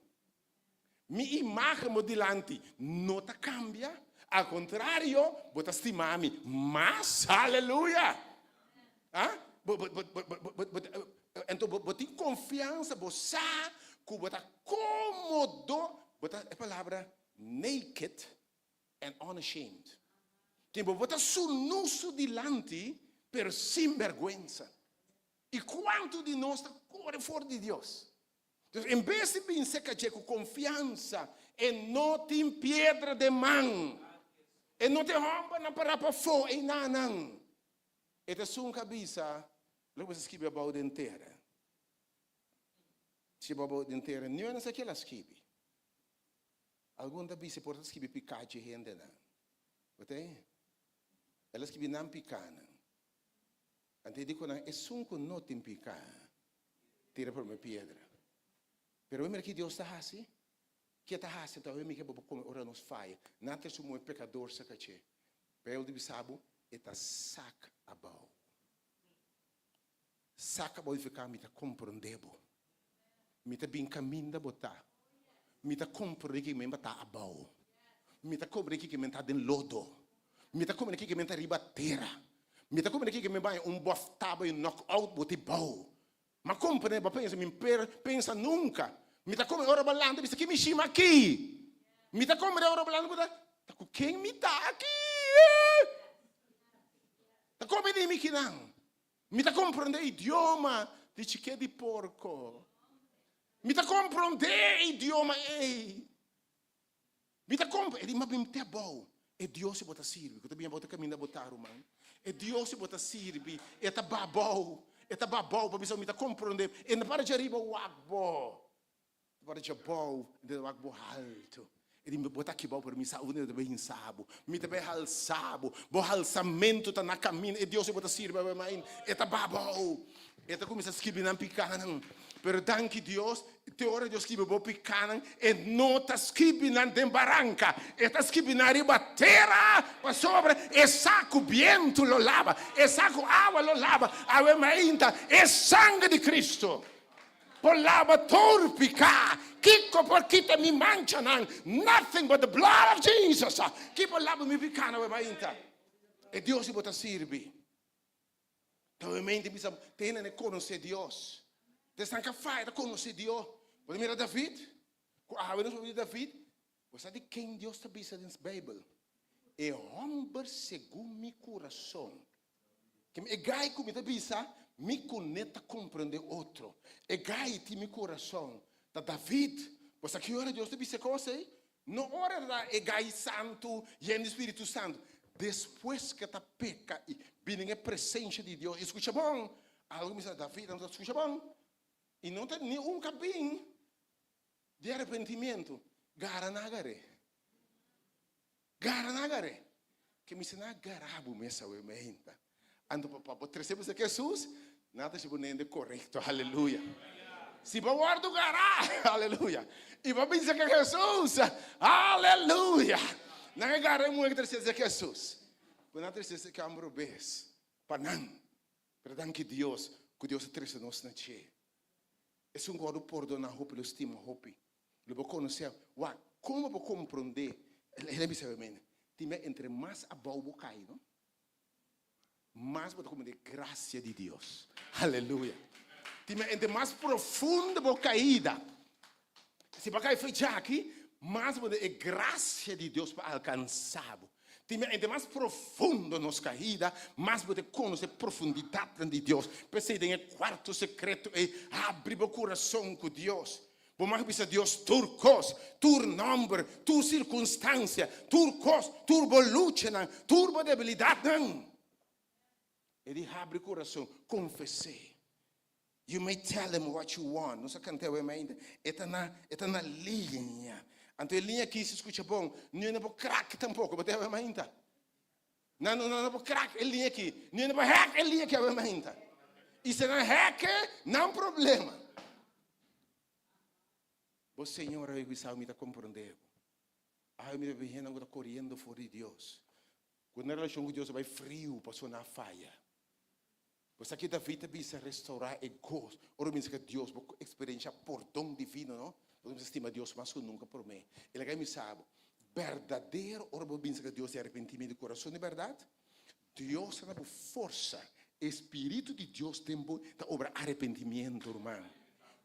mi imagem modilante não tá cambia, ao contrário, bota estimar-me, mas aleluia, então bota confiança, você que bota cômodo, bota a palavra naked and unashamed. Tipo, bota sunuso dilante, pero sem vergüenza. E quanto de nós está corre fora de Deus? Então, em vez de pensar que com confiança, e não tem pedra de mão, e não tem rompa na para fora, e não. E te sua cabeça, logo você escreve a balde inteira. Se a balde inteira, não é aquela escreve. Algum da bisa pode escrever picade rende não. Você? Ela escreve não picana. Ante dico não, é sunco não tem picar. Tira por uma pedra. Pero eu que Deus está assim. Que está assim, então eu me que como ora nos faia. Não ter sumo pecador sacache. Pero ele sabe, está saca abau. Saca abau ficar me tá compreendebo. Me tá bem caminho da botar. Me tá compreender que me tá abau. Me tá compreender que me tá den lodo. Me tá compreender que me tá ribatera. Me tá compreender que me vai boftaba e knockout boti bau. Mas compreender, pensa nunca. Me tá compreender ora balando, bisa que me chama aqui. Me tá compreender ora balando, tá com quem me tá aqui? Tá compreender me que não. Me tá compreender idioma de chique de porco. Me tá compreender idioma, me tá compreender, mas me tá bom. E Deus se bota sirve, que também bota caminho da botar o man. E Deus se bota sirve, e tá babau, para bisa me tá compreender. E não para de arriba o agbo, para de bom, de agbo alto. E me bota aqui bom para mim saúde de bem sabo, me tá bem alçabo, bom alçamento tá na caminho. E Deus se bota sirve, mãe, e tá babau, e tá começa a escrever na picana. Pero danke Deus, te ora Deus que bebo picanan e não está escribindo em barranca, está escribindo na ribatera, para sobre, e saco viento lo lava, e saco água lo lava, ave mainta, e sangue de Cristo. Por lava torpica, Kiko por kita mi manchanan, nothing but the blood of Jesus. Que por lava mi picana, ave mainta. E Deus se bota sirvi. Ave mainta, tem que conhecer Deus. Desde que faz, conhecer Deus. Você mira David? Quando você mira David, você sabe quem Deus está dizendo na Bíblia? É homem segundo meu coração. Que é gai como está dizendo, me conecta a compreender outro. É gai de meu coração. Da David, você que ora Deus está dizendo coisa aí? Não ora da é gai santo e é Espírito Santo. Depois que está peca e vem a presença de Deus, escuta bom. Algo me diz David, não escuta bom. E não tem nenhum caminho de arrependimento. Garanagare. Que me ensina garabo mesa o emenda. Ando para terceiro que Jesus, nada se pone correto. Aleluia. Se para guardo gará, aleluia. E para pensar que Jesus, aleluia. Não é garamo que terceiro que Jesus. Mas não terceiro que amor bes. Panan. Perdão que Deus é terceiro nos na che. É um God perdonar hope, lo estima hope. Lo vou conhecer, como vou compreender? Ele me sabe, entre mais a boa cai, não? Mais vou compreender a graça de Deus. Aleluia. Entre mais profunda a caída. Se para cair foi já aqui, mais vou a graça de Deus para alcançar. Entre mais profundo nos caída, mais você conhece a profundidade de Deus. Pensei em quarto secreto e abre o coração com Deus. Por mais que Deus turcos, tur nombre, tur circunstância, tur cos, turbo lucha, turbo debilidade. Ele abre o coração, confessei. You may tell him what you want. Não se canta o ainda. Está na linha. Então a linha aqui se escuta bom. Não é para crack tampouco, mas é ainda. Não é para crack a linha aqui. Não é para hack a linha que é ainda. E se não hack, não é problema. O Senhor aí que sabe me está compreendendo. Aí me vem não está correndo fora de Deus. Quando a relação com Deus vai frio, passou na falha. Você aqui da vida bisa restaurar e gosto. Ora me que Deus vai experiência por dom divino, não? Podemos estimar Deus mais que nunca por mim. Ele que me sabe, verdadeiro, ora me que Deus é arrependimento de coração de verdade. Deus tem a força, Espírito de Deus tem a obra arrependimento, irmão.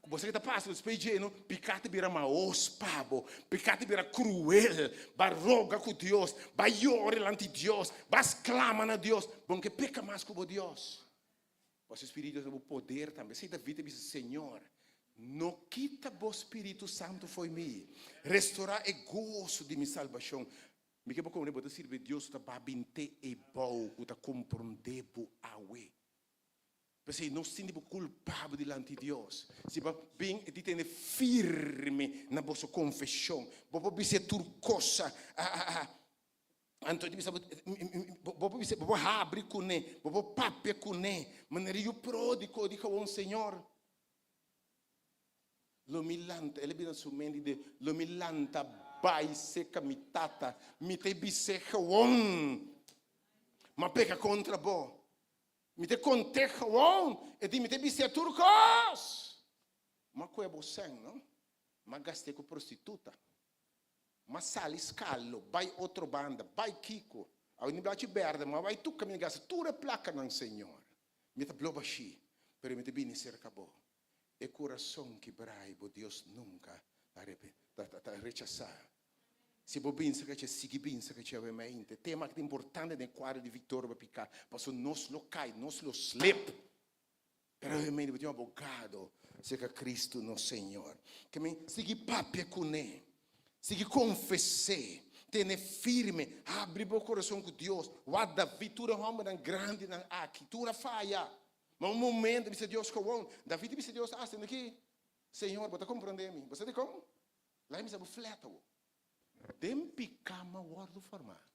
Você que está passando os pequenos, pecado vira maus, pabo, pecado vira cruel, vai rogar com Deus, vai llorar ante Deus, vai exclamar a Deus, bom que peca mais com Deus. O Espírito tem o poder também. Sei da vida diz Senhor, não quita o Espírito Santo foi mim, restaurar o gozo de minha salvação. Me que como você servir Deus está babinte e bom, está compreender a we. Porque não se sente culpável diante de Deus. Se bem de ter firme na vossa confissão, você ser turcosa. Então, você abre com ele, você pape com ele, mas eu pródigo, digo ao Senhor. Lo milanta, ele vem sua mente de lo milanta, vai seca mitata, mite biseca on, mas peca contra bo, mite conteca on, e di mite biseca turcos, mas que é você, não? Mas gastei com prostituta. Mas sali scallo, vai outra banda, vai Kiko. A unidade verde, mas vai tu caminho gasta, tu replaca não Senhor. Me tá bloba chi, pero me te bini cerca bo. E coração que braibo, Deus nunca tá rechazar. Se bo pensa que c'è sigi pensa che c'è mente, tema que é importante nel quadro di Victor para picar, passo nos lo cai, nos lo slip. Pero realmente abbiamo abogado, se che Cristo no Senhor. Que me sigi papia con ele. Se que confessei, tenha firme, abre o coração com Deus. Guarda, vitura homem grande na aqui, tura falha. Mas um momento, disse Deus com o David disse Deus, sendo aqui, Senhor, você compreende-me? Você de como? Lá me sabe fleta. Dem picama guardo formar.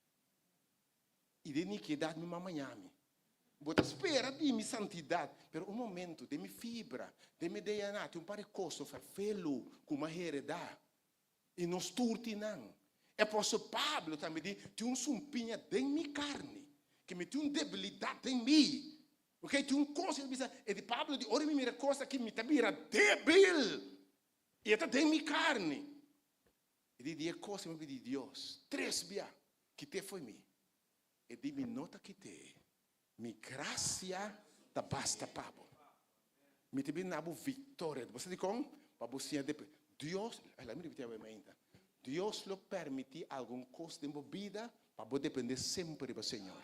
E de iniquidade me mamanhame. Você espera de minha santidade, pero um momento, de minha fibra, de minha DNA, tem um parecosto, felo, com uma heredade. E não turti não. É por isso Pablo também diz, tem um sumpinha em minha carne, que me tem uma debilidade em mim. Ok? Tem uma coisa que diz, e de Pablo diz, ora me mira coisa que me vira débil. E está em minha carne. E diz, coisa me diz Deus, três via, que te foi mim. E diz, me nota que te, me graça da basta Pablo. Me te bem na vitória. Você diz como? Pablo se Dios, Dios lo permite alguma coisa de vida para você depender sempre do Senhor.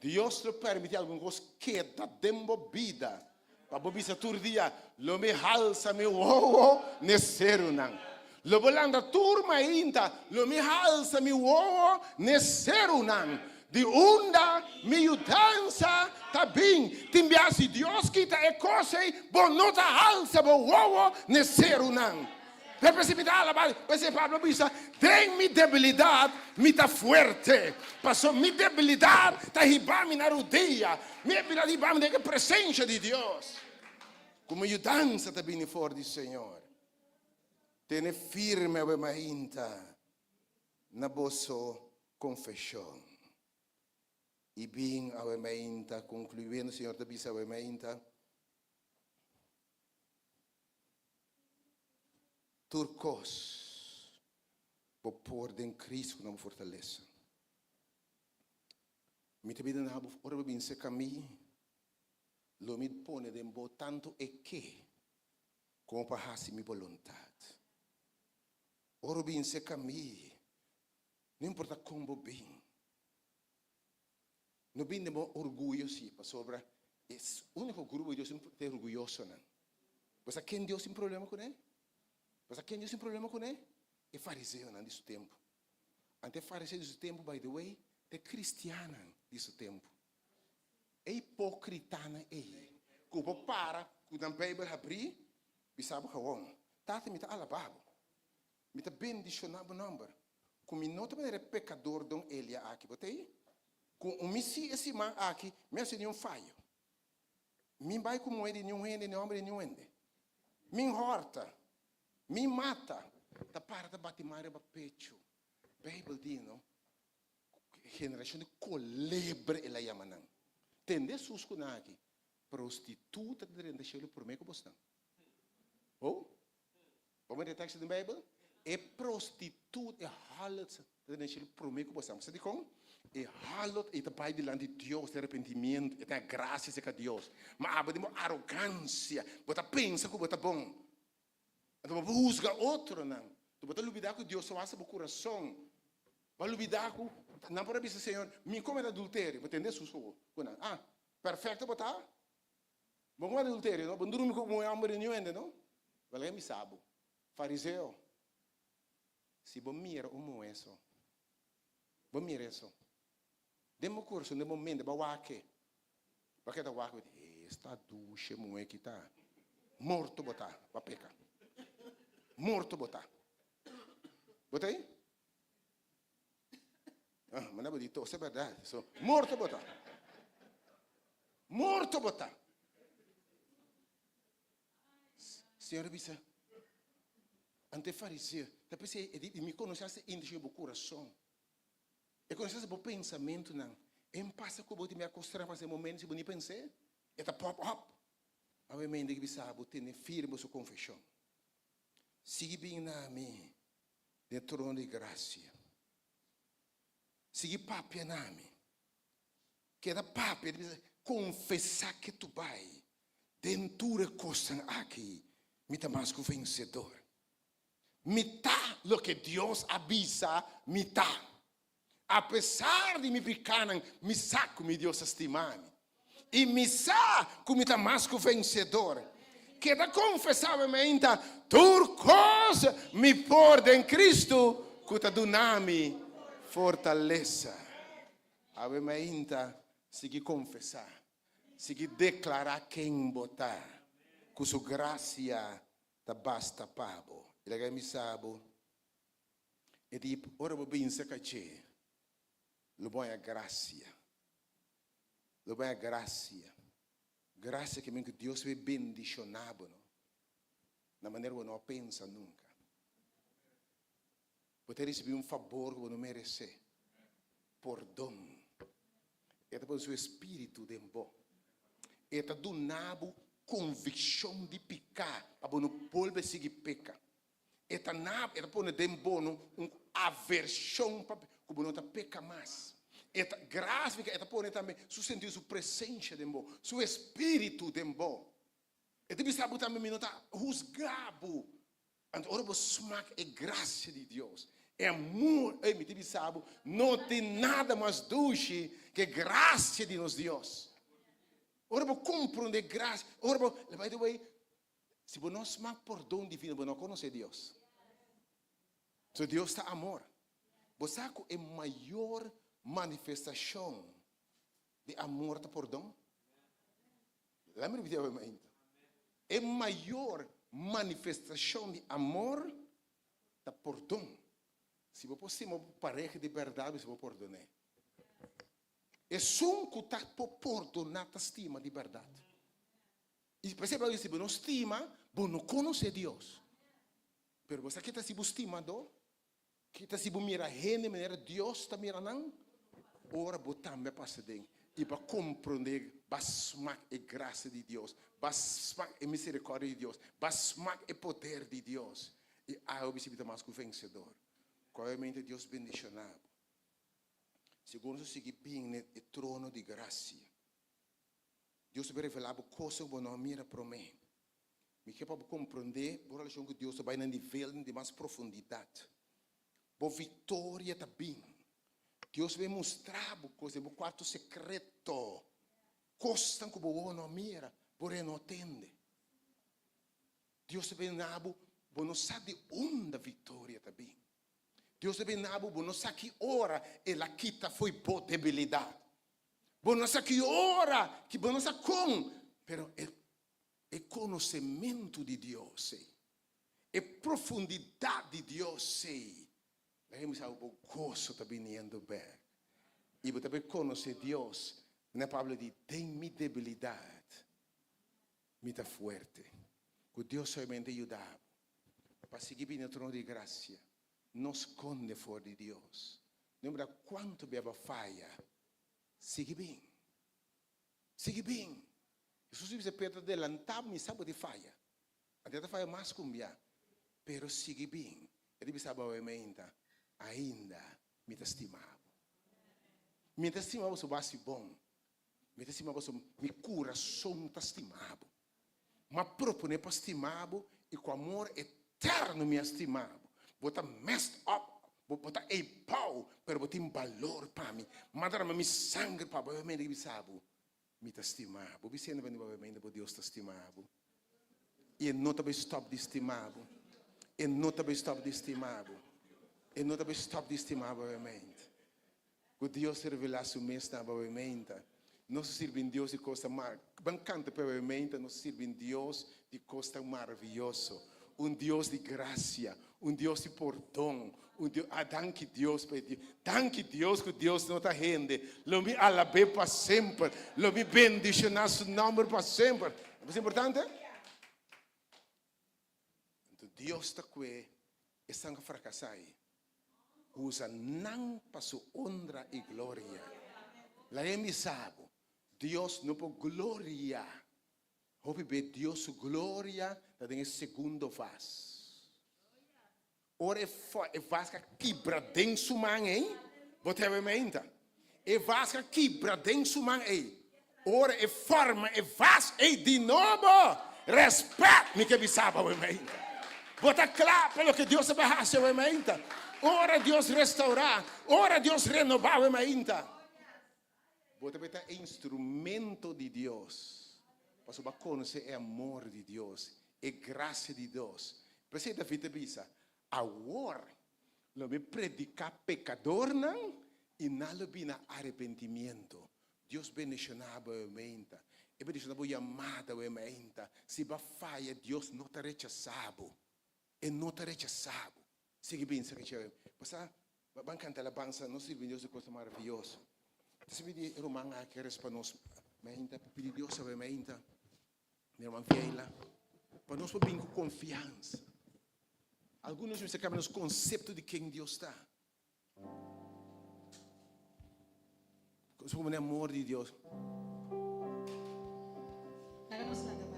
Dios lo permite alguma coisa que dá tempo vida para você todo dia. Lo me halsa me uovo nesseru não. Lo volanda turma ainda. Lo me halsa me uovo nesseru não. De onda, miudança, tá bem. Timbiasi Deus que tá é coisa, bom não tá alça, bom uovo, nesseru não. Representidade, mas Pablo diz, tem minha debilidade, me tá forte. Passou minha debilidade, tá ribame na rodeia. Minha debilidade, ribame na presença de Deus. Como miudança tá bem fora do Senhor. Tene firme a mainta na vossa confissão. E bem a emenda, concluindo, Senhor, da bisa a emenda. turcos, por pôr em Cristo na fortaleza. Me te pedi na ora bem se caminho, lo me pone dembo tanto e que como para fazer minha vontade. Ora bem se caminho, não importa como bem. Não bem dembo orgulho sim, para sobre é o único grupo de Deus que é orgulhoso não. Mas quem Deus tem problema com ele? Mas quem Deus tem problema com ele? É fariseu nesse tempo. Ante fariseu nesse tempo, by the way, é cristiana nesse tempo. É hipocritana é. Cuba para, quando a Bíblia abrir, bisabo kawon. Tata mita alababo. Mita bendicionado number. Como não também é pecador don Elia aqui, botei? Com o missi esse man aqui, mesmo nenhum falho. Min vai como ele nenhum ende, nenhum homem nenhum ende. Min horta, min mata. Da para da batimare ba pecho. Bible diz, não? Geração de colebre ela chama. Tende susco na aqui. Prostituta de renda cheio por meio que você. Oh? Vamos ver o texto da Bíblia? É prostituta, é halot de renda cheio por meio que você. Você diz como? É halot, é pai diante de Deus, de arrependimento, é a graça de Deus. Mas há de uma arrogância, você pensa que você é bom. Então você busca outro, não? Você olvidar que Deus só hace o coração. Vai olvidar que não pode dizer, Senhor, me come adultério, você entende isso? Ah, perfeito, você tá? Bom adultério, não? Bom dormir como um homem nenhum, não? Vai me sabe. Fariseu, se você mira o isso, você mira isso. Demo curso, no momento, você vai aqui. Porque está aqui, está duche, moe que está. Morto, botar, vai pecar. Morto, botar. Botei? Ah, mas não é bonito, isso é verdade. Morto, botar. Morto, botar. Senhora Bisa, ante fariseu, depois ele me conhece em meu coração. E conhece o pensamento, não. Em passa que eu vou me acostumar a fazer momentos que eu não pensei. E está pop-up. A minha mente que bisa, eu tenho firme a sua confissão. Siga bem na mim, de trono de graça. Siga papi na mim. Que da papi, confessar que tu vai. Dentura coisa aqui. Me tá mais que vencedor. Me tá lo que Deus avisa, me tá. Apesar de me picar, me saco, me Deus estimar-me. E me saco, como está mais que vencedor. Que da confessar-me, tur coisa me pôr em Cristo, que está dando-me fortaleza. Ave ainda, segui confessar, segui declarar quem botar. Com sua graça da basta pabo. Ele me sabe. E diz, ora vou bem se caché. Lo bom é a graça. Lo bom é a graça. Graça que Deus vai bendicionar, na maneira que não pensa nunca. Você receber um favor que não merece. Por dom. É para o seu espírito de bom. É para do nabo convicção de pecar, para não polve seguir pecar. É para pôr de bom uma aversão para que não peca mais. É graça que é para pôr também su sentir sua presença de bom, seu espírito de bom. É de saber também não está juzgado. Então, ora você smack é graça de Deus. É amor, me deve saber, não tem nada mais doce que graça de nosso Deus. Ora você compreende graça. Ora você, by the way, se você não smack por dom divino, você não conhece Deus. So Deus está amor. Você sabe que é a maior manifestação de amor está por dom? Lembra me dizer, é a maior manifestação de amor está por dom. Se você é uma pareja de verdade, você vai perdonar. É só que está por perdonar a estima de verdade. E perceba que se você não estima, você não conhece Deus. Mas você que está se estimando, que está se mira de maneira Deus está mirando, ora você também passa dentro. E para compreender, basmak é graça de Deus, basmak é misericórdia de Deus, basmak é poder de Deus. E há obedecido mais que o vencedor. Provavelmente Deus bendicionado. Segundo se seguir bem no trono de graça. Deus vai revelar coisas que não mira para mim. Me quer para compreender, por relação que Deus vai no nível de mais profundidade. Por vitória também. Deus vai mostrar coisas, o quarto secreto. Coisas que você não mira, você não entende. Deus vai nabo, você não sabe onde a vitória também. Deus vai nabo, você não sabe que hora ela quita foi por debilidade. Você não sabe que hora, que você não sabe como, pero é conhecimento de Deus, é profundidade de Deus, a gente sabe o gozo também indo bem. E você também conhece Deus, na palavra de tem minha debilidade, me dá forte. Que Deus somente ajudava. Para seguir bem no trono de graça, não esconde fora de Deus. Lembra quanto beba falha? Sigue bem. Sigue bem. Jesus se perde adelantar, me sabe de falha. Até falha mais cumbia. Pero sigue bem. Ele sabe ainda me estimava. Me estimava o base bom. Me estimava me coração estimava. Mas propone para estimado e com amor eterno me estimado. Bota messed up, bota a pau, pero bota valor para mim. Madara me sangue para mim, me sabe, me estimado. Você não vai me para Deus estimado. E não te vai stop de estimado. E não te vai stop de estimado. E não te vai stop de estimado, obviamente. Que Deus se revelasse o mês na obviamente. Nós servimos Deus de coisa maravilhosa. Bancante, provavelmente, nós servimos Deus de coisa maravilhosa. Deus de graça, Deus de perdão. Deus, danke Deus, danke Deus que Deus não está rende. Lo me alabé para sempre. Lo me bendice nosso nome para sempre. É importante? Então, Deus está aqui. E sangue fracassar. Usa não para sua honra e glória. La gente sabe. Deus não pode glória. Hope be Deus sua glória da tem segundo vas. Ora é vas que quebra dentro sua mão, hein? Você vai me entender? É vas que quebra dentro sua mão, hein? Ora é forma, é vas, é de novo. Respeito, me que me sabe, vai me entender? Bota claro pelo que Deus vai fazer, vai me entender? Ora Deus restaurar, ora Deus renovar, vai me entender? Você vai ter instrumento de Deus. Para você conhecer o amor de Deus, a graça de Deus. Para você David bisa, agora, não me predicar pecador não e não bina arrependimento. Deus bendicionava o mente. E bendicionava o amado o mente. Se vai falha, Deus não te rechaçava. E não te rechaçava. Sigue bem, sigue. Passa, vai cantar a alabança, não serve Deus de coisa maravilhosa. Se vedi romana che responos menta per Dio sabe minha irmã Vieila para nós bem com confiança. Alguns se acabam nos conceito de quem Deus está. Como o amor de Deus. Hagamos la capara.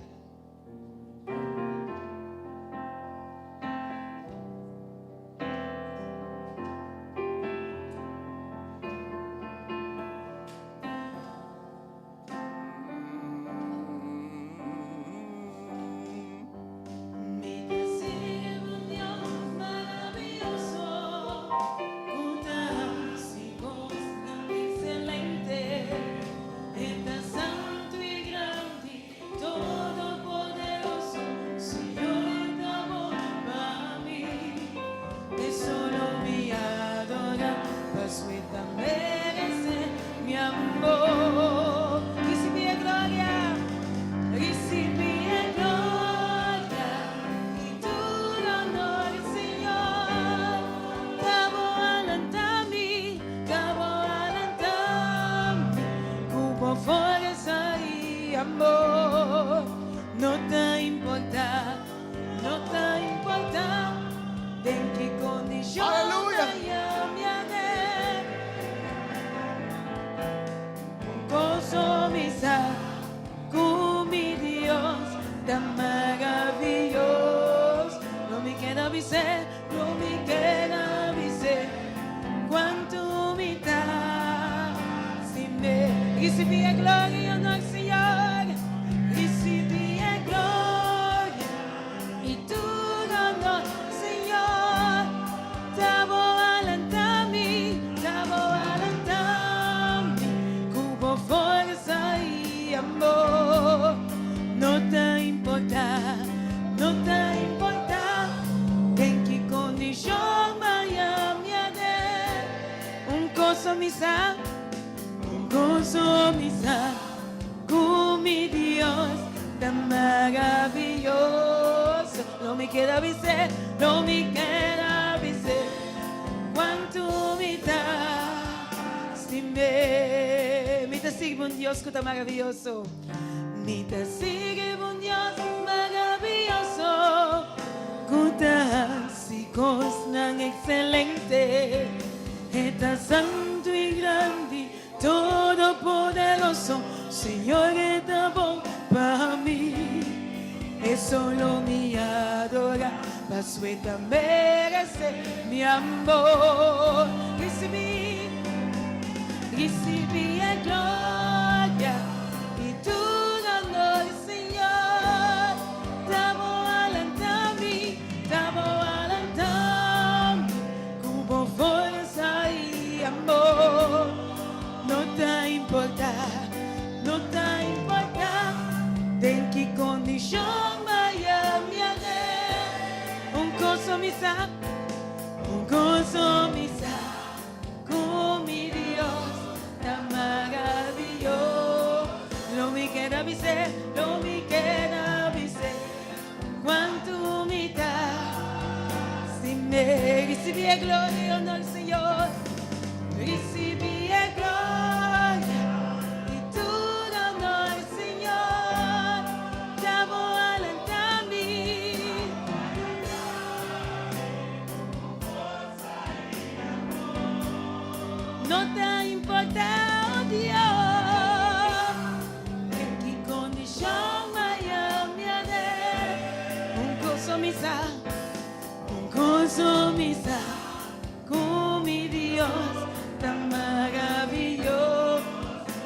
Excelente, avise, non mi queda avise, quanto mi dà, si me, recibi gloria al Señor, recibi gloria, y tu honor, Señor, tavo alentami, cubo fuerza y amor, no te importa, no te importa, en qué condición vaya mi ader, un gozo misa, con mi Dios tan maravilloso, no me queda avisar, no me queda avisar, cuánto me da, si me te sigue un Dios que tan maravilloso, me te sigue un Dios maravilloso, que tan tan excelente, está santo y grande, todopoderoso, Señor, está bon para mí. Es solo mi adora, pasueta merece mi amor. Recibí en gloria y tu honor, Señor. Tamo alentami, como fuerza y amor. No te importa, no te importa de qué condición vaya mi ayer. Un gozo misa, con mi Dios tan maravilloso. Lo me queda avisar, lo me queda avisar, cuánto me da. Si me recibí gloria o no el Señor, recibí gloria y tu honor, Señor, llamo alentami. No te importa, oh Dios, en qué condición vaya mi ayer. Un gozo misa, con mi Dios tan maravilloso.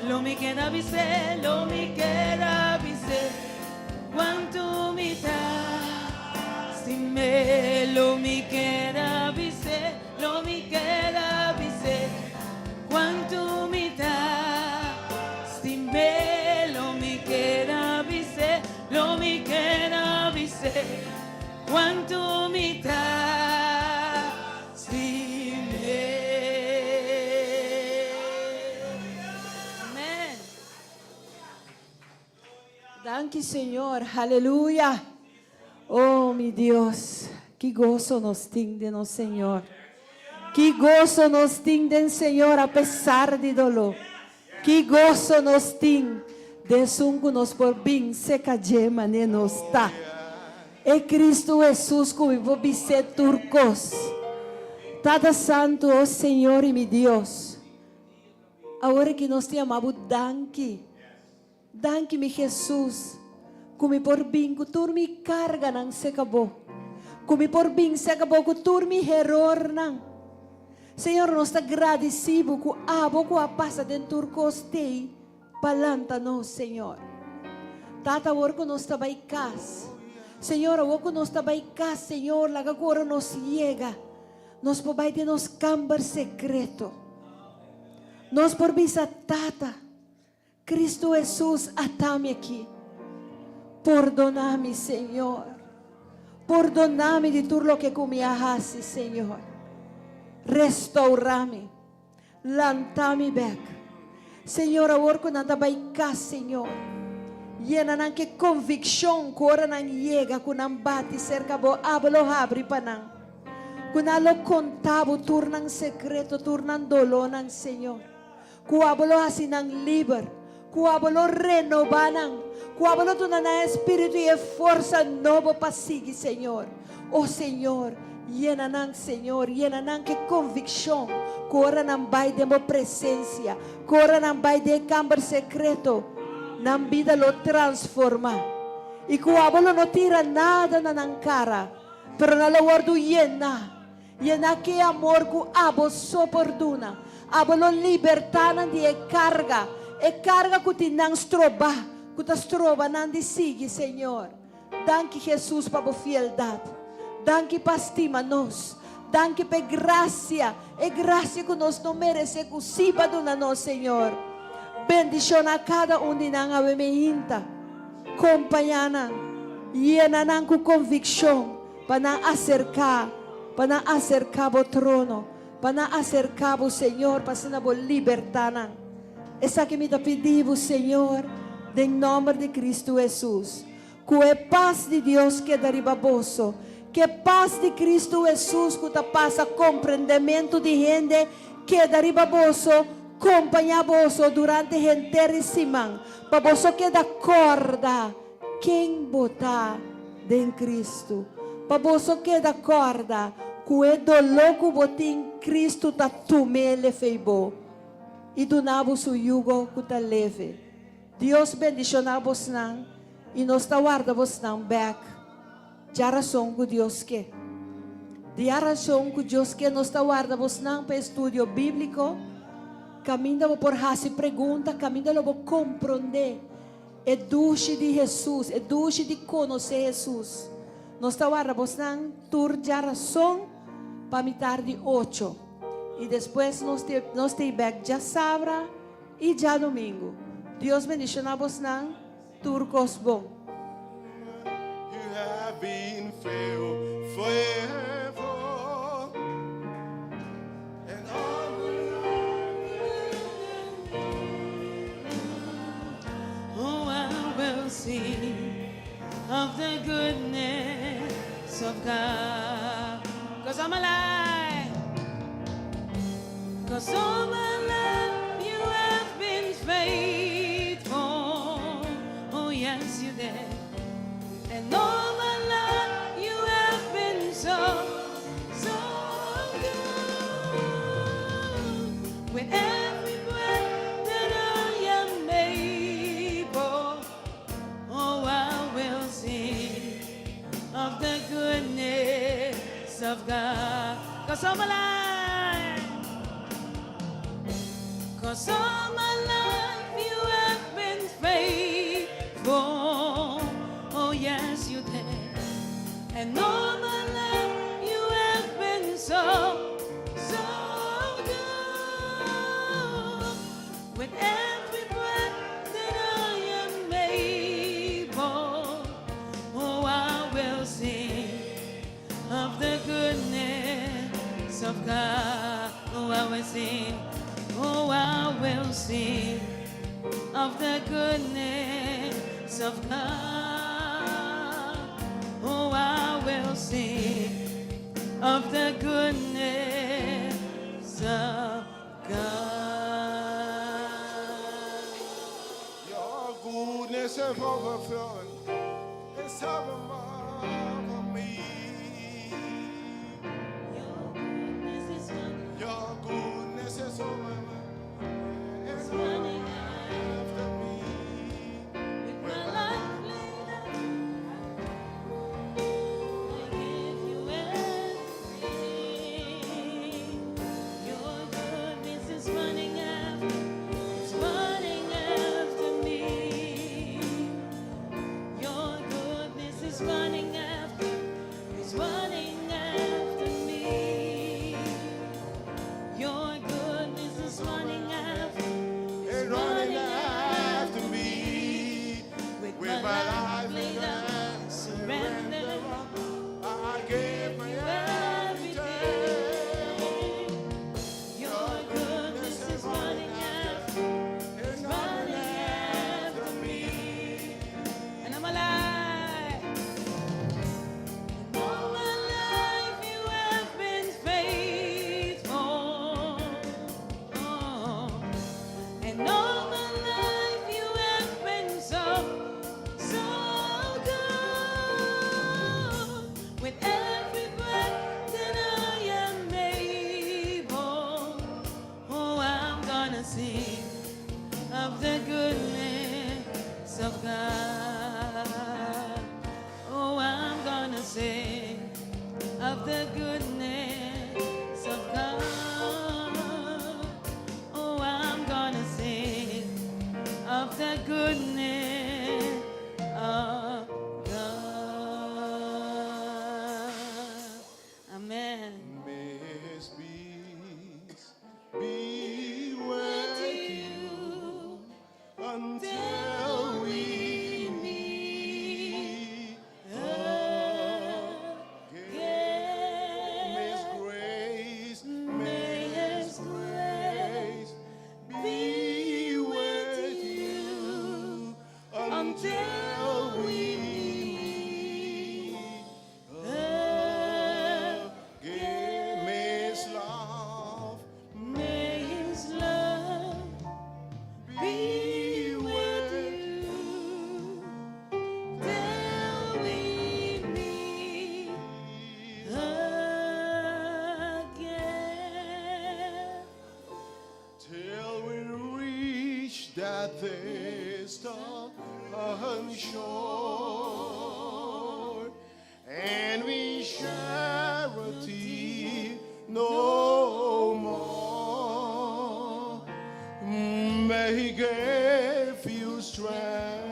Lo me queda avisar, lo me queda avisar, cuánto me da. Si me lo me queda avisar, lo me queda avisar, cuánto me da. Si me lo me queda avisar, lo me queda avisar, cuánto me da. Si me. Amén. Danke, Señor. Aleluya. Oh, mi Dios. Que gozo nos tiene, no, Señor. Que gozo nos tiene, Señor, a pesar de dolor. Que gozo nos tiene de sungunos por bem se cayema ne nos está. E Cristo Jesus como você turcos. Tada santo, oh Senhor e meu Deus. Agora que nós te amamos, danke. Danke, meu Jesus. Como por bem que tu me carga não se acabou. Como por bem se acabou que tu me error não. Senhor, nós te agradecemos que a boca passa dentro do coste. Palanta-nos, Senhor. Tata, agora que nós estamos em casa. Senhor, agora que nós estamos em casa, Senhor, lá agora nos chega. Nós podemos ter nos câmara secreto. Nós por bisa Tata. Cristo Jesus, atame aqui. Perdona-me, Senhor. Perdona-me de tudo o que comiaste, Senhor. Restaura-me. Lanta-me back. Senhor, agora que nós estamos em casa, Senhor. Llena nan que convicção que ora nan llega, que nan bate cerca bo ablo abre pa nan. Que nan lo contabo turnan secreto, turnan dolor nan Senhor. Que ablo assim nan liber, que ablo renovanan, que ablo tu nan espírito e força novo para seguir, Senhor. Oh Senhor, llena nan Senhor, llena nan que convicção que ora nan vai de mo presença, que ora nan vai de câmara secreto. Na vida lo transforma. E que o abuelo não tira nada na cara. pero na lawar do yena. Yena que amor ku abo soporduna. Abo lo libertanan di e carga ku tinang stroba. Ku ta stroba nan di sigi, Senhor. Danke Jesus pa bo fieldad. Danke pa estima nos. Danke pe gracia. E gracia que nós não merece ku siba do na nós, Senhor. Bendición a cada de nang awe mehinta. Companhana. Llena nang ku convicción. Para acercar o trono. Para acercar o Senhor. Para ser bo libertanan. Essa que me da pedido, Senhor. Em nome de Cristo Jesus. Que a paz de Deus que deriva boso. Que a paz de Cristo Jesus que te passa compreendimento de gente que deriva boso. Acompanhar boso durante a inteira semana. Para boso que da corda. Quem botar em Cristo. Para boso que da corda. Que o dolor que botar em Cristo tá tumele feibo. E do nabo su yugo que tá leve. Deus bendicionar vos nan. E nos ta guarda vos nan back. Já razão que Deus quer. Já razão que Deus quer nos ta guarda vos nan para estudo bíblico. Caminha por hasi pergunta, caminha por compreender. É duche de Jesus, é duche de conhecer Jesus. Nos ta guarda vos nan tur já razão para mitar de 8. E depois nós te back já sabra e já domingo. Deus bendicionar vos nan turcos bom. You have been faithful forever. And all Oh, I will sing of the goodness of God. 'Cause I'm alive. 'Cause all my life you have been faithful. Oh, yes, you did. And all my life you have been so, so good. With every breath that I am able, oh, I will sing of the goodness of God. 'Cause all my life, 'cause all my life you have been faithful. Oh, yes, you did. And all my life you have been so, so good. With every breath that I am able, oh, I will sing of the goodness of God. Oh, I will sing. Oh, I will sing of the goodness of God. Oh, I will sing of the goodness of God. your goodness is overflowing. It's over me. Your goodness is running, Your goodness is over me. It's running after me. with my life laid out. I give you everything. Your goodness is running after, it's running after me. Your goodness is running after, of the goodness of God. Amen. May His peace be with you until we meet again. May His grace, may His grace be with you until we meet again. May His love May His love be with you till we meet again. till we reach that distant shore, and we charity no more. May He give you strength